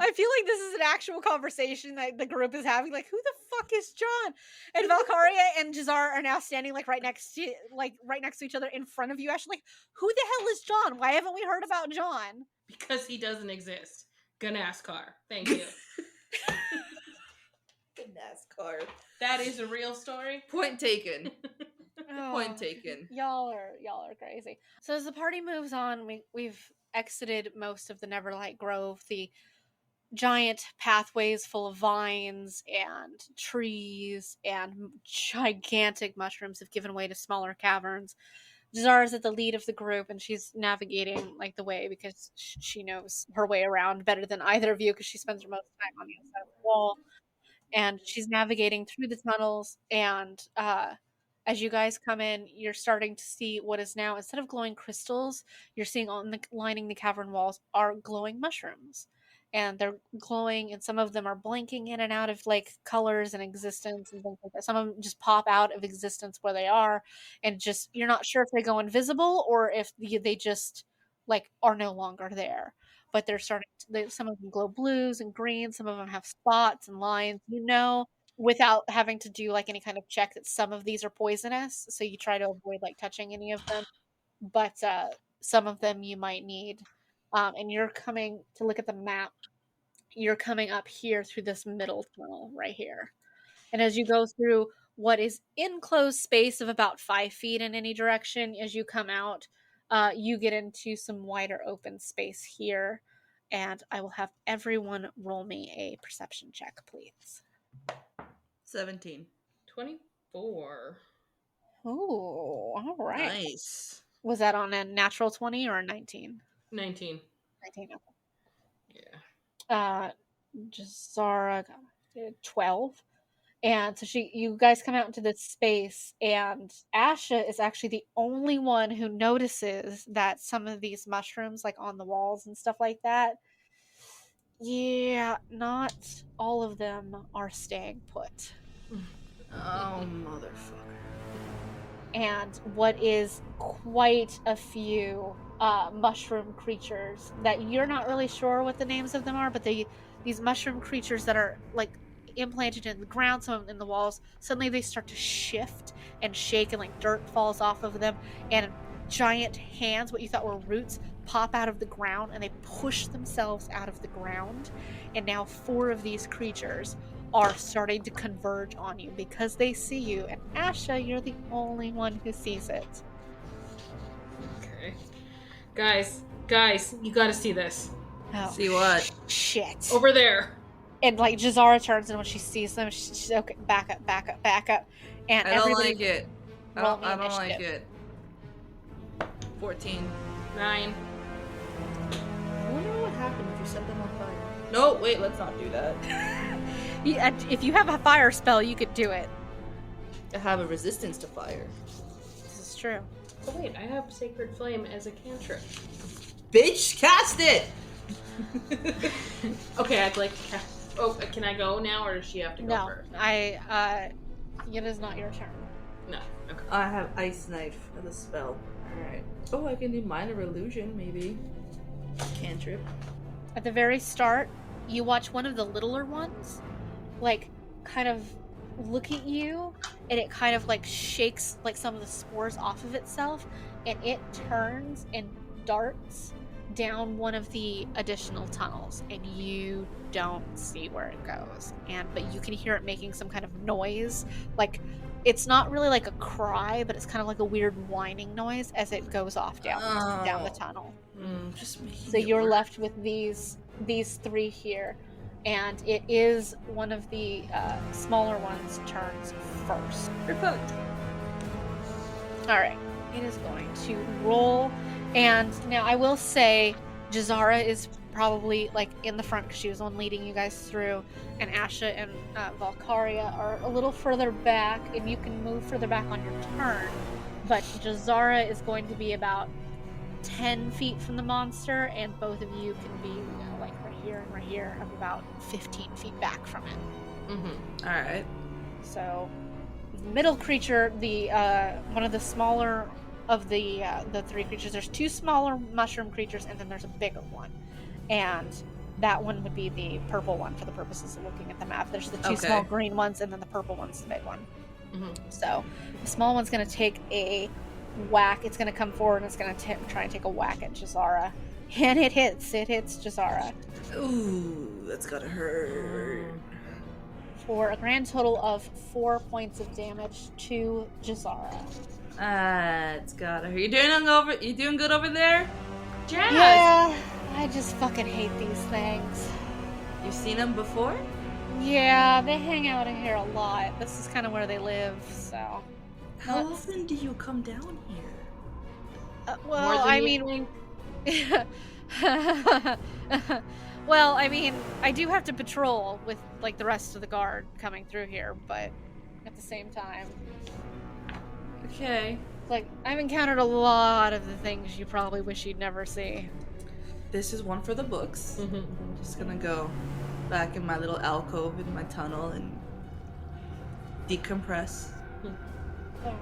I feel like this is an actual conversation that the group is having. Like, who the fuck is John? And Valkyria and Jazar are now standing like right next to each other in front of you. Ash, like, who the hell is John? Why haven't we heard about John? Because he doesn't exist. Ganaskar. Thank you. NASCAR. That is a real story. Point taken. Oh, Point taken. Y'all are crazy. So as the party moves on, we've exited most of the Neverlight Grove, the giant pathways full of vines and trees and gigantic mushrooms have given way to smaller caverns. Jazar is at the lead of the group, and she's navigating like the way because she knows her way around better than either of you because she spends her most time on the other side of the wall. And she's navigating through the tunnels, and as you guys come in, you're starting to see what is now, instead of glowing crystals, you're seeing lining the cavern walls are glowing mushrooms. And they're glowing, and some of them are blinking in and out of like colors and existence and things like that. Some of them just pop out of existence where they are, and just you're not sure if they go invisible or if they just like are no longer there. But they're starting to, some of them glow blues and greens, some of them have spots and lines, without having to do like any kind of check, that some of these are poisonous, so you try to avoid like touching any of them, but some of them you might need. And you're coming to look at the map, you're coming up here through this middle tunnel right here, and as you go through what is enclosed space of about 5 feet in any direction, as you come out, you get into some wider open space here, and I will have everyone roll me a perception check, please. 17. 24. Oh, all right. Nice. Was that on a natural 20 or a 19? 19. 19, okay. Yeah. Jazara got 12. And so you guys come out into this space, and Asha is actually the only one who notices that some of these mushrooms, like on the walls and stuff like that, yeah, not all of them are staying put. Oh, motherfucker. And what is quite a few mushroom creatures that you're not really sure what the names of them are, but these mushroom creatures that are like implanted in the ground, some of them in the walls, suddenly they start to shift and shake, and like dirt falls off of them, and giant hands, what you thought were roots, pop out of the ground, and they push themselves out of the ground, and now 4 of these creatures are starting to converge on you because they see you, and Asha, you're the only one who sees it. Okay. Guys, you gotta see this. Oh, See what? shit. Over there. And like Jazara turns, and when she sees them, she's okay, back up. And I don't everybody like it. roll me I don't like initiative. it. 14. 9. I wonder what happened if you set them on fire. No, wait, let's not do that. Yeah, if you have a fire spell, you could do it. I have a resistance to fire. This is true. Oh wait, I have Sacred Flame as a cantrip. Bitch, cast it! Okay, I'd like to cast... Oh, can I go now, or does she have to go No, first? it is not your turn. No. Okay. I have Ice Knife as a spell. Alright. Oh, I can do Minor Illusion, maybe. Cantrip. At the very start, you watch one of the littler ones, like, kind of look at you, and it kind of, like, shakes, like, some of the spores off of itself, and it turns and darts down one of the additional tunnels, and you don't see where it goes. But you can hear it making some kind of noise, like it's not really like a cry, but it's kind of like a weird whining noise as it goes off down the tunnel. Just making So it you're work. left with these 3 here, and it is one of the smaller ones' turns first. We're fucked. All right, it is going to roll, and now I will say Jazara is probably like in the front because she was the one leading you guys through, and Asha and Valkyria are a little further back, and you can move further back on your turn, but Jazara is going to be about 10 feet from the monster, and both of you can be like right here and right here. I'm about 15 feet back from it. All right. So middle creature, the one of the smaller of the 3 creatures, there's 2 smaller mushroom creatures, and then there's a bigger one, and that one would be the purple one for the purposes of looking at the map. There's the 2 small green ones, and then the purple one's the big one. So the small one's going to take a whack. It's going to come forward, and it's going to try and take a whack at Jazara, and it hits Jazara. Ooh, that's gotta hurt. For a grand total of 4 points of damage to Jazara. It's gotta hurt. You doing good over there? Jazz! Yeah, I just fucking hate these things. You've seen them before? Yeah, they hang out in here a lot. This is kind of where they live, so. How often do you come down here? Well, More than I you mean, think? well, I mean, I do have to patrol with like the rest of the guard coming through here, but at the same time, Okay. like I've encountered a lot of the things you probably wish you'd never see. This is one for the books. I'm just gonna go back in my little alcove in my tunnel and decompress. Fair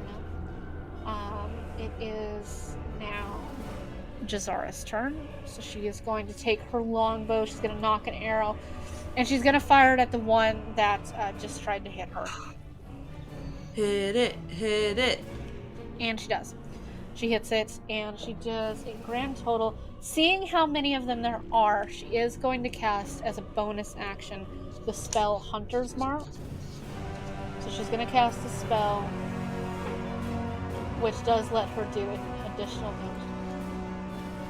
enough. It is now Jazara's turn, so she is going to take her longbow. She's going to knock an arrow, and she's going to fire it at the one that just tried to hit her. Hit it. And she does. She hits it, and she does a grand total. Seeing how many of them there are, she is going to cast as a bonus action the spell Hunter's Mark. So she's going to cast a spell, which does let her do an additional damage,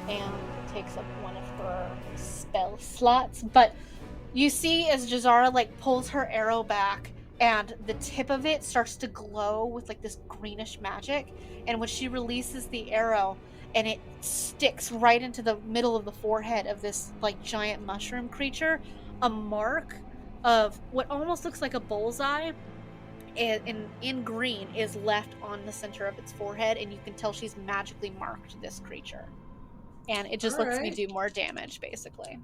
and takes up one of her spell slots. But you see as Jazara like pulls her arrow back, and the tip of it starts to glow with like this greenish magic, and when she releases the arrow, and it sticks right into the middle of the forehead of this like giant mushroom creature, a mark of what almost looks like a bullseye in green is left on the center of its forehead, and you can tell she's magically marked this creature, and it just lets me do more damage basically.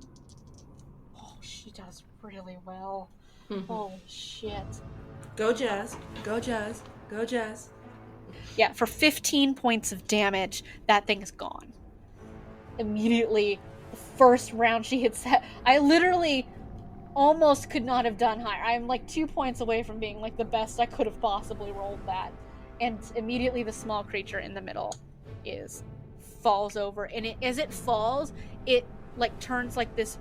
Oh, she does really well. Holy shit. Go Jazz. Go Jazz. Go Jazz. Yeah, for 15 points of damage, that thing is gone immediately. The first round she hits that, I literally almost could not have done higher. I'm like 2 points away from being like the best I could have possibly rolled that. And immediately the small creature in the middle falls over, and as it falls, it like turns like this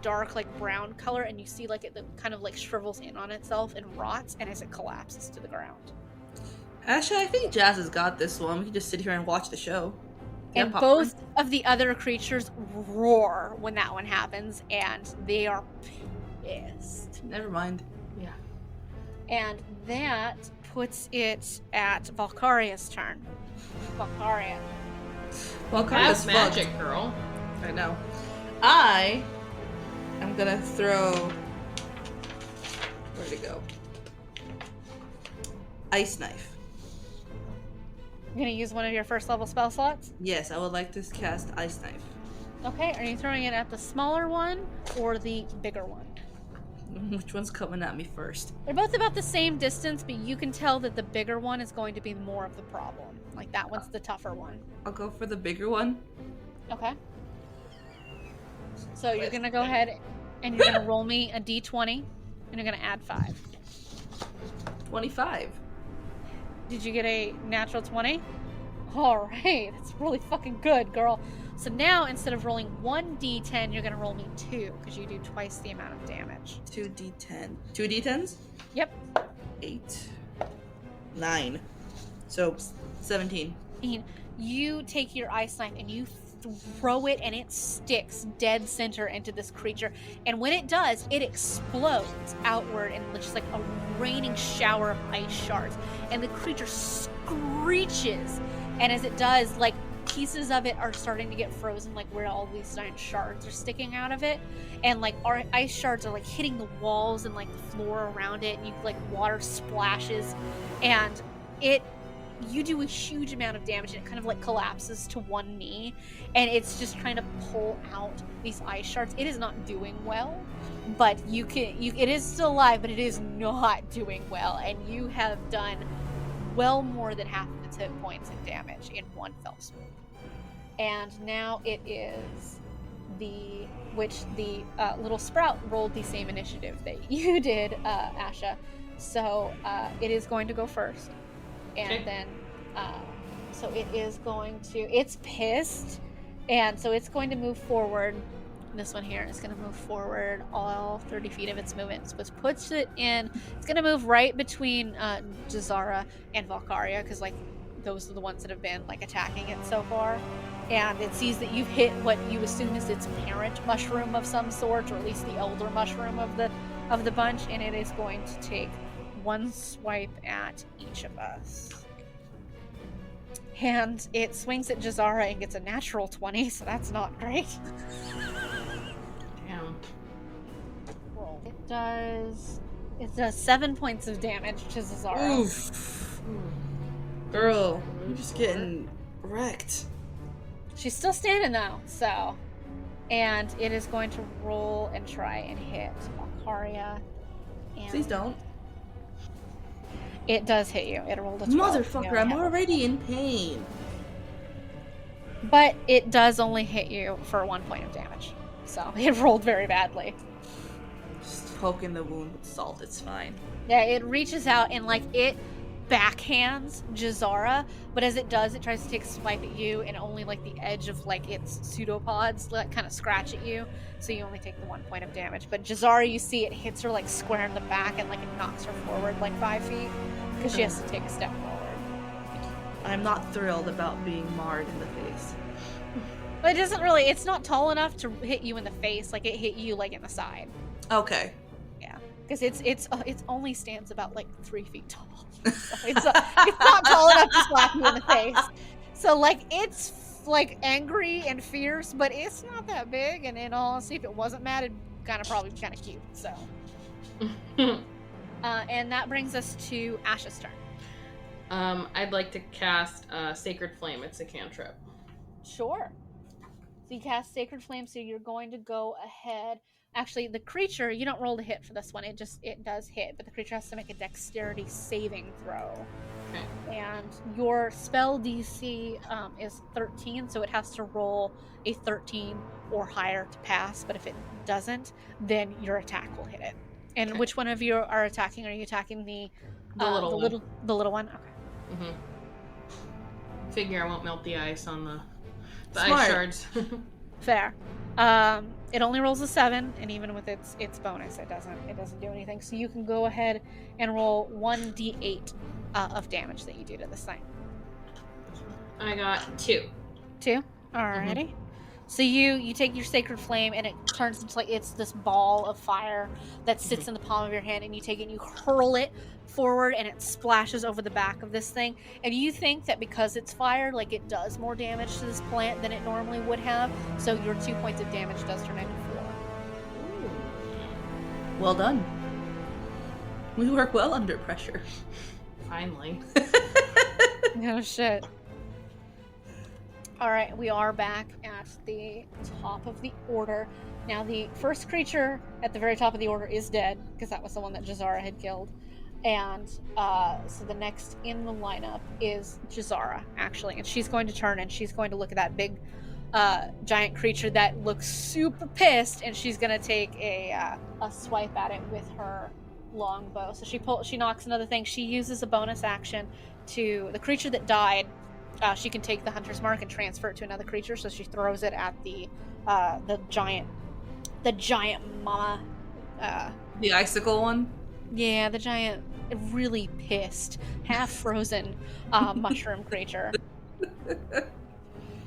dark like brown color, and you see like it kind of like shrivels in on itself and rots, and as it collapses to the ground. Asha, I think Jazz has got this one. We can just sit here and watch the show. And both of the other creatures roar when that one happens, and they are pissed. Never mind. Yeah. And that puts it at Valkyria's turn. Valkyria. Valkyria's That's magic, girl. I know. I am gonna throw. Where'd it go? Ice knife. You're gonna use one of your first level spell slots? Yes, I would like to cast ice knife. Okay, are you throwing it at the smaller one or the bigger one? Which one's coming at me first? They're both about the same distance, but you can tell that the bigger one is going to be more of the problem. Like that one's the tougher one. I'll go for the bigger one. Okay. So you're gonna go ahead and you're gonna roll me a d20, and you're gonna add 5. 25. Did you get a natural 20? Alright, that's really fucking good, girl. So now, instead of rolling 1d10, you're gonna roll me 2, because you do twice the amount of damage. 2d10. 2 d10s? Yep. 8. 9. So 17. You take your ice knife and you throw it, and it sticks dead center into this creature. And when it does, it explodes outward in just like a raining shower of ice shards. And the creature screeches. And as it does, like, pieces of it are starting to get frozen, like where all these giant shards are sticking out of it. And like our ice shards are like hitting the walls and like the floor around it. And you like water splashes. And you do a huge amount of damage, and it kind of like collapses to one knee, and it's just trying to pull out these ice shards. It is not doing well, but it is still alive, but it is not doing well, and you have done well more than half of its hit points in damage in one fell swoop. And now it is the little sprout rolled the same initiative that you did, Asha. So it is going to go first. And then, so it is going to, it's pissed, and so it's going to move forward. This one here is going to move forward all 30 feet of its movement, which puts it in, it's going to move right between Jazara and Valkyria, because, like, those are the ones that have been, like, attacking it so far. And it sees that you've hit what you assume is its parent mushroom of some sort, or at least the elder mushroom of the bunch, and it is going to take one swipe at each of us. And it swings at Jazara and gets a natural 20, so that's not great. Damn. Roll. It does 7 points of damage to Jazara. Oof. Girl, you're just getting wrecked. She's still standing though, so. And it is going to roll and try and hit Valkyria. Please don't. It does hit you. It rolled a 12. Motherfucker, I'm already in pain. But it does only hit you for 1 point of damage. So it rolled very badly. Just poking the wound with salt, it's fine. Yeah, it reaches out and like it backhands Jazara, but as it does, it tries to take a swipe at you, and only like the edge of like its pseudopods like kind of scratch at you, so you only take the 1 point of damage. But Jazara, you see it hits her like square in the back, and like it knocks her forward like 5 feet because she has to take a step forward. I'm not thrilled about being marred in the face. But it doesn't really, it's not tall enough to hit you in the face, like it hit you like in the side. Okay. Yeah, because it only stands about like 3 feet tall. So it's not tall enough to slap you in the face. So like it's like angry and fierce, but it's not that big. And in all honesty, if it wasn't mad, it'd probably be kind of cute. So, and that brings us to Ash's turn. I'd like to cast Sacred Flame. It's a cantrip. Sure. So you cast Sacred Flame. So you're going to go ahead. Actually, the creature, you don't roll to hit for this one. It does hit, but the creature has to make a dexterity saving throw. Okay. And your spell DC is 13, so it has to roll a 13 or higher to pass. But if it doesn't, then your attack will hit it. And Okay. which one of you are attacking? Are you attacking the little one? Okay. Figure I won't melt the ice on the Smart. ice shards. Fair. It only rolls a 7, and even with its bonus, it doesn't do anything. So you can go ahead and roll 1d8 of damage that you do to this thing. I got 2. 2? Alrighty. So you take your Sacred Flame, and it turns into like it's this ball of fire that sits in the palm of your hand, and you take it and you hurl it forward, and it splashes over the back of this thing. And you think that because it's fire, like it does more damage to this plant than it normally would have. So your 2 points of damage does turn into 4. Ooh. Well done. We work well under pressure. Finally. Oh shit. Alright, we are back at the top of the order. Now, the first creature at the very top of the order is dead, because that was the one that Jazara had killed. And so the next in the lineup is Jazara, actually. And she's going to turn, and she's going to look at that big giant creature that looks super pissed, and she's going to take a swipe at it with her longbow. So she knocks another thing. She uses a bonus action to the creature that died. She can take the hunter's mark and transfer it to another creature, so she throws it at the giant mama. The icicle one? Yeah, the giant. really pissed, half frozen mushroom creature.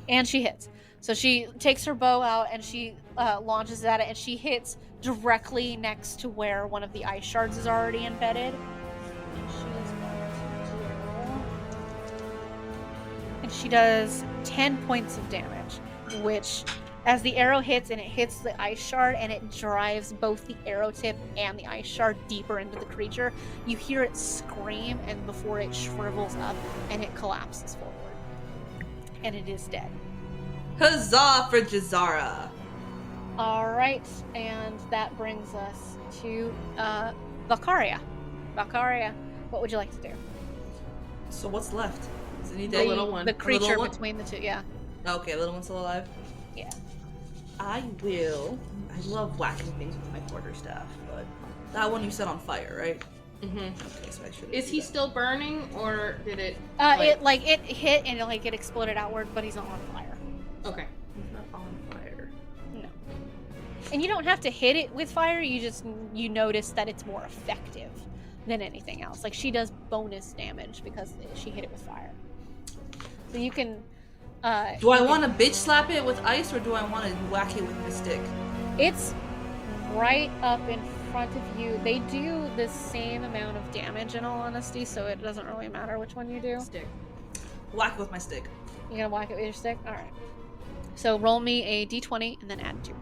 And she hits. So she takes her bow out and she launches at it, and she hits directly next to where one of the ice shards is already embedded. And she is going to do. And she does 10 points of damage, which, as the arrow hits and it hits the ice shard and it drives both the arrow tip and the ice shard deeper into the creature, you hear it scream, and before it shrivels up and it collapses forward. And it is dead. Huzzah for Jazara! Alright, and that brings us to Valkyria. Valkyria, what would you like to do? So what's left? Is any The day? little one. The creature little one? between the two, yeah. Okay, little one's still alive. Yeah. I love whacking things with my quarterstaff, but that one you set on fire, right? Mm-hmm. Okay, so I should. Is he still burning, or did it? It hit and it exploded outward, but he's not on fire. Okay. He's not on fire. No. And you don't have to hit it with fire, you notice that it's more effective than anything else. Like, she does bonus damage because she hit it with fire. So you can Do I want to bitch slap it with ice, or do I want to whack it with the stick? It's right up in front of you. They do the same amount of damage, in all honesty, so it doesn't really matter which one you do. Stick. Whack it with my stick. You're gonna whack it with your stick? Alright. So roll me a d20 and then add 2.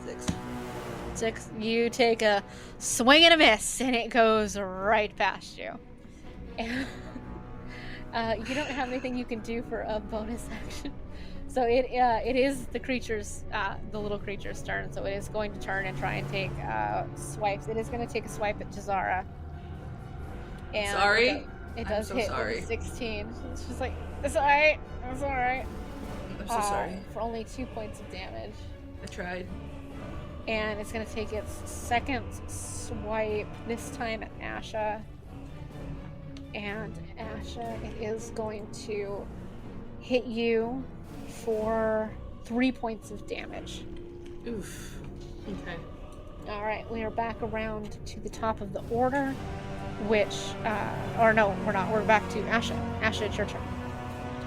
6. 6. You take a swing and a miss, and it goes right past you. And you don't have anything you can do for a bonus action. So it is the little creature's turn, so it is going to turn and try and take swipes. It is going to take a swipe at Jazara. And Sorry? It does so hit sorry. with a 16. It's just like, it's alright. It's alright. I'm so sorry. For only 2 points of damage. I tried. And it's going to take its second swipe, this time at Asha. And Asha, it is going to hit you for 3 points of damage. Oof. Okay. Alright, we are back around to the top of the order, which, or no, we're not. We're back to Asha. Asha, it's your turn.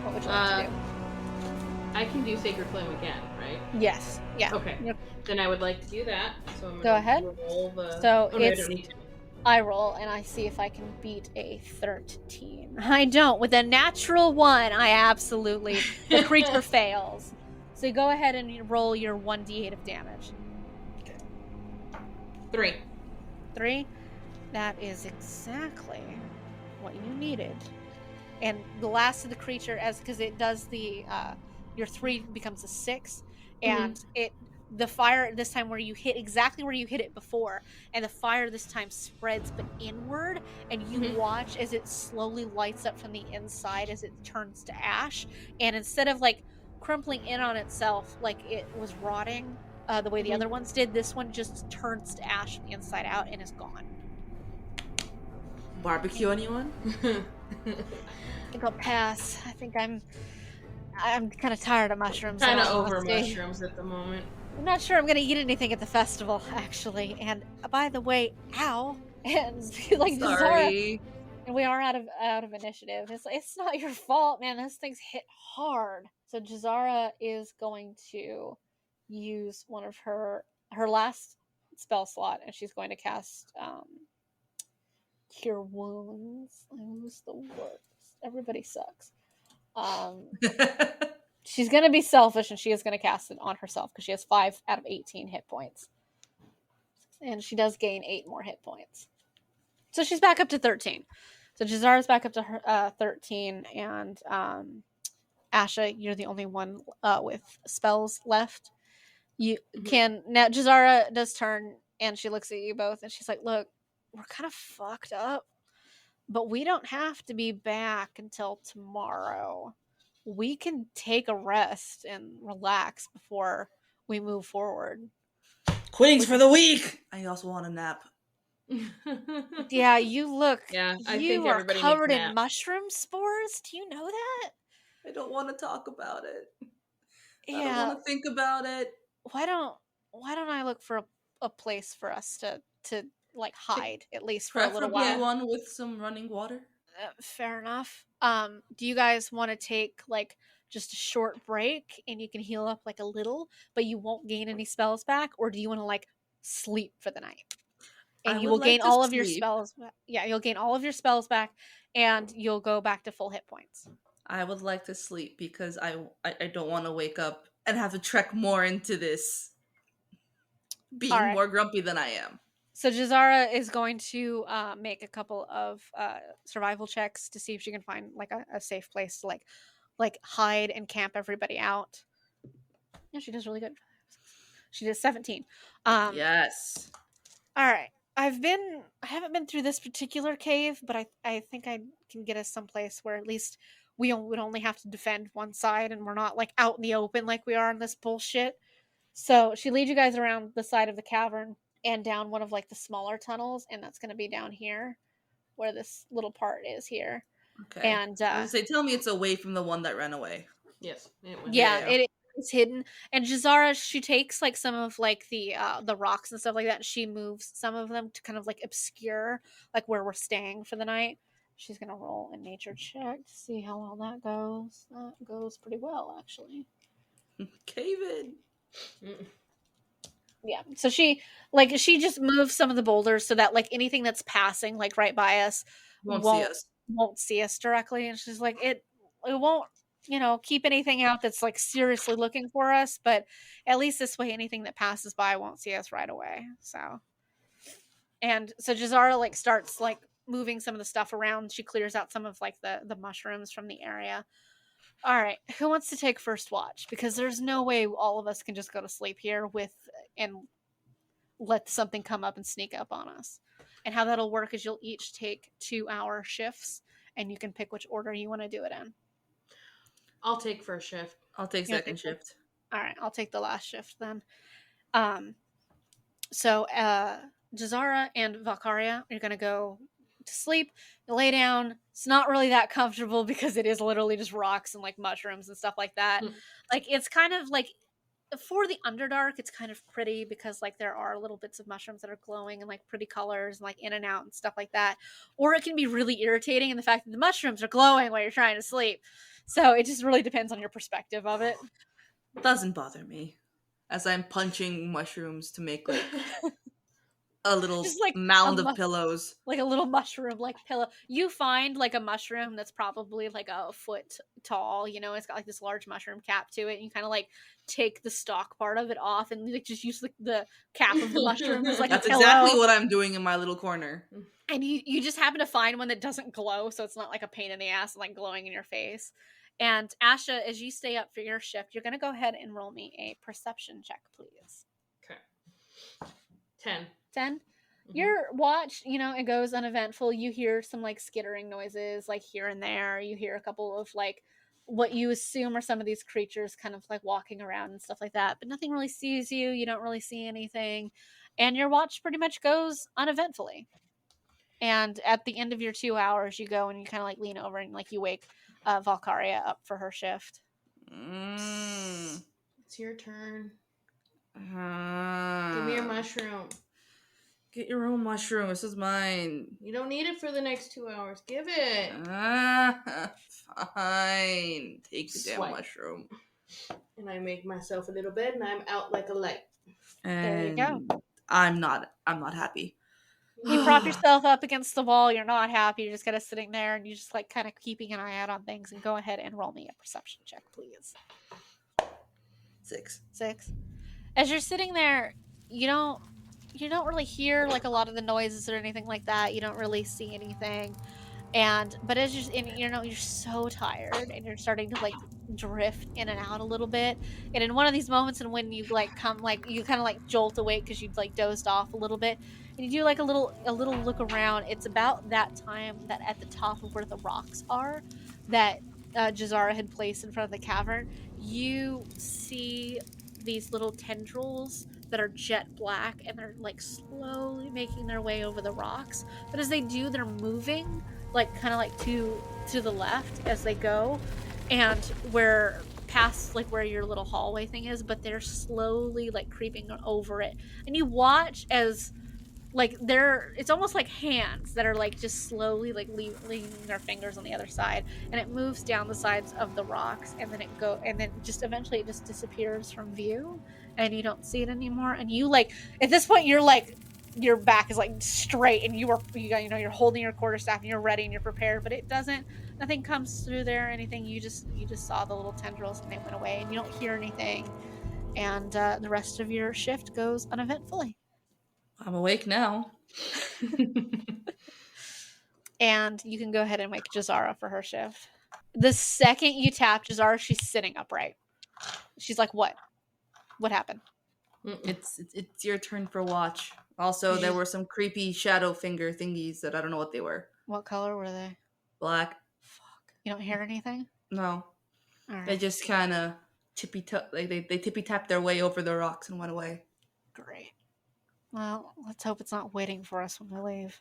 What would you like to do? I can do Sacred Flame again, right? Yes. Yeah. Okay. Yep. Then I would like to do that. So I'm Go gonna ahead. Roll the... So oh, no, I it's... don't need to. I roll, and I see if I can beat a 13. I don't. With a natural 1, I absolutely... The creature fails. So go ahead and you roll your 1d8 of damage. 3. 3? That is exactly what you needed. And the last of the creature, because it does the... your 3 becomes a 6, and the fire this time where you hit exactly where you hit it before, and the fire this time spreads but inward, and you watch as it slowly lights up from the inside as it turns to ash, and instead of like crumpling in on itself like it was rotting the way the other ones did, this one just turns to ash from the inside out and is gone. Barbecue anyone? I think I'll pass. I think I'm kind of tired of mushrooms. Kind of over mushrooms at the moment. I'm not sure I'm going to eat anything at the festival, actually. And by the way, ow! And like, Sorry. Jazara, and we are out of initiative. It's not your fault, man. Those things hit hard. So Jazara is going to use one of her last spell slot, and she's going to cast Cure Wounds. Who's the worst? Everybody sucks. She's going to be selfish, and she is going to cast it on herself because she has 5 out of 18 hit points. And she does gain 8 more hit points. So she's back up to 13. So Jazara's back up to her 13, and Asha, you're the only one with spells left. You can... Now, Jazara does turn, and she looks at you both, and she's like, look, we're kind of fucked up, but we don't have to be back until tomorrow. We can take a rest and relax before we move forward. Quitting's for the weak! I also want a nap. Yeah, you look... Yeah, I you think are everybody covered needs a in nap. mushroom spores? Do you know that? I don't want to talk about it. I Yeah. don't want to think about it. Why don't I look for a place for us to like hide at least for a little Preferably while. one with some running water. Fair enough. Do you guys want to take like just a short break and you can heal up like a little, but you won't gain any spells back, or do you want to like sleep for the night? I And you would will like gain to all of your sleep. spells. Yeah, you'll gain all of your spells back, and you'll go back to full hit points. I would like to sleep because I don't want to wake up and have to trek more into this being All right. more grumpy than I am. So Jazara is going to make a couple of survival checks to see if she can find like a safe place to like hide and camp everybody out. Yeah, she does really good. She does 17. Yes. All right. I haven't been through this particular cave, but I think I can get us someplace where at least we would only have to defend one side and we're not like out in the open like we are in this bullshit. So she leads you guys around the side of the cavern and down one of like the smaller tunnels, and that's going to be down here where this little part is here. Okay. And I was gonna say, tell me it's away from the one that ran away. Yes. It went. yeah, Yeah. it is hidden. And Jazara, she takes like some of like the rocks and stuff like that, and she moves some of them to kind of like obscure like where we're staying for the night. She's gonna roll a nature check to see how well that goes. That goes pretty well, actually. Cave in. Mm. Yeah. So she just moves some of the boulders so that like anything that's passing like right by us Won't see us. won't see us directly. And she's like, it won't, keep anything out that's like seriously looking for us, but at least this way anything that passes by won't see us right away. So Jazara like starts like moving some of the stuff around. She clears out some of like the mushrooms from the area. All right, who wants to take first watch? Because there's no way all of us can just go to sleep here and let something come up and sneak up on us. And how that'll work is you'll each take 2-hour shifts, and you can pick which order you want to do it in. I'll take first shift. I'll take second shift. All right, I'll take the last shift then. So Jazara and Valkyria are going to go to sleep. You lay down. It's not really that comfortable because it is literally just rocks and like mushrooms and stuff like that. Like it's kind of like for the Underdark, it's kind of pretty because like there are little bits of mushrooms that are glowing and like pretty colors and like in and out and stuff like that. Or it can be really irritating in the fact that the mushrooms are glowing while you're trying to sleep. So it just really depends on your perspective of it. Doesn't bother me. As I'm punching mushrooms to make like a little Just, like, mound of pillows. Like a little mushroom like pillow. You find like a mushroom that's probably like a foot tall, it's got like this large mushroom cap to it, and you kind of like take the stalk part of it off and like just use the cap of the mushroom as like That's a pillow. exactly what I'm doing in my little corner. And you just happen to find one that doesn't glow, so it's not like a pain in the ass and like glowing in your face. And Asha, as you stay up for your shift, you're gonna go ahead and roll me a perception check, please. Okay. 10. 10. Your watch, it goes uneventful. You hear some like skittering noises like here and there. You hear a couple of like what you assume are some of these creatures kind of like walking around and stuff like that, but nothing really sees you. You don't really see anything. And your watch pretty much goes uneventfully. And at the end of your 2 hours, you go and you kind of like lean over and like you wake Valkyria up for her shift. It's your turn. Give me your mushroom. Get your own mushroom. This is mine. You don't need it for the next 2 hours. Give it. Fine. Take the damn mushroom. And I make myself a little bed, and I'm out like a light. And there you go. I'm not happy. You prop yourself up against the wall. You're not happy. You're just kind of sitting there, and you're just like kind of keeping an eye out on things. And go ahead and roll me a perception check, please. 6. As you're sitting there, you don't really hear like a lot of the noises or anything like that. You don't really see anything. But as you're so tired and you're starting to like drift in and out a little bit. And in one of these moments, and when you like come like you kind of like jolt awake because you've like dozed off a little bit, and you do like a little look around. It's about that time that at the top of where the rocks are that Jazara had placed in front of the cavern, you see these little tendrils that are jet black, and they're like slowly making their way over the rocks. But as they do, they're moving like kind of like to the left as they go, and where past like where your little hallway thing is, but they're slowly like creeping over it. And you watch as like it's almost like hands that are like just slowly like leaving their fingers on the other side, and it moves down the sides of the rocks, and then just eventually it just disappears from view, and you don't see it anymore. And you like at this point you're like your back is like straight, and you're holding your quarterstaff and you're ready and you're prepared, but nothing comes through there or anything. You just saw the little tendrils and they went away, and you don't hear anything, and the rest of your shift goes uneventfully. I'm awake now. And you can go ahead and wake Jazara for her shift. The second you tap Jazara, she's sitting upright. She's like, "What? What happened?" It's your turn for watch. Also, there were some creepy shadow finger thingies that I don't know what they were. What color were they? Black. Fuck. You don't hear anything? No. All right. They just kind of they tippy tapped their way over the rocks and went away. Great. Well, let's hope it's not waiting for us when we leave.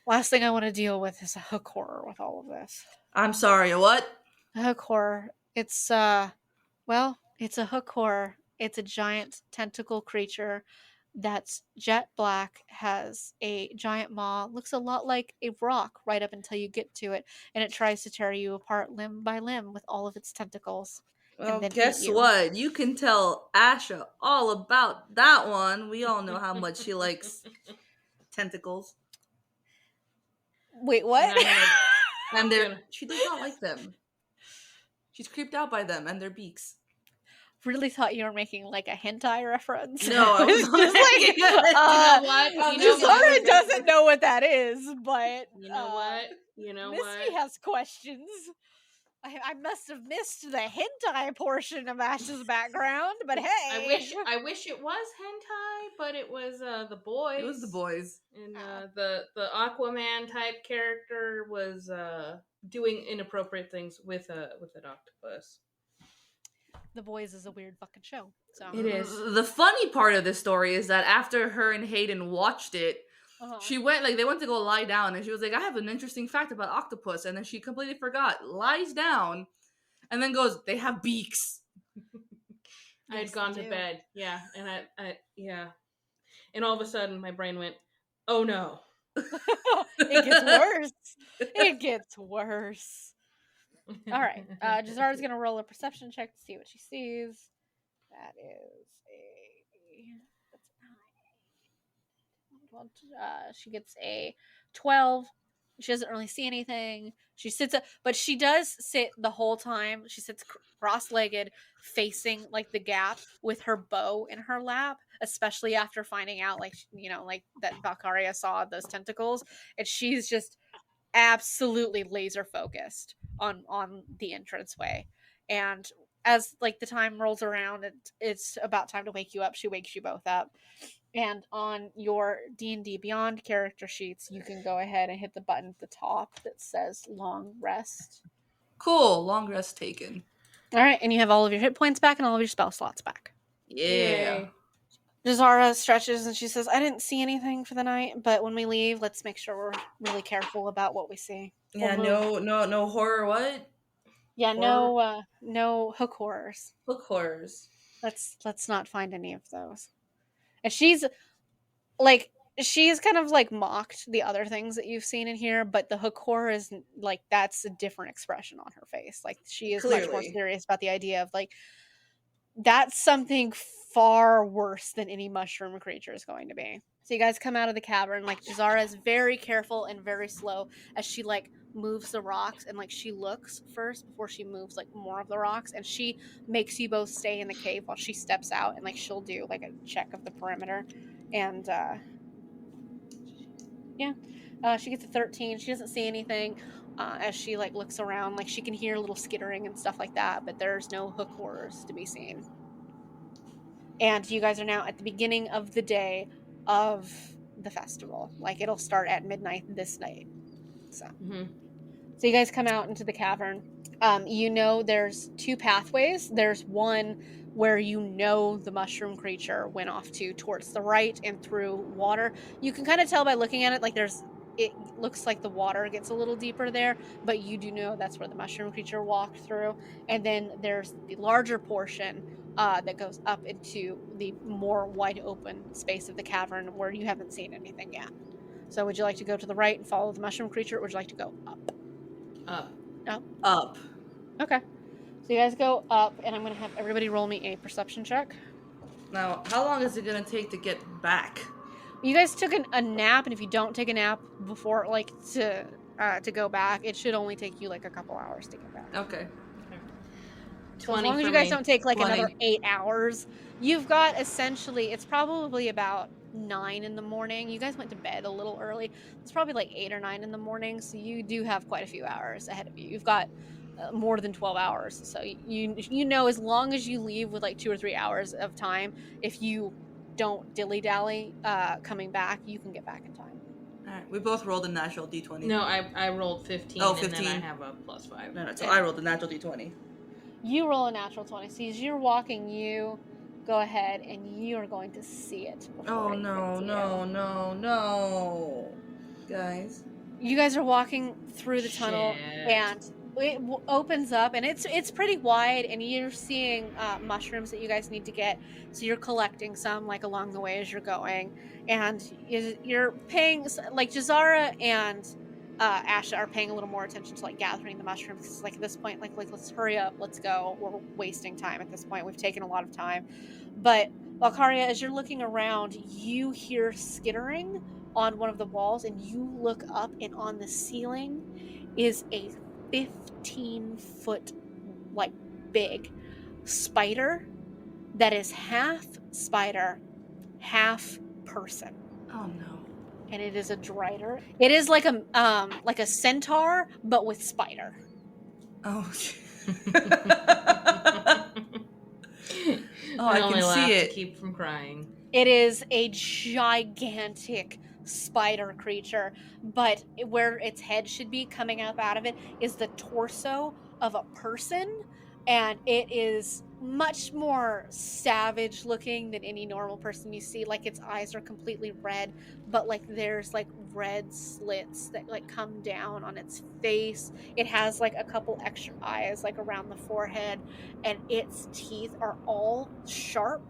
Last thing I want to deal with is a hook horror with all of this. I'm sorry, what? A hook horror. It's it's a hook horror. It's a giant tentacle creature that's jet black, has a giant maw, looks a lot like a rock right up until you get to it, and it tries to tear you apart limb by limb with all of its tentacles. Well, then guess eat you. what? You can tell Asha all about that one. We all know how much she likes tentacles. Wait, what? And she does not like them. She's creeped out by them and their beaks. Really thought you were making like a hentai reference. No, I was just like, you know what? Jazara doesn't know what that is, but you know what? You know Misty has questions. I must have missed the hentai portion of Ash's background, but hey, I wish it was hentai, but it was the boys. It was the boys, and the Aquaman type character was doing inappropriate things with an octopus. The Boys is a weird fucking show. So it is. The funny part of this story is that after her and Hayden watched it, she went they went to go lie down, and she was like, "I have an interesting fact about octopus," and then she completely forgot, lies down, and then goes, "They have beaks." I had gone to bed, and I and all of a sudden my brain went, "Oh no!" It gets worse. It gets worse. All right, Jazara's gonna roll a perception check to see what she sees. That is she gets a 12. She doesn't really see anything. She sits up, but she does sit the whole time. She sits cross-legged, facing like the gap with her bow in her lap, especially after finding out like that Valkyria saw those tentacles, and she's just absolutely laser focused on the entranceway. And as like the time rolls around and it's about time to wake you up, she wakes you both up. And on your D&D Beyond character sheets, you can go ahead and hit the button at the top that says long rest. Cool, long rest taken. All right, and you have all of your hit points back and all of your spell slots back. Yeah. Jazara stretches and she says, "I didn't see anything for the night, but when we leave, let's make sure we're really careful about what we see." Yeah, no horror. What? Yeah, horror? No hook horrors. Hook horrors. Let's not find any of those. And she's kind of like mocked the other things that you've seen in here, but the hook horror is like that's a different expression on her face. Like she is much more serious about the idea of like that's something far worse than any mushroom creature is going to be. So you guys come out of the cavern. Like Jazara is very careful and very slow as she like moves the rocks, and like she looks first before she moves like more of the rocks, and she makes you both stay in the cave while she steps out, and like she'll do like a check of the perimeter. And she gets a 13. She doesn't see anything as she like looks around. Like she can hear little skittering and stuff like that, but there's no hook horrors to be seen. And you guys are now at the beginning of the day of the festival. Like it'll start at midnight this night. So you guys come out into the cavern. There's two pathways. There's one where the mushroom creature went off towards the right and through water. You can kind of tell by looking at it, like it looks like the water gets a little deeper there, but you do know that's where the mushroom creature walked through. And then there's the larger portion that goes up into the more wide open space of the cavern where you haven't seen anything yet. So would you like to go to the right and follow the mushroom creature, or would you like to go up? Up. Up. Okay. So you guys go up, and I'm going to have everybody roll me a perception check. Now, how long is it gonna take to get back? You guys took a nap, and if you don't take a nap before, like, to go back, it should only take you, like, a couple hours to get back. Okay. So as long as you guys don't take, like, another 8 hours, you've got essentially, it's probably about 9 in the morning. You guys went to bed a little early. It's probably, like, 8 or 9 in the morning, so you do have quite a few hours ahead of you. You've got more than 12 hours, so you know, as long as you leave with, like, 2 or 3 hours of time, if you don't dilly-dally coming back, you can get back in time. Alright, we both rolled a natural d20. No, I rolled 15, Oh, and 15. then I have a +5. No, so I rolled a natural d20. You roll a natural 20. See, as you're walking, you go ahead and you are going to see it. Oh, no. Guys. You guys are walking through the tunnel, and it opens up, and it's pretty wide, and you're seeing mushrooms that you guys need to get. So you're collecting some, like, along the way as you're going, and you're paying, like, Jazara and Asha are paying a little more attention to, like, gathering the mushrooms, because, like, at this point, like let's hurry up, let's go. We're wasting time at this point. We've taken a lot of time. But Valkaria, as you're looking around, you hear skittering on one of the walls, and you look up, and on the ceiling is a 15-foot, like, big spider that is half spider, half person. Oh no. And it is a drider. It is like a centaur, but with spider. Oh. I can see it. To keep from crying. It is a gigantic spider creature, but where its head should be coming up out of it is the torso of a person, and it is much more savage looking than any normal person you see. Like, its eyes are completely red, but, like, there's, like, red slits that, like, come down on its face. It has, like, a couple extra eyes, like, around the forehead, and its teeth are all sharp,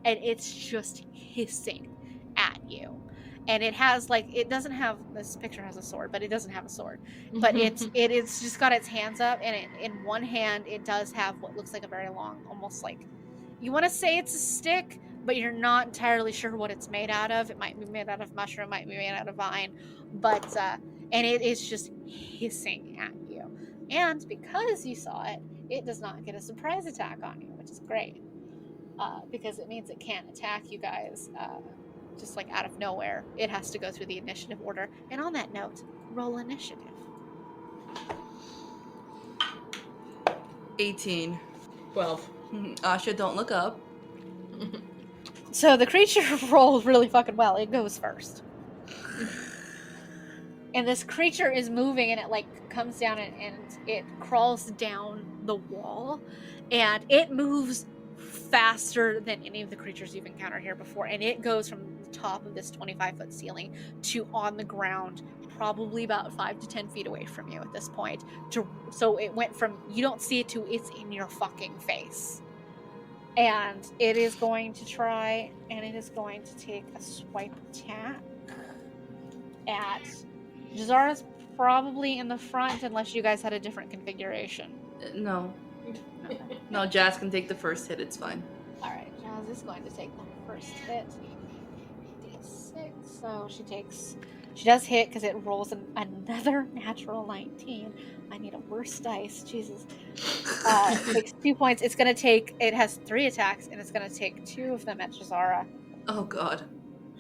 and it's just hissing at you. And it has, like, it doesn't have, this picture has a sword, but it doesn't have a sword. But it's just got its hands up, and in one hand it does have what looks like a very long, almost like, you want to say it's a stick, but you're not entirely sure what it's made out of. It might be made out of mushroom, might be made out of vine, but and it is just hissing at you. And because you saw it, it does not get a surprise attack on you, which is great, because it means it can't attack you guys just, like, out of nowhere. It has to go through the initiative order. And on that note, roll initiative. 18. 12. Asha, don't look up. So the creature rolled really fucking well. It goes first. And this creature is moving, and it, like, comes down and it crawls down the wall, and it moves faster than any of the creatures you've encountered here before, and it goes from the top of this 25-foot ceiling to on the ground, probably about 5 to 10 feet away from you at this point. So it went from you don't see it to it's in your fucking face. And it is going to try, and it is going to take a swipe attack at Jazara's probably in the front, unless you guys had a different configuration. No. No, Jazz can take the first hit, it's fine. Alright, Jazz is going to take the first hit. D6, so she does hit because it rolls another natural 19. I need a worse dice, Jesus. It takes 2 points. It has 3 attacks, and it's going to take 2 of them at Jazara. Oh god.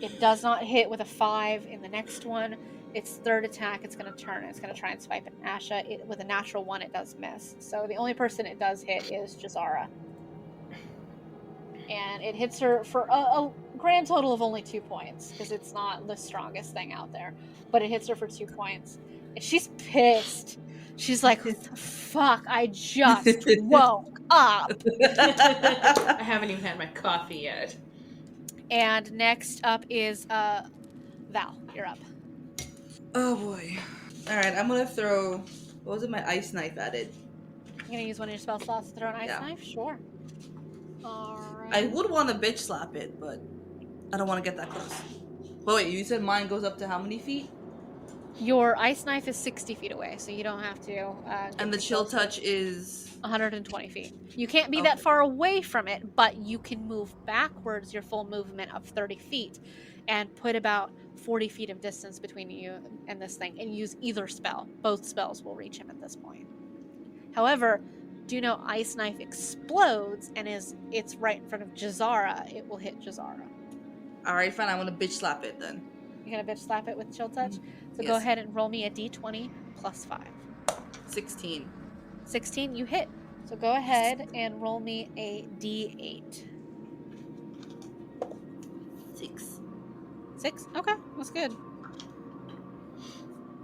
It does not hit with a 5 in the next one. Its third attack, it's going to turn. It's going to try and swipe at Asha. With a natural 1, it does miss. So the only person it does hit is Jazara. And it hits her for a grand total of only 2 points, because it's not the strongest thing out there. But it hits her for 2 points. And she's pissed. She's like, what the fuck? I just woke up. I haven't even had my coffee yet. And next up is Val. You're up. Oh boy. Alright, I'm gonna throw, what was it, my ice knife at it. You're gonna use one of your spell slots to throw an ice knife? Sure. Alright. I would want to bitch slap it, but I don't want to get that close. But wait, you said mine goes up to how many feet? Your ice knife is 60 feet away, so you don't have to. Get And the too chill close to it. touch is 120 feet. You can't be Okay. that far away from it, but you can move backwards your full movement of 30 feet and put about 40 feet of distance between you and this thing and use either spell. Both spells will reach him at this point. However, do know Ice Knife explodes and it's right in front of Jazara. It will hit Jazara. Alright, fine. I'm gonna bitch slap it then. You're gonna bitch slap it with Chill Touch? So Yes. go ahead and roll me a d20 plus 5. 16. 16, you hit. So go ahead and roll me a d8. 6. 6? Okay, that's good.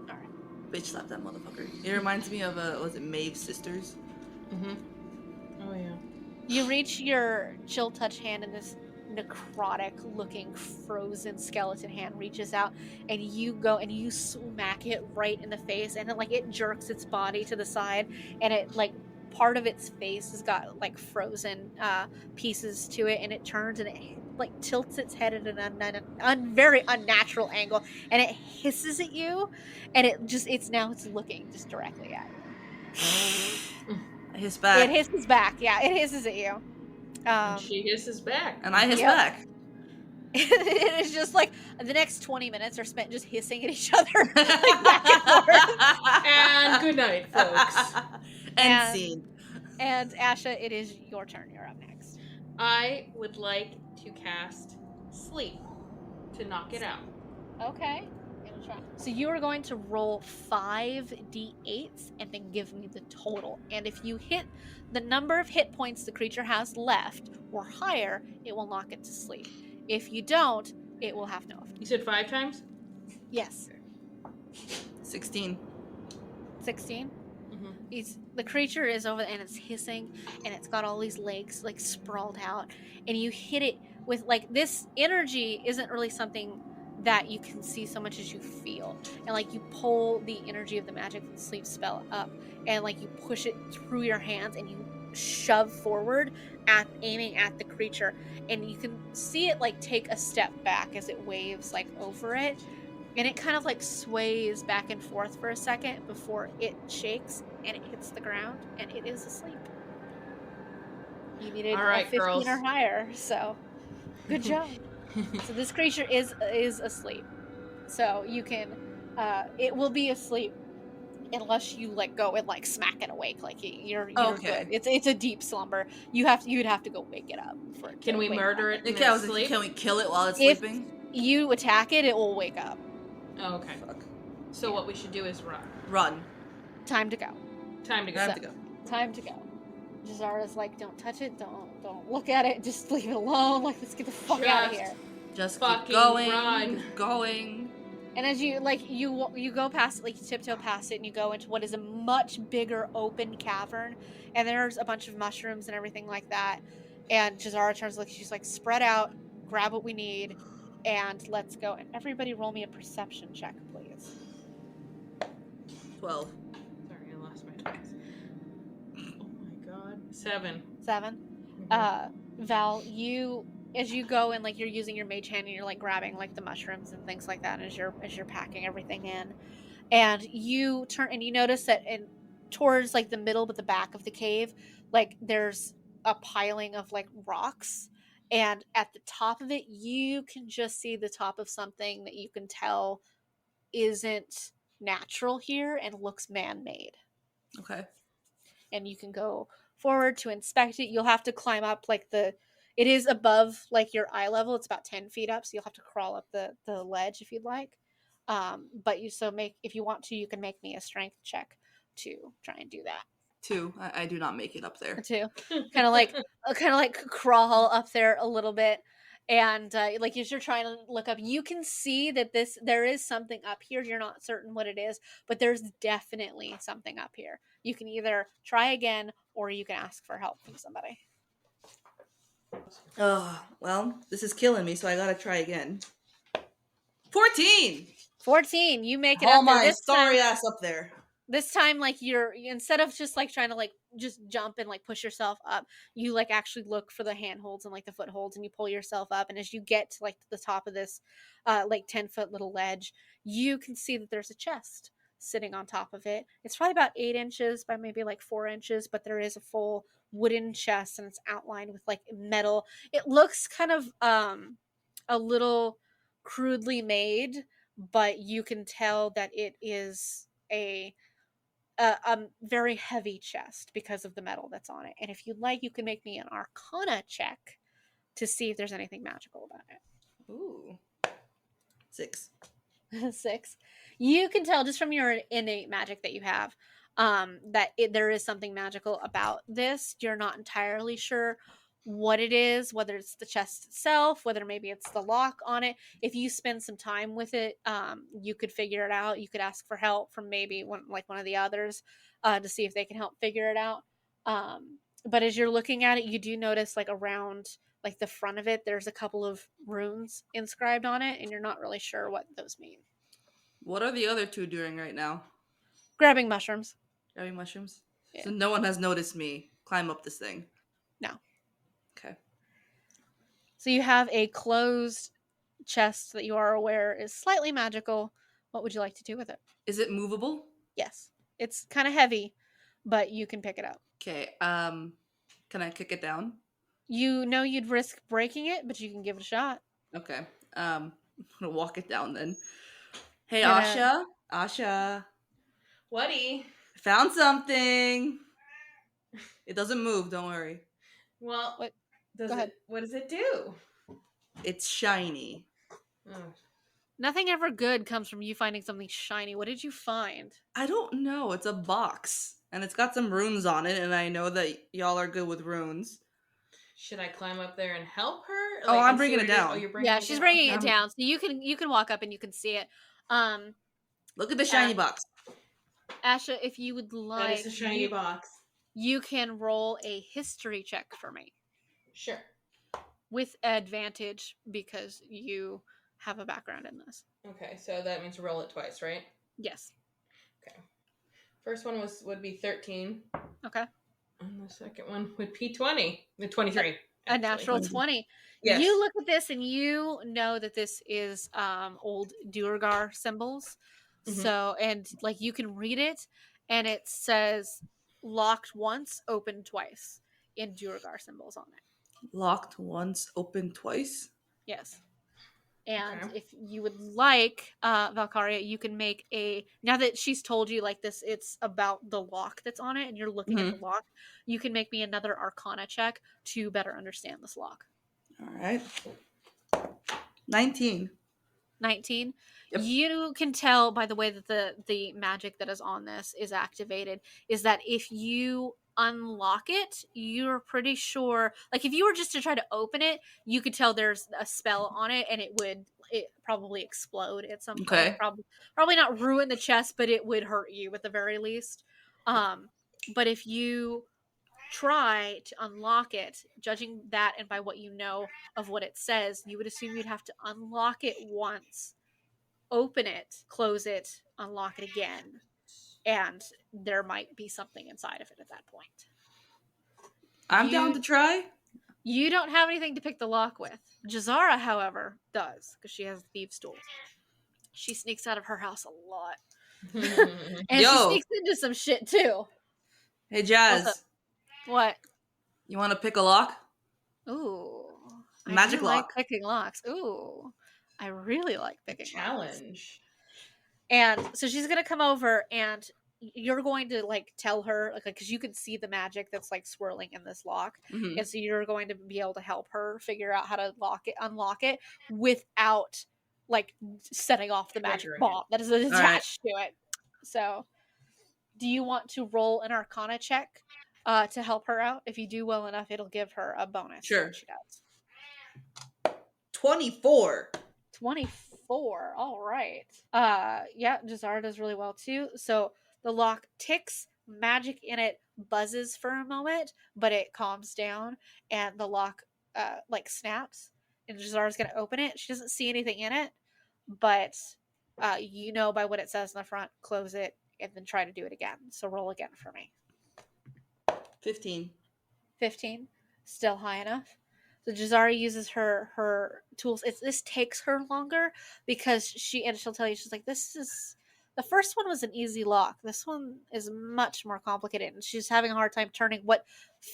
Alright. Bitch slap that motherfucker. It reminds me of was it Maeve's sisters? Mm-hmm. Oh yeah. You reach your Chill Touch hand and this necrotic looking frozen skeleton hand reaches out and you go and you smack it right in the face and it jerks its body to the side and it part of its face has got frozen pieces to it and it turns and it tilts its head at an very unnatural angle and it hisses at you and it's looking just directly at you. I hiss back. It hisses back. Yeah, it hisses at you. And she hisses back. And I hiss Yep. back. It's just the next 20 minutes are spent just hissing at each other back and forth. And good night, folks. End scene. And Asha, it is your turn. You're up next. I would like to cast Sleep to knock it out. Okay. So you are going to roll 5d8s and then give me the total. And if you hit the number of hit points the creature has left or higher, it will knock it to sleep. If you don't, it will have no effect. You said 5 times? Yes. 16. 16? Mm-hmm. The creature is over and it's hissing and it's got all these legs sprawled out and you hit it with this energy isn't really something that you can see so much as you feel and you pull the energy of the magic sleep spell up and you push it through your hands and you shove forward aiming at the creature and you can see it take a step back as it waves over it and it kind of sways back and forth for a second before it shakes and it hits the ground and it is asleep. You needed All right, a 15 girls. or higher, so good job. So this creature is asleep. So you can it will be asleep unless you go and smack it awake you're Okay. good. It's a deep slumber. You'd have to go wake it up for it. Can we murder it in Okay, its sleep? can we kill it while it's If- sleeping? You attack it will wake up. Oh, okay. Fuck. So what we should do is run. Run. Time to go. Time to I go. have to go. Time to go. Jazara's don't touch it, don't look at it, just leave it alone. Let's get the fuck out of Just here. Just keep Fucking going. run. Going. And as you you go past it, you tiptoe past it, and you go into what is a much bigger open cavern, and there's a bunch of mushrooms and everything like that. And Jazara turns, she's spread out, grab what we need, and let's go. And everybody, roll me a perception check, please. 12. Sorry, I lost my place. Oh my god. 7. 7. Val, you as you go and you're using your mage hand and you're grabbing the mushrooms and things like that as you're packing everything in, and you turn and you notice that towards the middle but the back of the cave there's a piling of rocks, and at the top of it you can just see the top of something that you can tell isn't natural here and looks man-made. Okay. And you can go forward to inspect it. You'll have to climb up it is above your eye level. It's about 10 feet up, so you'll have to crawl up the ledge if you'd like. But if you want to, you can make me a strength check to try and do that. 2. I do not make it up there. Too. kind of crawl up there a little bit. And as you're trying to look up, you can see that there is something up here. You're not certain what it is, but there's definitely something up here. You can either try again or you can ask for help from somebody. Oh, well, this is killing me, so I gotta try again. 14! 14. You make it All up there. my This sorry time, ass up there. This time, like, you're instead of just like trying to like just jump and like push yourself up, you like actually look for the handholds and like the footholds, and you pull yourself up. And as you get to like the top of this, like 10-foot little ledge, you can see that there's a chest sitting on top of it. It's probably about 8 inches by maybe like 4 inches, but there is a full wooden chest, and it's outlined with like metal. It looks kind of a little crudely made, but you can tell that it is a very heavy chest because of the metal that's on it. And if you'd like, you can make me an Arcana check to see if there's anything magical about Ooh. 6. it. 6. You can tell just from your innate magic that you have that there is something magical about this. You're not entirely sure what it is, whether it's the chest itself, whether maybe it's the lock on it. If you spend some time with it, you could figure it out. You could ask for help from maybe one of the others to see if they can help figure it out. But as you're looking at it, you do notice like around like the front of it, there's a couple of runes inscribed on it, and you're not really sure what those mean. What are the other two doing right now? Grabbing mushrooms. Grabbing mushrooms? Yeah. So no one has noticed me climb up this thing? No. Okay. So you have a closed chest that you are aware is slightly magical. What would you like to do with it? Is it movable? Yes. It's kind of heavy, but you can pick it up. Okay. Can I kick it down? You know you'd risk breaking it, but you can give it a shot. Okay. I'm gonna walk it down then. Hey, Yeah. Asha. Whatty? Found something. It doesn't move, don't worry. Well, What? Does Go ahead. it? What does it do? It's shiny. Oh. Nothing ever good comes from you finding something shiny. What did you find? I don't know. It's a box. And it's got some runes on it, and I know that y'all are good with runes. Should I climb up there and help her? Oh, I'm and see bringing what it down. Oh, you're bringing Yeah, it she's down? bringing it Okay. down, so you can walk up and you can see it. Look at the shiny box. Asha, if you would That like, is a shiny box. you can roll a history check for me Sure. with advantage because you have a background in this. Okay, so that means roll it twice, right? Yes. First one would be 13, Okay. and the second one would be 20. The 23. A natural 20. Yes. You look at this and you know that this is old durgar symbols. Mhm. So, and like you can read it, and it says locked once, open twice in durgar symbols on it. Locked once, open twice. Yes. And Okay. if you would like, Valkyria, you can make now that she's told you like this, it's about the lock that's on it, and you're looking at the lock, you can make me another Arcana check to better understand this lock. All right. 19. 19. Yep. You can tell by the way that the magic that is on this is activated is that if you unlock it, you're pretty sure, like if you were just to try to open it, you could tell there's a spell on it, and it probably explode at some point. Probably not ruin the chest, but it would hurt you at the very least. But if you try to unlock it, judging that and by what you know of what it says, you would assume you'd have to unlock it once, open it, close it, unlock it again, and there might be something inside of it at that point. I'm down to try. You don't have anything to pick the lock with. Jazara, however, does, because she has thieves' tools. She sneaks out of her house a lot. And she sneaks into some shit too. Hey, Jazz. What? You want to pick a lock? Ooh. Magic lock. I like picking locks. Ooh. I really like picking challenge. Locks. And so she's going to come over, and you're going to like tell her, like, because you can see the magic that's like swirling in this lock. Mm-hmm. And so you're going to be able to help her figure out how to unlock it without like setting off the magic bomb that is attached to it. So do you want to roll an Arcana check to help her out? If you do well enough, it'll give her a bonus. Sure. She does. 24. 24. All right. Yeah, Jazara does really well too. So the lock ticks, magic in it buzzes for a moment, but it calms down, and the lock like snaps, and Jazara's gonna open it. She doesn't see anything in it, but you know by what it says in the front, close it, and then try to do it again. So roll again for me. 15. 15, still high enough. So Jazari uses her tools. This takes her longer because she'll tell you, she's like, this is, the first one was an easy lock. This one is much more complicated, and she's having a hard time turning what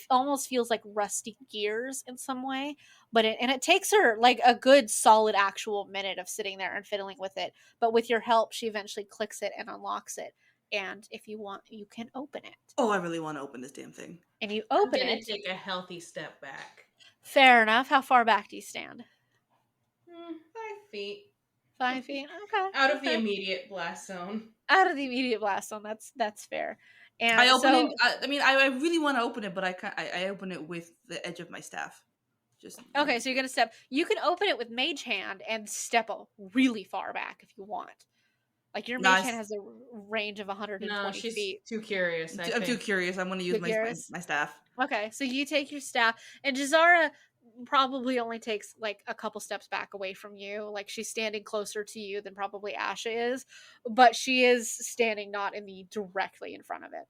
almost feels like rusty gears in some way. But it takes her like a good solid actual minute of sitting there and fiddling with it. But with your help, she eventually clicks it and unlocks it. And if you want, you can open it. Oh, I really want to open this damn thing. And you I'm open gonna it. take a healthy step back. Fair enough. How far back do you stand? 5 feet. 5 feet. Okay. Out of the okay. immediate blast zone. Out of the immediate blast zone. That's fair. And I open so, it. I really want to open it, but I open it with the edge of my staff. Just okay, so you're gonna step. You can open it with mage hand and step really far back if you want. Like your mage hand has a range of 120 No, she's feet. too curious. I'm too curious. I'm going to use my staff. Okay, so you take your staff, and Jazara probably only takes like a couple steps back away from you. Like she's standing closer to you than probably Asha is, but she is standing not directly in front of it.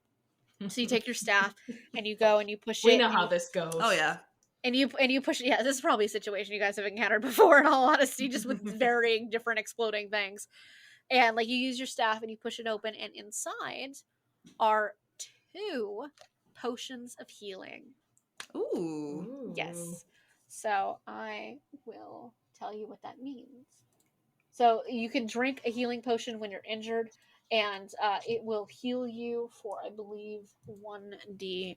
So you take your staff and you go and you push it. We know how this goes. Oh yeah. And you push it. Yeah, this is probably a situation you guys have encountered before, in all honesty, just with varying different exploding things. And like you use your staff and you push it open, and inside are 2 potions of healing. Ooh. Yes. So I will tell you what that means. So you can drink a healing potion when you're injured, and it will heal you for, I believe, 1d4.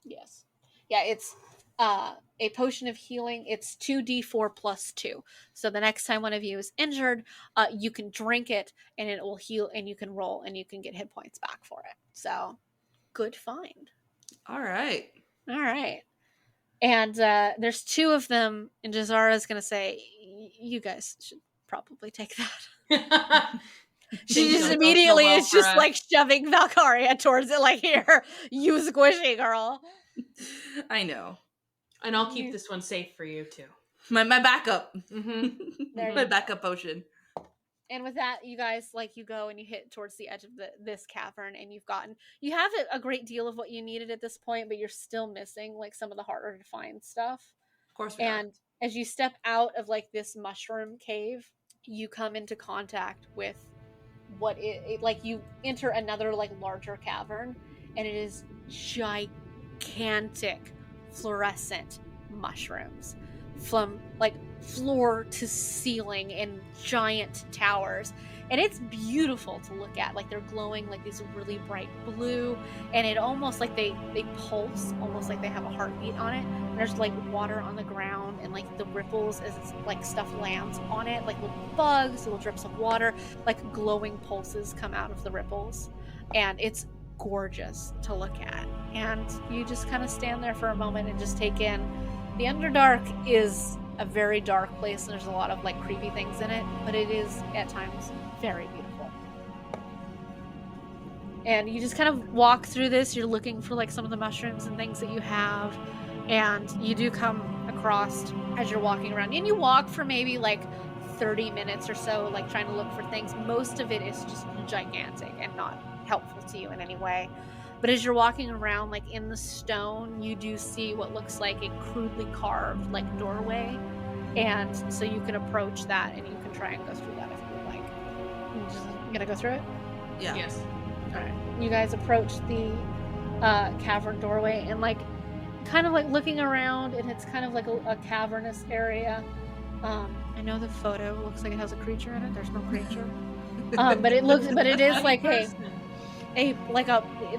Yes. Yeah, it's a potion of healing. It's 2d4 plus 2. So the next time one of you is injured, you can drink it, and it will heal, and you can roll, and you can get hit points back for it. So, good find. All right. And there's 2 of them, and Jazara's going to say, you guys should probably take that. She just immediately is just like shoving Valkyria towards it, like, here, you squishy girl. I know. And I'll keep this one safe for you too. My backup. Mm-hmm. My backup potion. And with that, you guys, like, you go and you hit towards the edge of this cavern, and you have a great deal of what you needed at this point, but you're still missing like some of the harder to find stuff. Of course we And as you step out of like this mushroom cave, you come into contact with what like you enter another like larger cavern, and it is gigantic fluorescent mushrooms from like floor to ceiling in giant towers, and it's beautiful to look at. Like they're glowing like these really bright blue, and it almost like they pulse, almost like they have a heartbeat on it. And there's like water on the ground, and like the ripples as it's, like stuff lands on it, like little bugs, little drips of water, like glowing pulses come out of the ripples, and it's gorgeous to look at. And you just kind of stand there for a moment and just take in. The Underdark is a very dark place, and there's a lot of like creepy things in it, but it is at times very beautiful. And you just kind of walk through this. You're looking for like some of the mushrooms and things that you have, and you do come across as you're walking around, and you walk for maybe like 30 minutes or so, like trying to look for things. Most of it is just gigantic and not helpful to you in any way. But as you're walking around, like in the stone, you do see what looks like a crudely carved like doorway, and so you can approach that and you can try and go through that if you would like. You gonna go through it? Yeah. Yes. All right. You guys approach the cavern doorway, and like kind of like looking around, and it's kind of like a cavernous area. I know the photo looks like it has a creature in it. There's no creature. But it is like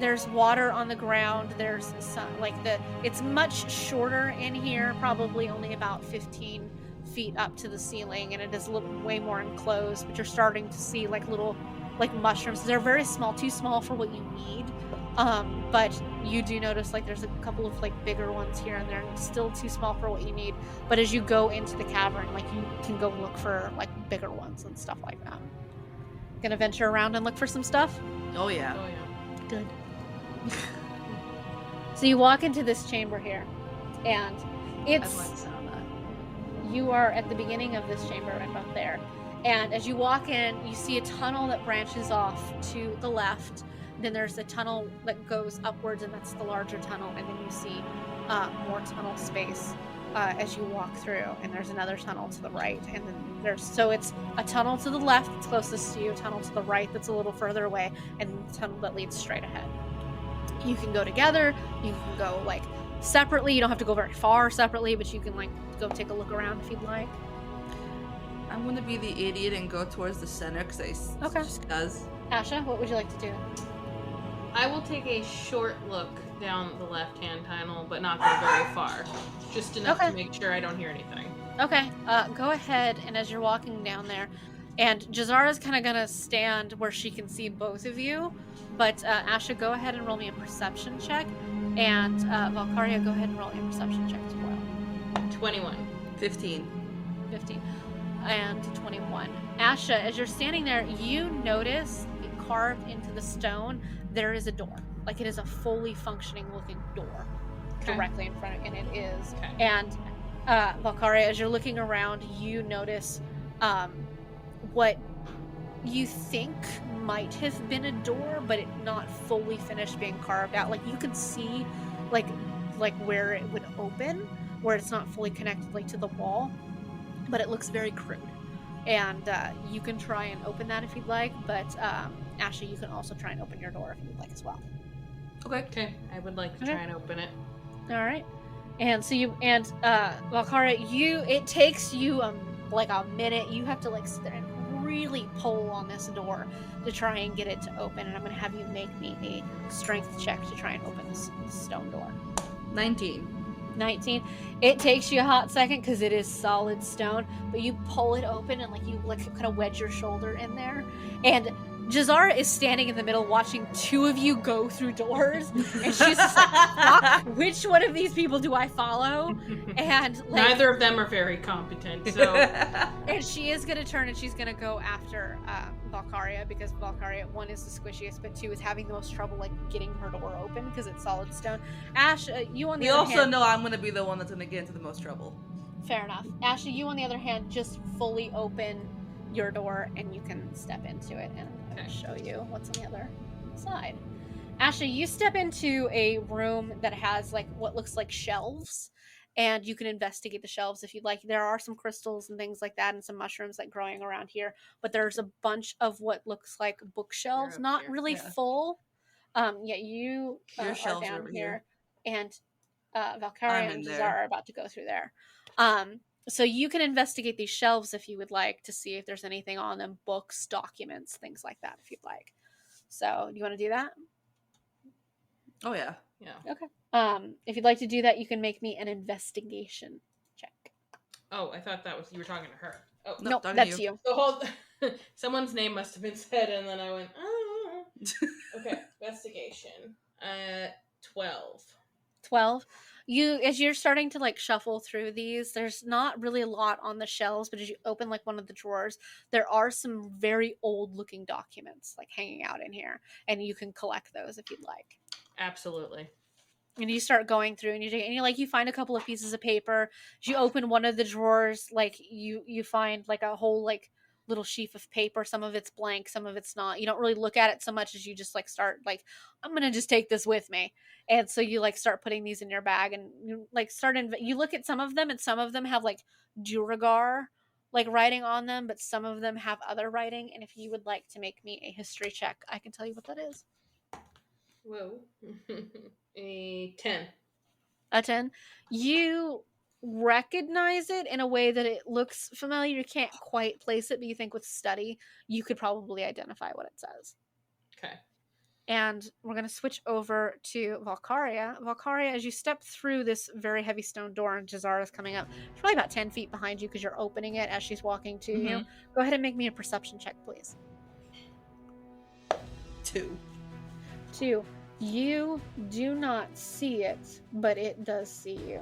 there's water on the ground. There's some it's much shorter in here, probably only about 15 feet up to the ceiling, and it is way more enclosed, but you're starting to see like little like mushrooms. They're very small, too small for what you need. But you do notice like there's a couple of like bigger ones here and there, and still too small for what you need. But as you go into the cavern, like you can go look for like bigger ones and stuff like that. Gonna venture around and look for some stuff? Oh yeah. Oh yeah. Good. So you walk into this chamber here, and I'd like to sound that. you are at the beginning of this chamber right about there, And as you walk in, you see a tunnel that branches off to the left. Then there's a tunnel that goes upwards, and that's the larger tunnel. And then you see more tunnel space as you walk through. And there's another tunnel to the right. And then so it's a tunnel to the left that's closest to you, a tunnel to the right that's a little further away, and the tunnel that leads straight ahead. You can go together, you can go like separately. You don't have to go very far separately, but you can like go take a look around if you'd like. I'm gonna be the idiot and go towards the center because just cause. Asha, what would you like to do? I will take a short look down the left-hand tunnel, but not go very far. Just enough to make sure I don't hear anything. Okay, go ahead, and as you're walking down there, and Jazara's kind of gonna stand where she can see both of you, but Asha, go ahead and roll me a perception check, and Valkyria, go ahead and roll me a perception check as well. 21. 15. 15. And 21. Asha, as you're standing there, you notice carved into the stone, there is a door. Like it is a fully functioning looking door directly in front of you, and it is. Okay. And Valkyria, as you're looking around, you notice what you think might have been a door, but it not fully finished being carved out. Like you can see like where it would open, where it's not fully connected like to the wall, but it looks very crude. And you can try and open that if you'd like, but Ashley, you can also try and open your door if you'd like as well. Okay. I would like to try and open it. All right. And so Valkyria, it takes you like a minute. You have to like sit there and really pull on this door to try and get it to open. And I'm going to have you make me a strength check to try and open this stone door. 19. It takes you a hot second because it is solid stone, but you pull it open and you kind of wedge your shoulder in there, and Jazara is standing in the middle watching two of you go through doors, and she's just like, which one of these people do I follow? And neither of them are very competent, so and she is gonna turn and she's gonna go after Valkyria, because Valkyria, one, is the squishiest, but two, is having the most trouble getting her door open because it's solid stone. Ash, you on the other hand... We also know I'm gonna be the one that's gonna get into the most trouble. Fair enough. Ashley, you on the other hand, just fully open your door and you can step into it, and I'm going to show you what's on the other side. Ashley, you step into a room that has what looks like shelves, and you can investigate the shelves if you'd like. There are some crystals and things like that, and some mushrooms growing around here, but there's a bunch of what looks like bookshelves, not really full. You Your are shelves down over here, and Valkyria and Jazar are about to go through there. So you can investigate these shelves if you would like to see if there's anything on them, books, documents, things like that if you'd like. So do you want to do that? Oh, yeah. Okay. If you'd like to do that, you can make me an investigation check. Oh, I thought that was you were talking to her. Oh, nope, that's you. So someone's name must have been said, and then I went, oh. Okay, investigation. 12. 12. As you're starting to shuffle through these, there's not really a lot on the shelves, but as you open one of the drawers, there are some very old looking documents hanging out in here, and you can collect those if you'd like. Absolutely. And you start going through, and you find a couple of pieces of paper. As you open one of the drawers, you find a whole little sheaf of paper. Some of it's blank, some of it's not. You don't really look at it so much as you just start I'm gonna just take this with me. And so you start putting these in your bag, and you you look at some of them, and some of them have durgar writing on them, but some of them have other writing. And if you would like to make me a history check, I can tell you what that is. Whoa. A 10. A 10. You recognize it in a way that it looks familiar. You can't quite place it, but you think with study you could probably identify what it says. Okay. And we're going to switch over to Valkyria. Valkyria, as you step through this very heavy stone door, and Jazara's coming up, it's probably about 10 feet behind you because you're opening it as she's walking to you. Go ahead and make me a perception check, please. 2. You do not see it, but it does see you.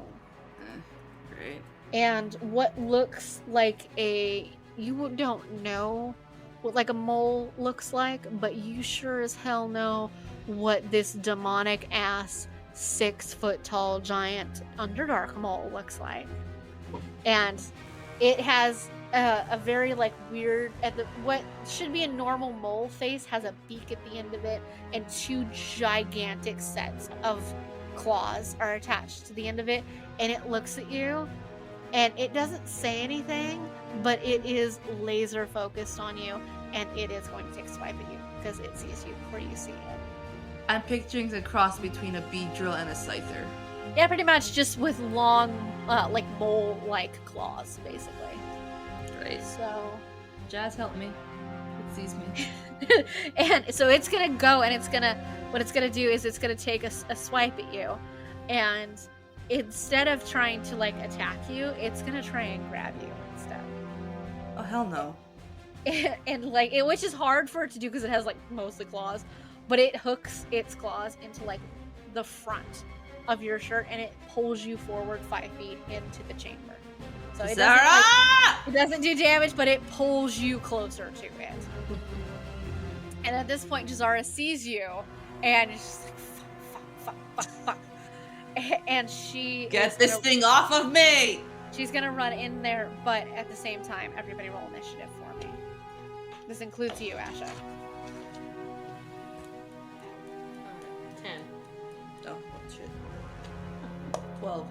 Great. And what looks like you don't know what a mole looks like, but you sure as hell know what this demonic ass 6-foot-tall giant Underdark mole looks like. And it has a very like weird what should be a normal mole face has a beak at the end of it, and two gigantic sets of claws are attached to the end of it, and it looks at you and it doesn't say anything, but it is laser focused on you, and it is going to take a swipe at you because it sees you before you see it. I'm picturing a cross between a Beedrill and a Scyther. Yeah, pretty much, just with long, like mole-like claws, basically. Right. So, Jazz, help me. It sees me. and so it's gonna go, and what it's gonna do is it's gonna take a swipe at you, and instead of trying to like attack you, it's gonna try and grab you instead. Oh hell no. And like which is hard for it to do because it has like mostly claws, but it hooks its claws into like the front of your shirt, and it pulls you forward 5 feet into the chamber. So it doesn't do damage, but it pulls you closer to it. And at this point, Jazara sees you, and it's just like, fuck. And she Get this thing off of me! She's gonna run in there, but at the same time, everybody roll initiative for me. This includes you, Asha. 10. Oh, shit. 12.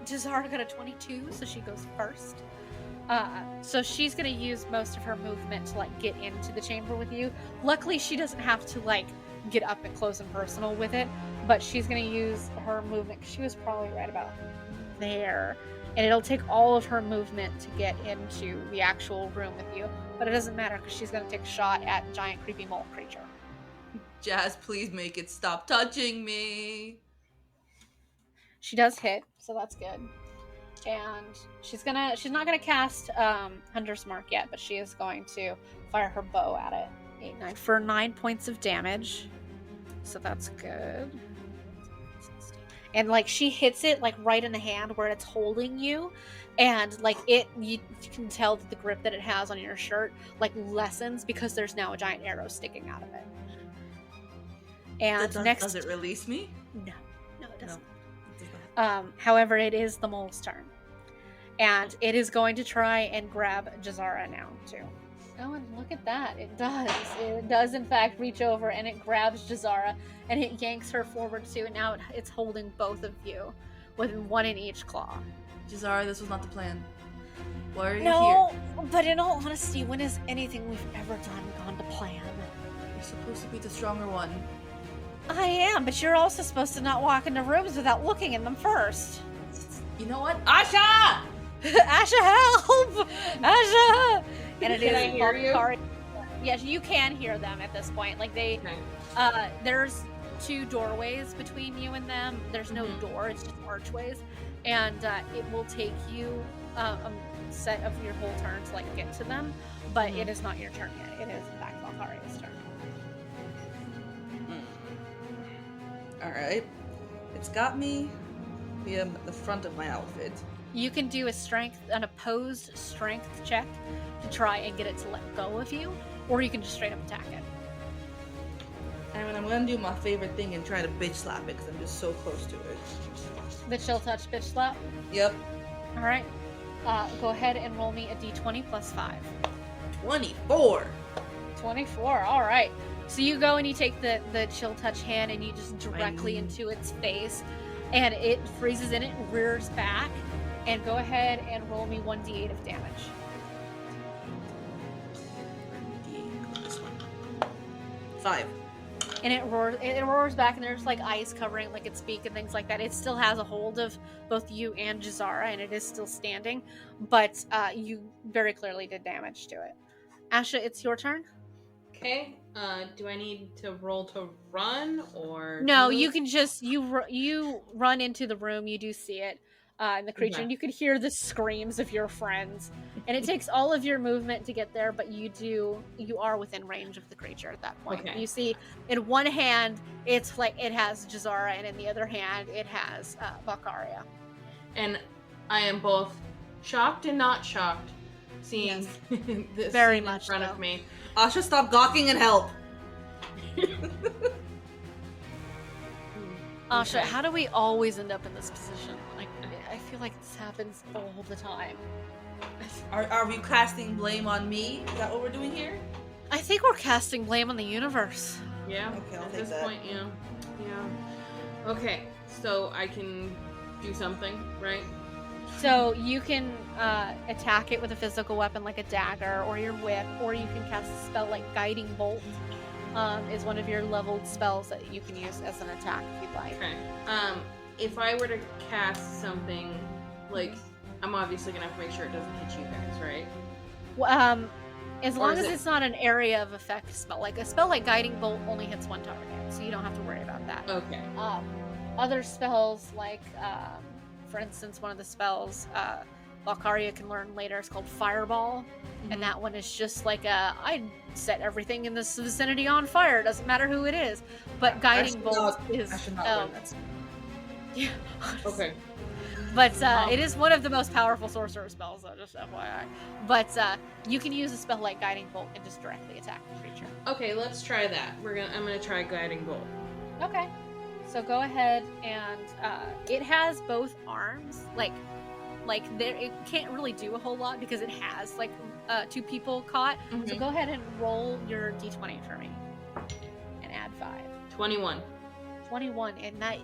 Jazara got a 22, so she goes first. So she's gonna use most of her movement to like get into the chamber with you. Luckily, she doesn't have to like get up and close and personal with it, but she's gonna use her movement because she was probably right about there, and it'll take all of her movement to get into the actual room with you. But it doesn't matter because she's gonna take a shot at giant creepy mole creature. Jazz, please make it stop touching me. She does hit, so that's good. And she's not gonna cast Hunter's Mark yet, but she is going to fire her bow at it. 8, 9 for 9 points of damage. So that's good. And like she hits it like right in the hand where it's holding you, and like you can tell that the grip that it has on your shirt like lessens because there's now a giant arrow sticking out of it. And Does it release me? No, it doesn't. However, it is the mole's turn. And it is going to try and grab Jazara now, too. Oh, and look at that. It does. It does, in fact, reach over, and it grabs Jazara, and it yanks her forward, too, and now it's holding both of you, with one in each claw. Jazara, this was not the plan. Why are you here? No, but in all honesty, when has anything we've ever done gone to plan? You're supposed to be the stronger one. I am, but you're also supposed to not walk into rooms without looking in them first. You know what? Asha! Asha, help! Asha! And it Can is I hear you? Valkyrie. Yes, you can hear them at this point. Like they, Okay. there's 2 doorways between you and them. There's no door; it's just archways, and it will take you a set of your whole turn to like get to them. But it is not your turn yet. It is in fact Valkyrie's turn. Alright. It's got me via the front of my outfit. You can do an opposed strength check to try and get it to let go of you, or you can just straight up attack it. And I'm gonna do my favorite thing and try to bitch slap it because I'm just so close to it. The chill touch bitch slap. Yep. All right. Go ahead and roll me a d20 plus 5. 24! 24. All right. So you go and you take the chill touch hand and you just directly into its face, and it freezes and it rears back. And go ahead and roll me 1d8 of damage. This one. 5. And it roars back, and there's like ice covering like its beak and things like that. It still has a hold of both you and Jazara, and it is still standing, but you very clearly did damage to it. Asha, it's your turn. Okay. Do I need to roll to run or No, you can just you run into the room. You do see it, and the creature, and you could hear the screams of your friends. And it takes all of your movement to get there, but you are within range of the creature at that point. Okay. You see, in one hand, it's like it has Jazara, and in the other hand, it has Valkyria. And I am both shocked and not shocked seeing this Very scene much in front so. of me. Asha, stop gawking and help! Asha, Okay. how do we always end up in this position? Like, I feel like this happens all the time. Are we casting blame on me? Is that what we're doing here? I think we're casting blame on the universe. Yeah. Okay, I'll at take this that. point, yeah. Okay, so I can do something, right? So you can attack it with a physical weapon like a dagger or your whip, or you can cast a spell like Guiding Bolt. Is one of your leveled spells that you can use as an attack if you'd like. Okay. If I were to cast something, like, I'm obviously gonna have to make sure it doesn't hit you guys, right? Well, as Or long is as it- it's not an area of effect spell, like a spell like Guiding Bolt only hits one target, so you don't have to worry about that. Okay. Other spells, like for instance, one of the spells Valkyria can learn later is called Fireball, and that one is just like I set everything in this vicinity on fire. Doesn't matter who it is. But Guiding Bolt is. I should not learn that. Yeah. Okay. But it is one of the most powerful sorcerer spells, though, just FYI. But you can use a spell like Guiding Bolt and just directly attack the creature. Okay, let's try that. I'm gonna try Guiding Bolt. Okay. So go ahead and it has both arms. Like there, it can't really do a whole lot because it has like 2 people caught. So go ahead and roll your d20 for me and add 5. 21. 21, and that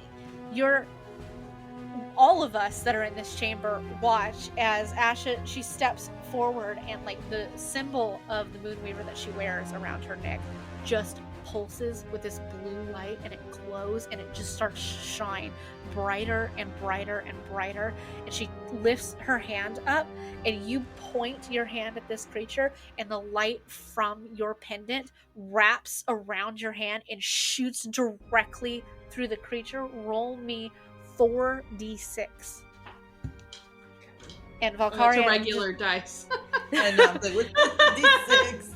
all of us that are in this chamber watch as Asha, she steps forward, and like the symbol of the Moonweaver that she wears around her neck just pulses with this blue light, and it glows, and it just starts to shine brighter and brighter and brighter. And she lifts her hand up, and you point your hand at this creature, and the light from your pendant wraps around your hand and shoots directly through the creature. Roll me 4d6. And Oh, that's Valkyria. a regular dice. I know, I'm like, what D6?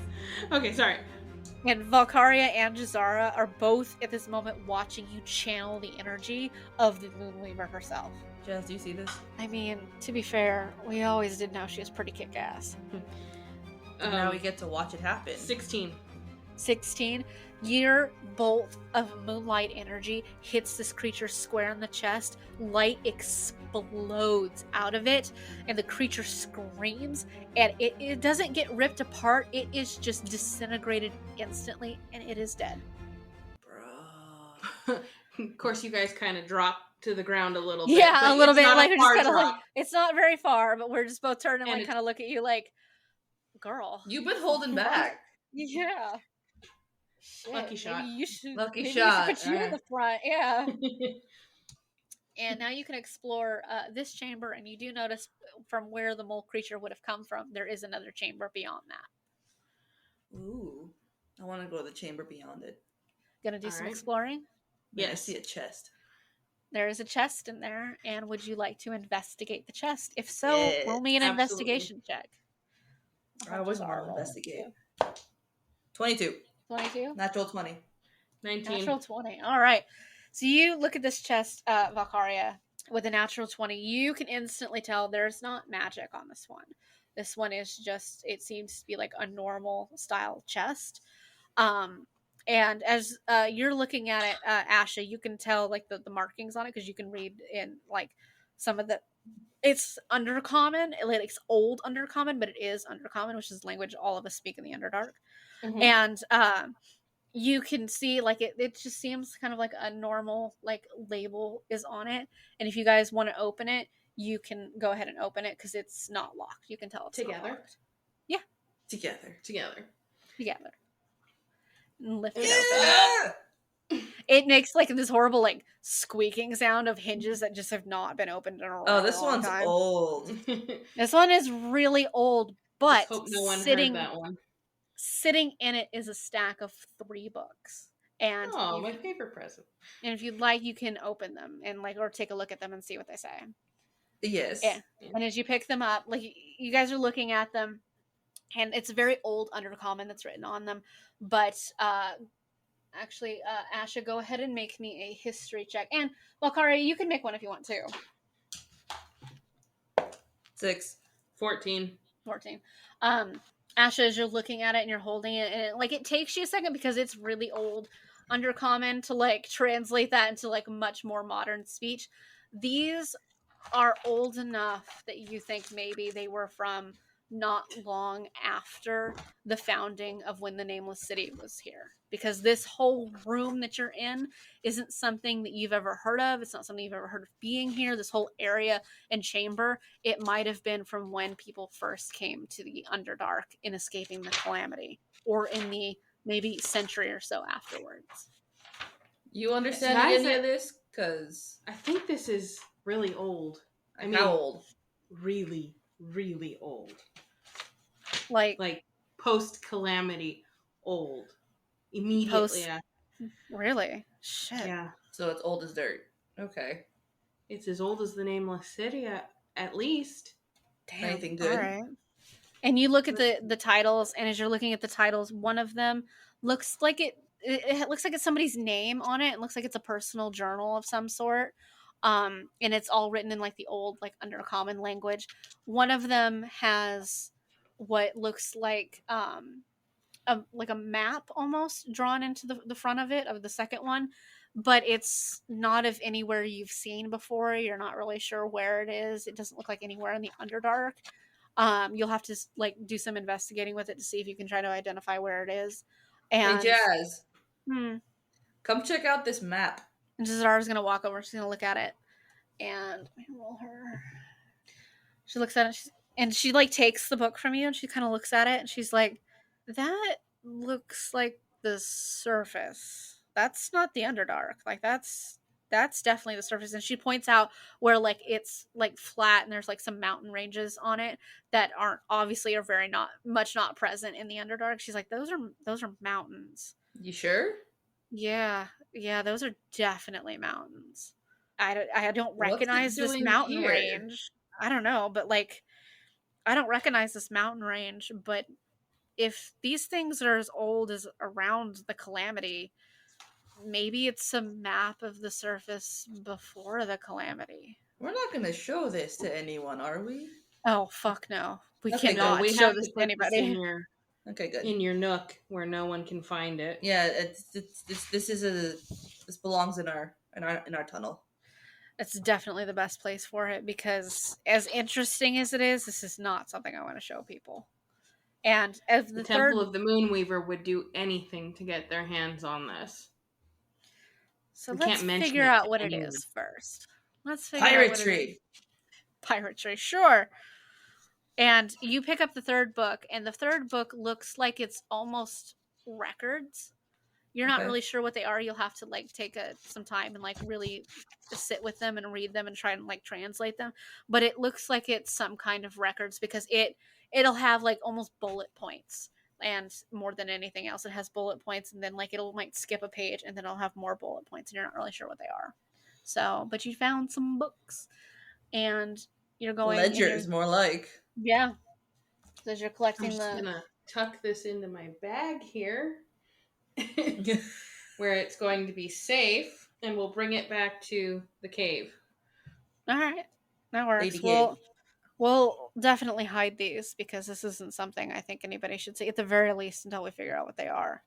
Okay, sorry. And Valkyria and Jazara are both at this moment watching you channel the energy of the Moonweaver herself. Jess, do you see this? I mean, to be fair, we always did know she was pretty kick-ass. And now we get to watch it happen. 16. 16. Your bolt of moonlight energy hits this creature square in the chest. Light explodes out of it, and the creature screams, and it doesn't get ripped apart. It is just disintegrated instantly, and it is dead. Bro. Of course, you guys kind of drop to the ground a little bit. Yeah, but a little it's bit. not Like a we're just far kind of like, drop. it's not very far, but we're just both turning and And like kind of look at you like, girl. You've been holding back. Yeah. Shit, Lucky shot. Maybe you should. Lucky maybe shot, You should put you in alright. the front. Yeah. And now you can explore this chamber, and you do notice from where the mole creature would have come from, there is another chamber beyond that. Ooh. I want to go to the chamber beyond it. Gonna do some Alright. exploring. Yeah, I Yes. see a chest. There is a chest in there, and would you like to investigate the chest? If so, Yes, roll me an absolutely. investigation check. I always want to investigate. 22. 22? Natural 20. 19. Natural 20. All right. So you look at this chest, Valkyria, with a natural 20. You can instantly tell there's not magic on this one. This one is just, it seems to be like a normal style chest. And as you're looking at it, Asha, you can tell like the markings on it because you can read in like some of the, it's undercommon, like it's old undercommon, but it is undercommon, which is language all of us speak in the Underdark. Mhm. And you can see like it just seems kind of like a normal like label is on it, and if you guys want to open it, you can go ahead and open it because it's not locked. You can tell it's not Together? locked. Together. Together. And lift it open. It makes like this horrible like squeaking sound of hinges that just have not been opened in a Oh, really this long one's time. old. This one is really old, but Hope no one sitting heard that one. sitting in it is a stack of 3 books. And Oh, my favorite present. and if you'd like, you can open them and like or take a look at them and see what they say. Yes. Yeah. And as you pick them up, like you guys are looking at them, and it's a very old undercommon that's written on them. But actually, Asha, go ahead and make me a history check. And Valkyria, you can make one if you want to. 6. 14. 14. Asha, as you're looking at it and you're holding it, and it takes you a second because it's really old undercommon to like translate that into like much more modern speech. These are old enough that you think maybe they were from not long after the founding of when the Nameless City was here. Because this whole room that you're in isn't something that you've ever heard of. It's not something you've ever heard of being here. This whole area and chamber, it might have been from when people first came to the Underdark in escaping the Calamity, or in the maybe century or so afterwards. You understanding Guys, any of this? Because I think this is really old. I mean, how old? Really, really old. Like Post Calamity old. Immediately post, after. really? Shit. Yeah. So it's old as dirt. Okay. It's as old as the Nameless City, at least. Damn. Anything good? All right. And you look at the titles, and as you're looking at the titles, one of them looks like it looks like it's somebody's name on it. It looks like it's a personal journal of some sort. And it's all written in like the old like Undercommon language. One of them has what looks like a map almost drawn into the front of it, of the second one, but it's not of anywhere you've seen before. You're not really sure where it is. It doesn't look like anywhere in the Underdark. You'll have to like do some investigating with it to see if you can try to identify where it is. And Hey, Jazz. hmm, Come check out this map. and Zara's gonna walk over. She's gonna look at it, and let me roll her. She looks at it, and she like takes the book from you, and she kind of looks at it, and she's like, "That looks like the surface. That's not the Underdark. Like that's definitely the surface." And she points out where like it's like flat, and there's like some mountain ranges on it that aren't obviously are very not present in the Underdark. She's like, "Those are mountains." You sure? Yeah, those are definitely mountains. I don't What's it recognize this doing mountain here? range. I don't know, but like I don't recognize this mountain range, but if these things are as old as around the Calamity, maybe it's a map of the surface before the Calamity. We're not gonna show this to anyone, are we? Oh fuck no. We Okay, No, cannot we show have this to to put this anybody. Okay, good. in your nook where no one can find it. Yeah, this belongs in our tunnel. It's definitely the best place for it because as interesting as it is, this is not something I want to show people. And as The third Temple of the Moonweaver would do anything to get their hands on this. So We let's can't mention figure it out to what it anyone. is first. Let's figure out what it is. Piratry. Piratry, sure. And you pick up the third book, and the third book looks like it's almost records. You're not Okay. really sure what they are. You'll have to like take some time and like really sit with them and read them and try and like translate them. But it looks like it's some kind of records because it'll have like almost bullet points. And more than anything else, it has bullet points, and then like it'll might skip a page, and then it'll have more bullet points, and you're not really sure what they are. So, but you found some books, and you're going Ledgers, more like. yeah. Because you're I'm collecting just gonna tuck this into my bag here, where it's going to be safe, and we'll bring it back to the cave. All right, that works. Lady Gay. We'll definitely hide these because this isn't something I think anybody should see at the very least until we figure out what they are.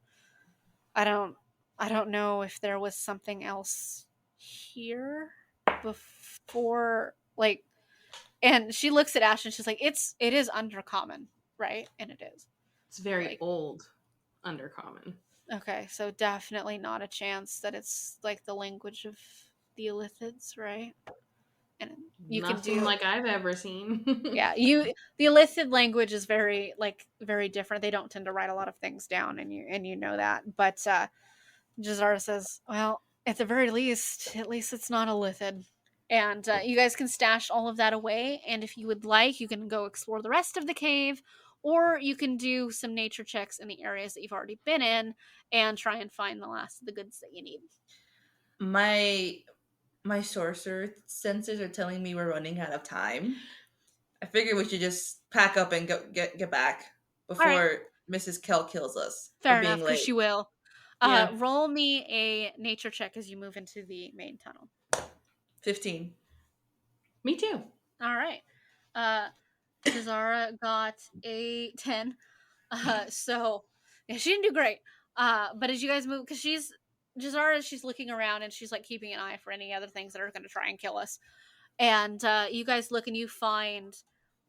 I don't know if there was something else here before, like, and she looks at Ash and she's like, it is Undercommon, right? And it is. It's very Like- old Undercommon. Okay, so definitely not a chance that it's like the language of the Illithids, right? And you Nothing can do like I've ever seen. yeah, the Illithid language is very different. They don't tend to write a lot of things down, and you know that. But Jazara says, well, at the very least, at least it's not Illithid. And you guys can stash all of that away, and if you would like, you can go explore the rest of the cave, or you can do some nature checks in the areas that you've already been in and try and find the last of the goods that you need. My sorcerer sensors are telling me we're running out of time. I figure we should just pack up and get back before right. Mrs. Kell kills us. Fair for being enough, because late. she will. Yeah. Roll me a nature check as you move into the main tunnel. 15. Me too. All right. Jazara got a 10. So yeah, she didn't do great. But as you guys move, because she's looking around and she's like keeping an eye for any other things that are going to try and kill us. And you guys look and you find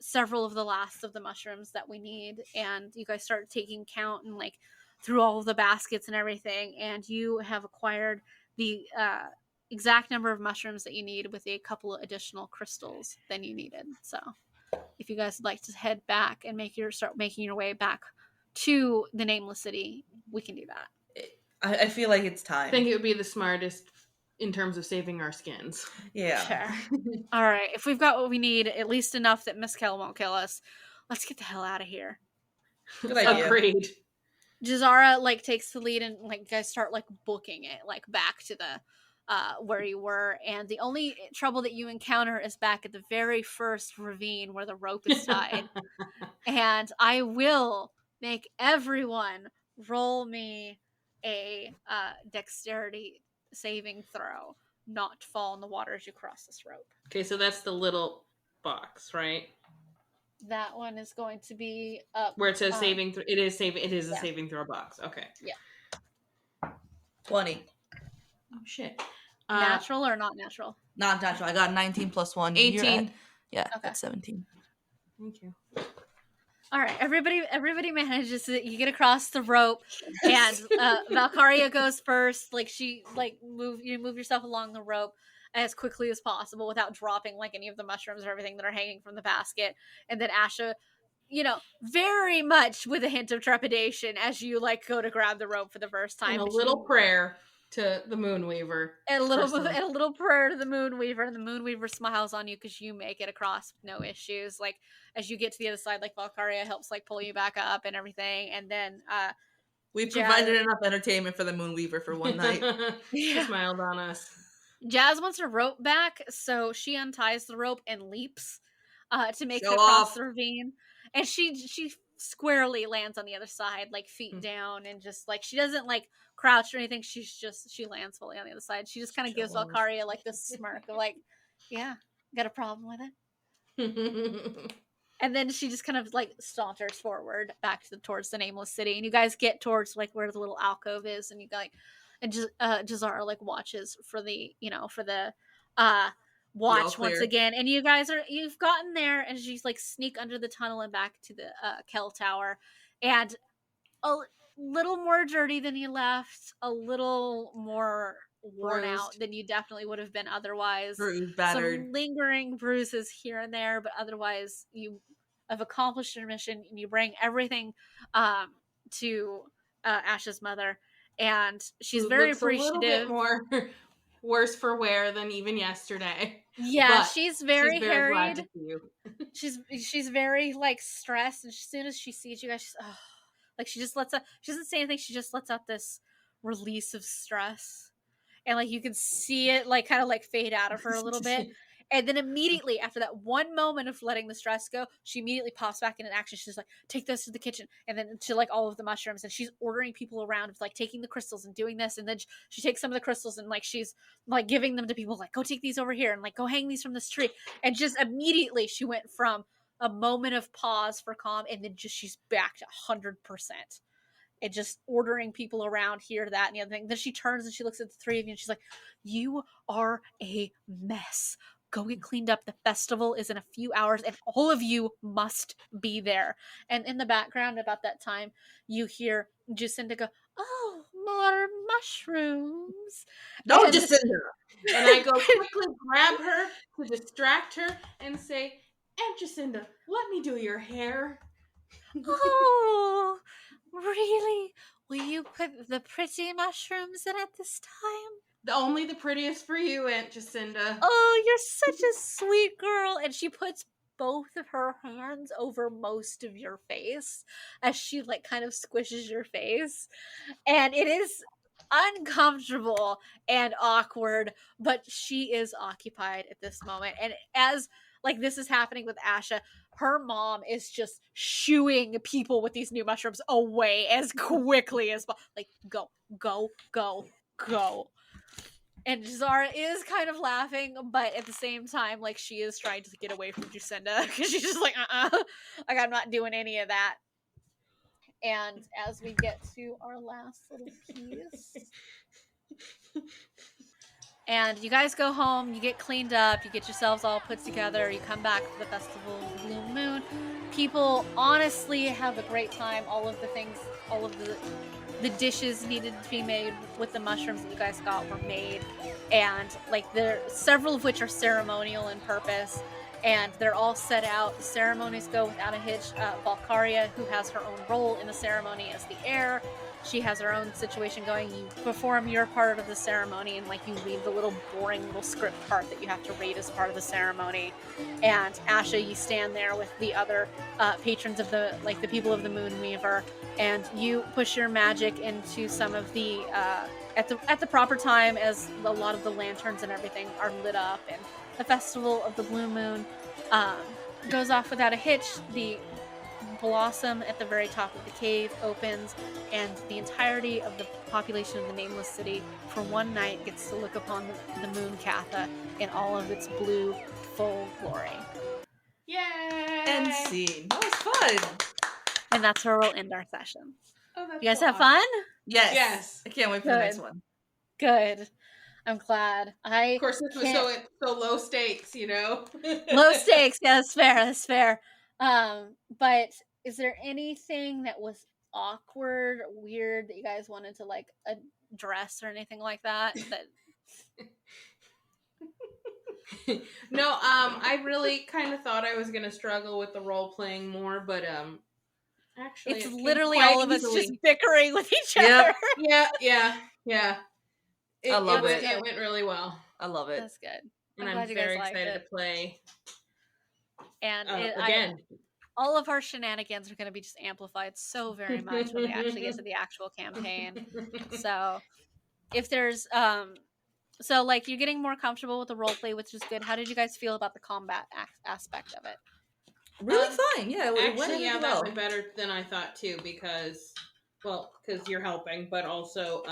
several of the last of the mushrooms that we need, and you guys start taking count and like through all of the baskets and everything, and you have acquired the exact number of mushrooms that you need with a couple of additional crystals than you needed. So if you guys would like to head back and start making your way back to the Nameless City, we can do that. I feel like it's I time. think it would be the smartest in terms of saving our skins. Yeah. Fair. All right. If we've got what we need, at least enough that Miss Kell won't kill us, let's get the hell out of here. Good idea. Agreed. Jazara like takes the lead and like you guys start like booking it like back to the where you were, and the only trouble that you encounter is back at the very first ravine where the rope is tied. And I will make everyone roll me a dexterity saving throw, not to fall in the water as you cross this rope. Okay, so that's the little box, right? That one is going to be up Where it says saving. It is a yeah. saving throw box. Okay. Yeah. 20. Oh shit. Natural or not natural? Not natural. I got 19 plus 1. 18. Yeah, Okay. that's 17. Thank you. All right, everybody manages to you get across the rope, and Valkyria goes first. Like you move yourself along the rope as quickly as possible without dropping like any of the mushrooms or everything that are hanging from the basket. And then Asha, very much with a hint of trepidation as you like go to grab the rope for the first time. And a little prayer to the Moonweaver. And a little prayer to the Moonweaver, and the Moonweaver smiles on you because you make it across with no issues. Like as you get to the other side, like Valkyria helps like pull you back up and everything, and then we provided enough entertainment for the Moonweaver for one night. She smiled on us. Jazz wants her rope back, so she unties the rope and leaps to make Show it across off. the ravine, and she squarely lands on the other side, like feet down, and just like she doesn't like crouch or anything. She lands fully on the other side. She just kind of gives Valkyria like this smirk of like, yeah, got a problem with it. And then she just kind of like saunters forward back towards the Nameless City, and you guys get towards like where the little alcove is, and you like, and Jazara like watches for the watch once again, and you've gotten there, and she's like sneak under the tunnel and back to the Kell Tower, and a little more dirty than you left, a little more worn out than you definitely would have been otherwise. Bruised, battered. Some lingering bruises here and there, but otherwise you have accomplished your mission, and you bring everything to Ash's mother, and she's very appreciative. A little bit more worse for wear than even yesterday. Yeah, she's very harried. Glad to see you. she's very like stressed, and as soon as she sees you guys, she's like she doesn't say anything. She just lets out this release of stress, and like you can see it like kind of like fade out of her a little bit. And then immediately after that one moment of letting the stress go, she immediately pops back into action. She's like, take this to the kitchen, and then to like all of the mushrooms, and she's ordering people around, like taking the crystals and doing this, and then she takes some of the crystals and like she's like giving them to people, like go take these over here and like go hang these from this tree. And just immediately she went from a moment of pause for calm, and then just she's back to 100%. And just ordering people around here, that, and the other thing. Then she turns and she looks at the three of you, and she's like, you are a mess. Go get cleaned up. The festival is in a few hours, and all of you must be there. And in the background, about that time, you hear Jacinda go, oh, more mushrooms. No, Jacinda! And I go quickly grab her to distract her and say, Aunt Jacinda, let me do your hair. Oh, really? Will you put the pretty mushrooms in at this time? Only the prettiest for you, Aunt Jacinda. Oh, you're such a sweet girl. And she puts both of her hands over most of your face as she like kind of squishes your face. And it is uncomfortable and awkward, but she is occupied at this moment. And as like this is happening with Asha, her mom is just shooing people with these new mushrooms away as quickly as possible. Like, go, go, go, go. And Zara is kind of laughing, but at the same time, like, she is trying to get away from Jacinda, because she's just like, like, I'm not doing any of that. And as we get to our last little piece, And you guys go home, you get cleaned up, you get yourselves all put together, you come back for the Festival of the Blue Moon. People honestly have a great time. All of the things, all of the dishes needed to be made with the mushrooms that you guys got were made. And like there several of which are ceremonial in purpose. And they're all set out. The ceremonies go without a hitch. Valkyria, who has her own role in the ceremony as the heir, she has her own situation going. You perform your part of the ceremony, and like you read the little boring little script part that you have to read as part of the ceremony. And Asha, you stand there with the other patrons of the people of the Moonweaver, and you push your magic into some of the at the proper time, as a lot of the lanterns and everything are lit up, and the Festival of the Blue Moon goes off without a hitch. The blossom at the very top of the cave opens, and the entirety of the population of the Nameless City for one night gets to look upon the moon Katha in all of its blue full glory. Yay! End scene. That was fun. And that's where we'll end our session. Oh, that's You guys so have awesome. fun? Yes. Yes. I can't wait for the next one. Good. I'm glad. Of course, this was so low stakes, you know. Low stakes. Yeah, that's fair. That's fair. But is there anything that was awkward, weird that you guys wanted to like address or anything like that? No, I really kind of thought I was gonna struggle with the role playing more, but actually, it's it came literally quite all of us easily. just bickering with each Yep. other. Yeah. I love it. It went really well. I love it. That's good. And I'm glad you guys very liked excited it. to play. And again. all of our shenanigans are going to be just amplified so very much when we actually get to the actual campaign. So if there's so like you're getting more comfortable with the roleplay, which is good. How did you guys feel about the combat aspect of it? Really fine. Yeah, it went actually, really that well. went better than I thought too, because you're helping, but also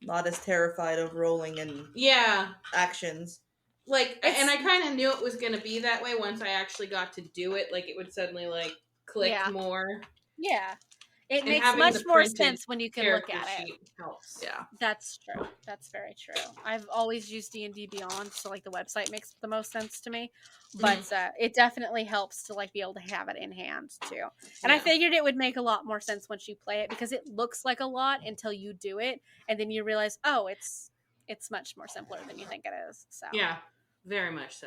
not as terrified of rolling and actions. Like, and I kind of knew it was going to be that way once I actually got to do it. Like, it would suddenly like click more. Yeah. It makes much more sense when you can look at it. Helps. Yeah. That's true. That's very true. I've always used D&D Beyond, so like the website makes the most sense to me. But it definitely helps to like be able to have it in hand too. And I figured it would make a lot more sense once you play it, because it looks like a lot until you do it, and then you realize, oh, it's much more simpler than you think it is. So yeah, very much so.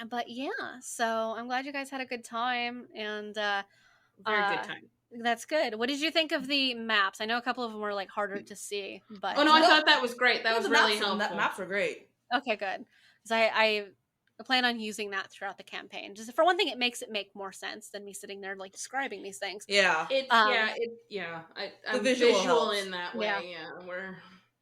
But yeah, so I'm glad you guys had a good time, and very good time. That's good. What did you think of the maps? I know a couple of them were like harder to see, but I thought that was great. That was really helpful. The maps were great. Okay, good. Because I plan on using that throughout the campaign. Just for one thing, it makes it make more sense than me sitting there like describing these things. Yeah. I'm visual in that way. Yeah, we're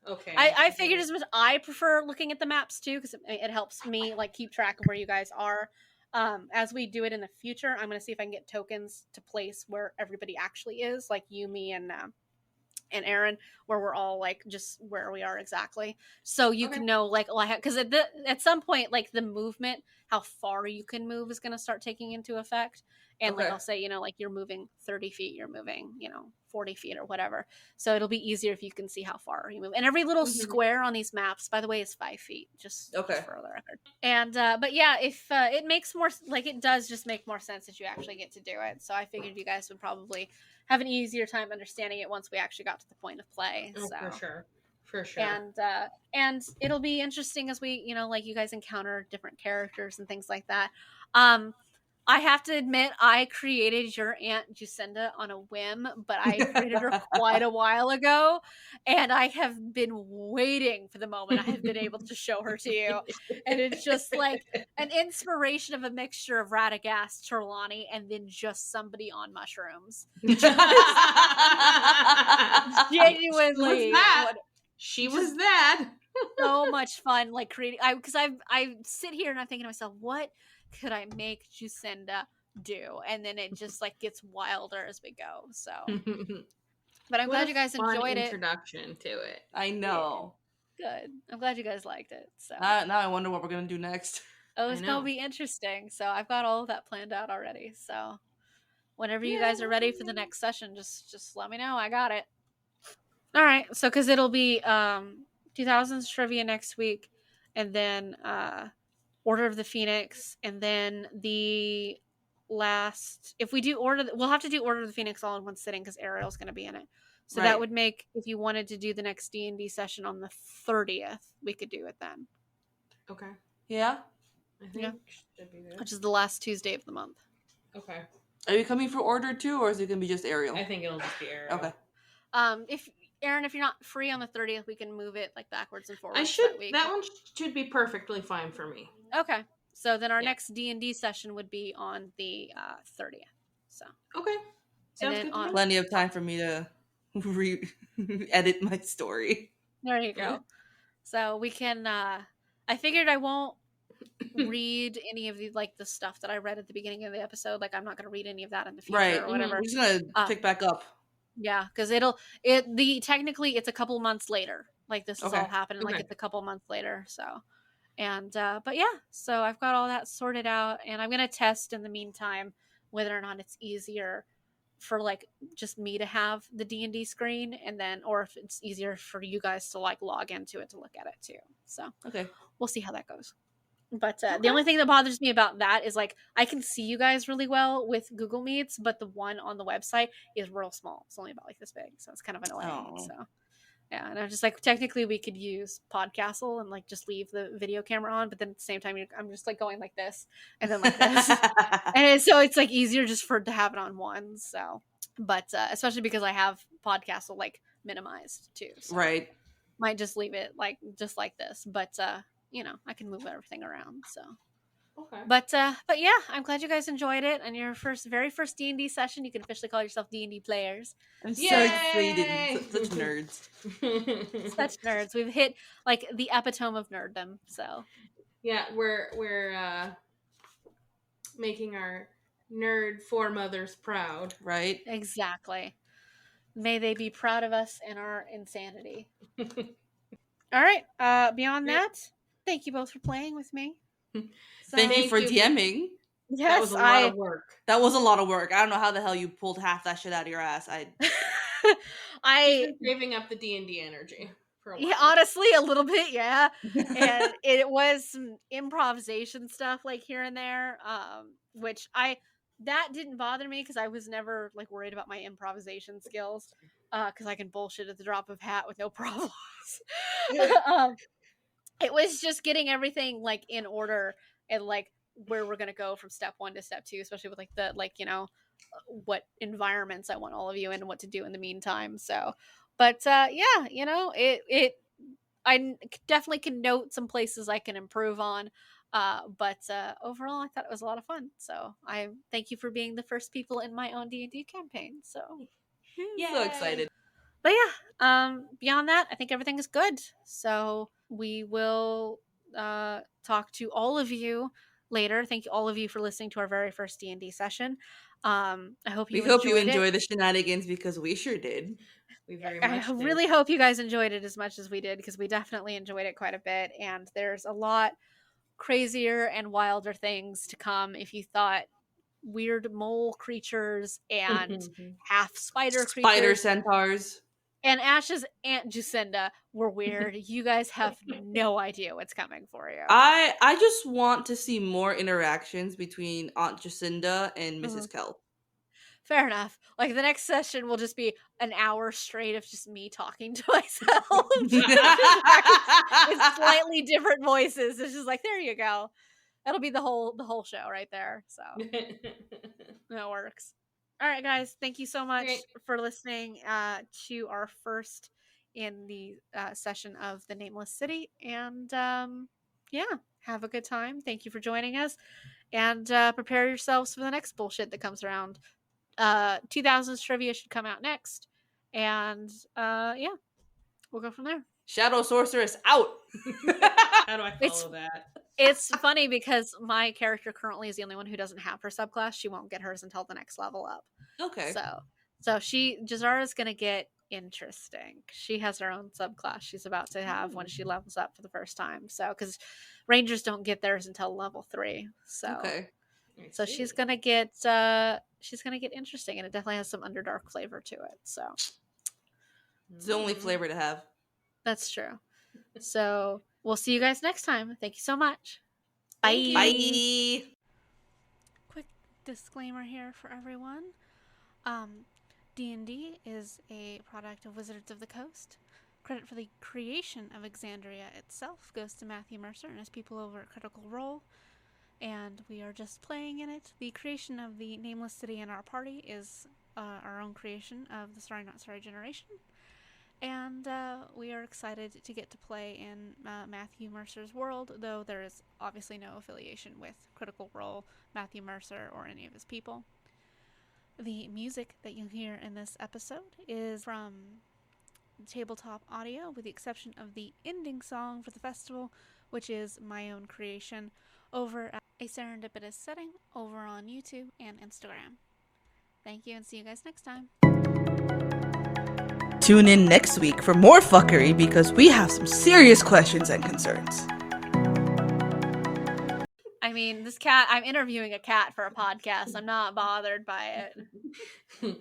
okay. I figured as much. I prefer looking at the maps too, because it helps me like keep track of where you guys are. As we do it in the future, I'm going to see if I can get tokens to place where everybody actually is, like you, me, and Erin, where we're all like just where we are exactly, so you can know like because at some point like the movement, how far you can move is going to start taking into effect. And like I'll say, like you're moving 30 feet, you're moving 40 feet or whatever, so it'll be easier if you can see how far you move. And every little square on these maps, by the way, is 5 feet, just for the record. And but yeah, if it makes more, like it does just make more sense that you actually get to do it. So I figured you guys would probably have an easier time understanding it once we actually got to the point of play. For sure. And it'll be interesting as we, like you guys encounter different characters and things like that. I have to admit, I created your Aunt Jacinda on a whim, but I created her quite a while ago, and I have been waiting for the moment I have been able to show her to you. And it's just like an inspiration of a mixture of Radagast, Trelawney, and then just somebody on mushrooms. Genuinely. She was that. So much fun, like creating. Because I sit here and I'm thinking to myself, what could I make Jacinda do? And then it just like gets wilder as we go. So, but I'm glad you guys enjoyed it. Introduction to it. I know. Yeah. Good. I'm glad you guys liked it. So now I wonder what we're gonna do next. Oh, it's gonna be interesting. So I've got all of that planned out already. So whenever you guys are ready for the next session, just let me know. I got it. All right. So because it'll be 2000s trivia next week, and then Order of the Phoenix, and then the last. If we do we'll have to do Order of the Phoenix all in one sitting because Ariel's going to be in it. So that Right. would make, if you wanted to do the next D&D session on the 30th, we could do it then. Okay. Yeah. I think Yeah. should be good. Which is the last Tuesday of the month. Okay. Are you coming for Order too, or is it gonna be just Ariel? I think it'll just be Ariel. Okay. If Erin, if you're not free on the 30th, we can move it like backwards and forwards I should. that week. That one should be perfectly fine for me. Okay. So then our Yeah. next D&D session would be on the 30th. So Okay. Sounds then good to on- me. Plenty of time for me to edit my story. there you go. So we can I figured I won't read any of the like the stuff that I read at the beginning of the episode. Like I'm not going to read any of that in the future Right. or whatever. We're just gonna pick back up. Yeah, because technically it's a couple months later. Like this is Okay. all happening. Like Okay. it's a couple months later. So, and but yeah, so I've got all that sorted out, and I'm gonna test in the meantime whether or not it's easier for like just me to have the D&D screen, and then or if it's easier for you guys to like log into it to look at it too. So Okay. we'll see how that goes. But the Okay. only thing that bothers me about that is like I can see you guys really well with Google Meets, but the one on the website is real small. It's only about like this big, so it's kind of annoying. Oh. So yeah, and I'm just like technically we could use Podcastle and like just leave the video camera on, but then at the same time I'm just like going like this and then like this, and so it's like easier just for to have it on one. So, but especially because I have Podcastle like minimized too, so Right. might just leave it like just like this, but you know, I can move everything around. So, Okay. but yeah, I'm glad you guys enjoyed it. And your very first D&D session, you can officially call yourself D&D players. I'm so Yay! excited. Such nerds. Such nerds. We've hit like the epitome of nerddom. So Yeah, we're making our nerd foremothers proud. Right. exactly. May they be proud of us and our insanity. All right. Beyond Great. that, thank you both for playing with me. So, Thank you Thank for you. DMing. yes, That was a lot of work. That was a lot of work. I don't know how the hell you pulled half that shit out of your ass. I've I been saving up the D&D energy for a while. yeah, honestly, a little bit, yeah. And it was some improvisation stuff like here and there, which that didn't bother me because I was never like worried about my improvisation skills, because I can bullshit at the drop of hat with no problems. It was just getting everything like in order and like where we're gonna go from step 1 to step 2, especially with like the like what environments I want all of you in and what to do in the meantime. So, but yeah, I definitely can note some places I can improve on. But overall, I thought it was a lot of fun. So I thank you for being the first people in my own D&D campaign. So, So excited. but yeah, beyond that, I think everything is good. So we will talk to all of you later. Thank you all of you for listening to our very first D&D session. I hope We you hope you enjoyed it. enjoy the shenanigans because we sure did. We very I much did. really hope you guys enjoyed it as much as we did, because we definitely enjoyed it quite a bit, and there's a lot crazier and wilder things to come. If you thought weird mole creatures and half spider Spider creatures centaurs. and Ash's Aunt Jacinda were weird, you guys have no idea what's coming for you. I just want to see more interactions between Aunt Jacinda and Mrs. Kell. Fair enough. Like the next session will just be an hour straight of just me talking to myself. With slightly different voices. It's just like, there you go. That'll be the whole show right there. So that works. All right, guys. Thank you so much Great. for listening to our first in the session of the Nameless City. And yeah, have a good time. Thank you for joining us. And prepare yourselves for the next bullshit that comes around. 2000s trivia should come out next. And yeah, we'll go from there. Shadow Sorceress out. How do I follow that? It's funny because my character currently is the only one who doesn't have her subclass. She won't get hers until the next level up. Okay. So Jazara's gonna get interesting. She has her own subclass she's about to have when she levels up for the first time. So because Rangers don't get theirs until level 3. So Okay. so she's gonna get interesting, and it definitely has some Underdark flavor to it. So It's the only flavor to have. that's true. So we'll see you guys next time. Thank you so much. Bye. Thank you. Bye. Quick disclaimer here for everyone. D&D is a product of Wizards of the Coast. Credit for the creation of Exandria itself goes to Matthew Mercer and his people over at Critical Role, and we are just playing in it. The creation of the Nameless City in our party is our own creation of the Sorry Not Sorry generation, and we are excited to get to play in Matthew Mercer's world, though there is obviously no affiliation with Critical Role, Matthew Mercer, or any of his people. The music that you'll hear in this episode is from Tabletop Audio, with the exception of the ending song for the festival, which is my own creation over at A Serendipitous Setting over on YouTube and Instagram. Thank you, and see you guys next time. Tune in next week for more fuckery because we have some serious questions and concerns. I mean, this cat, I'm interviewing a cat for a podcast. I'm not bothered by it.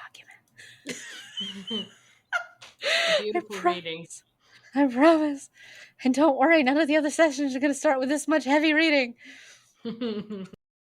document. Beautiful pro- readings. I promise. And don't worry, none of the other sessions are going to start with this much heavy reading.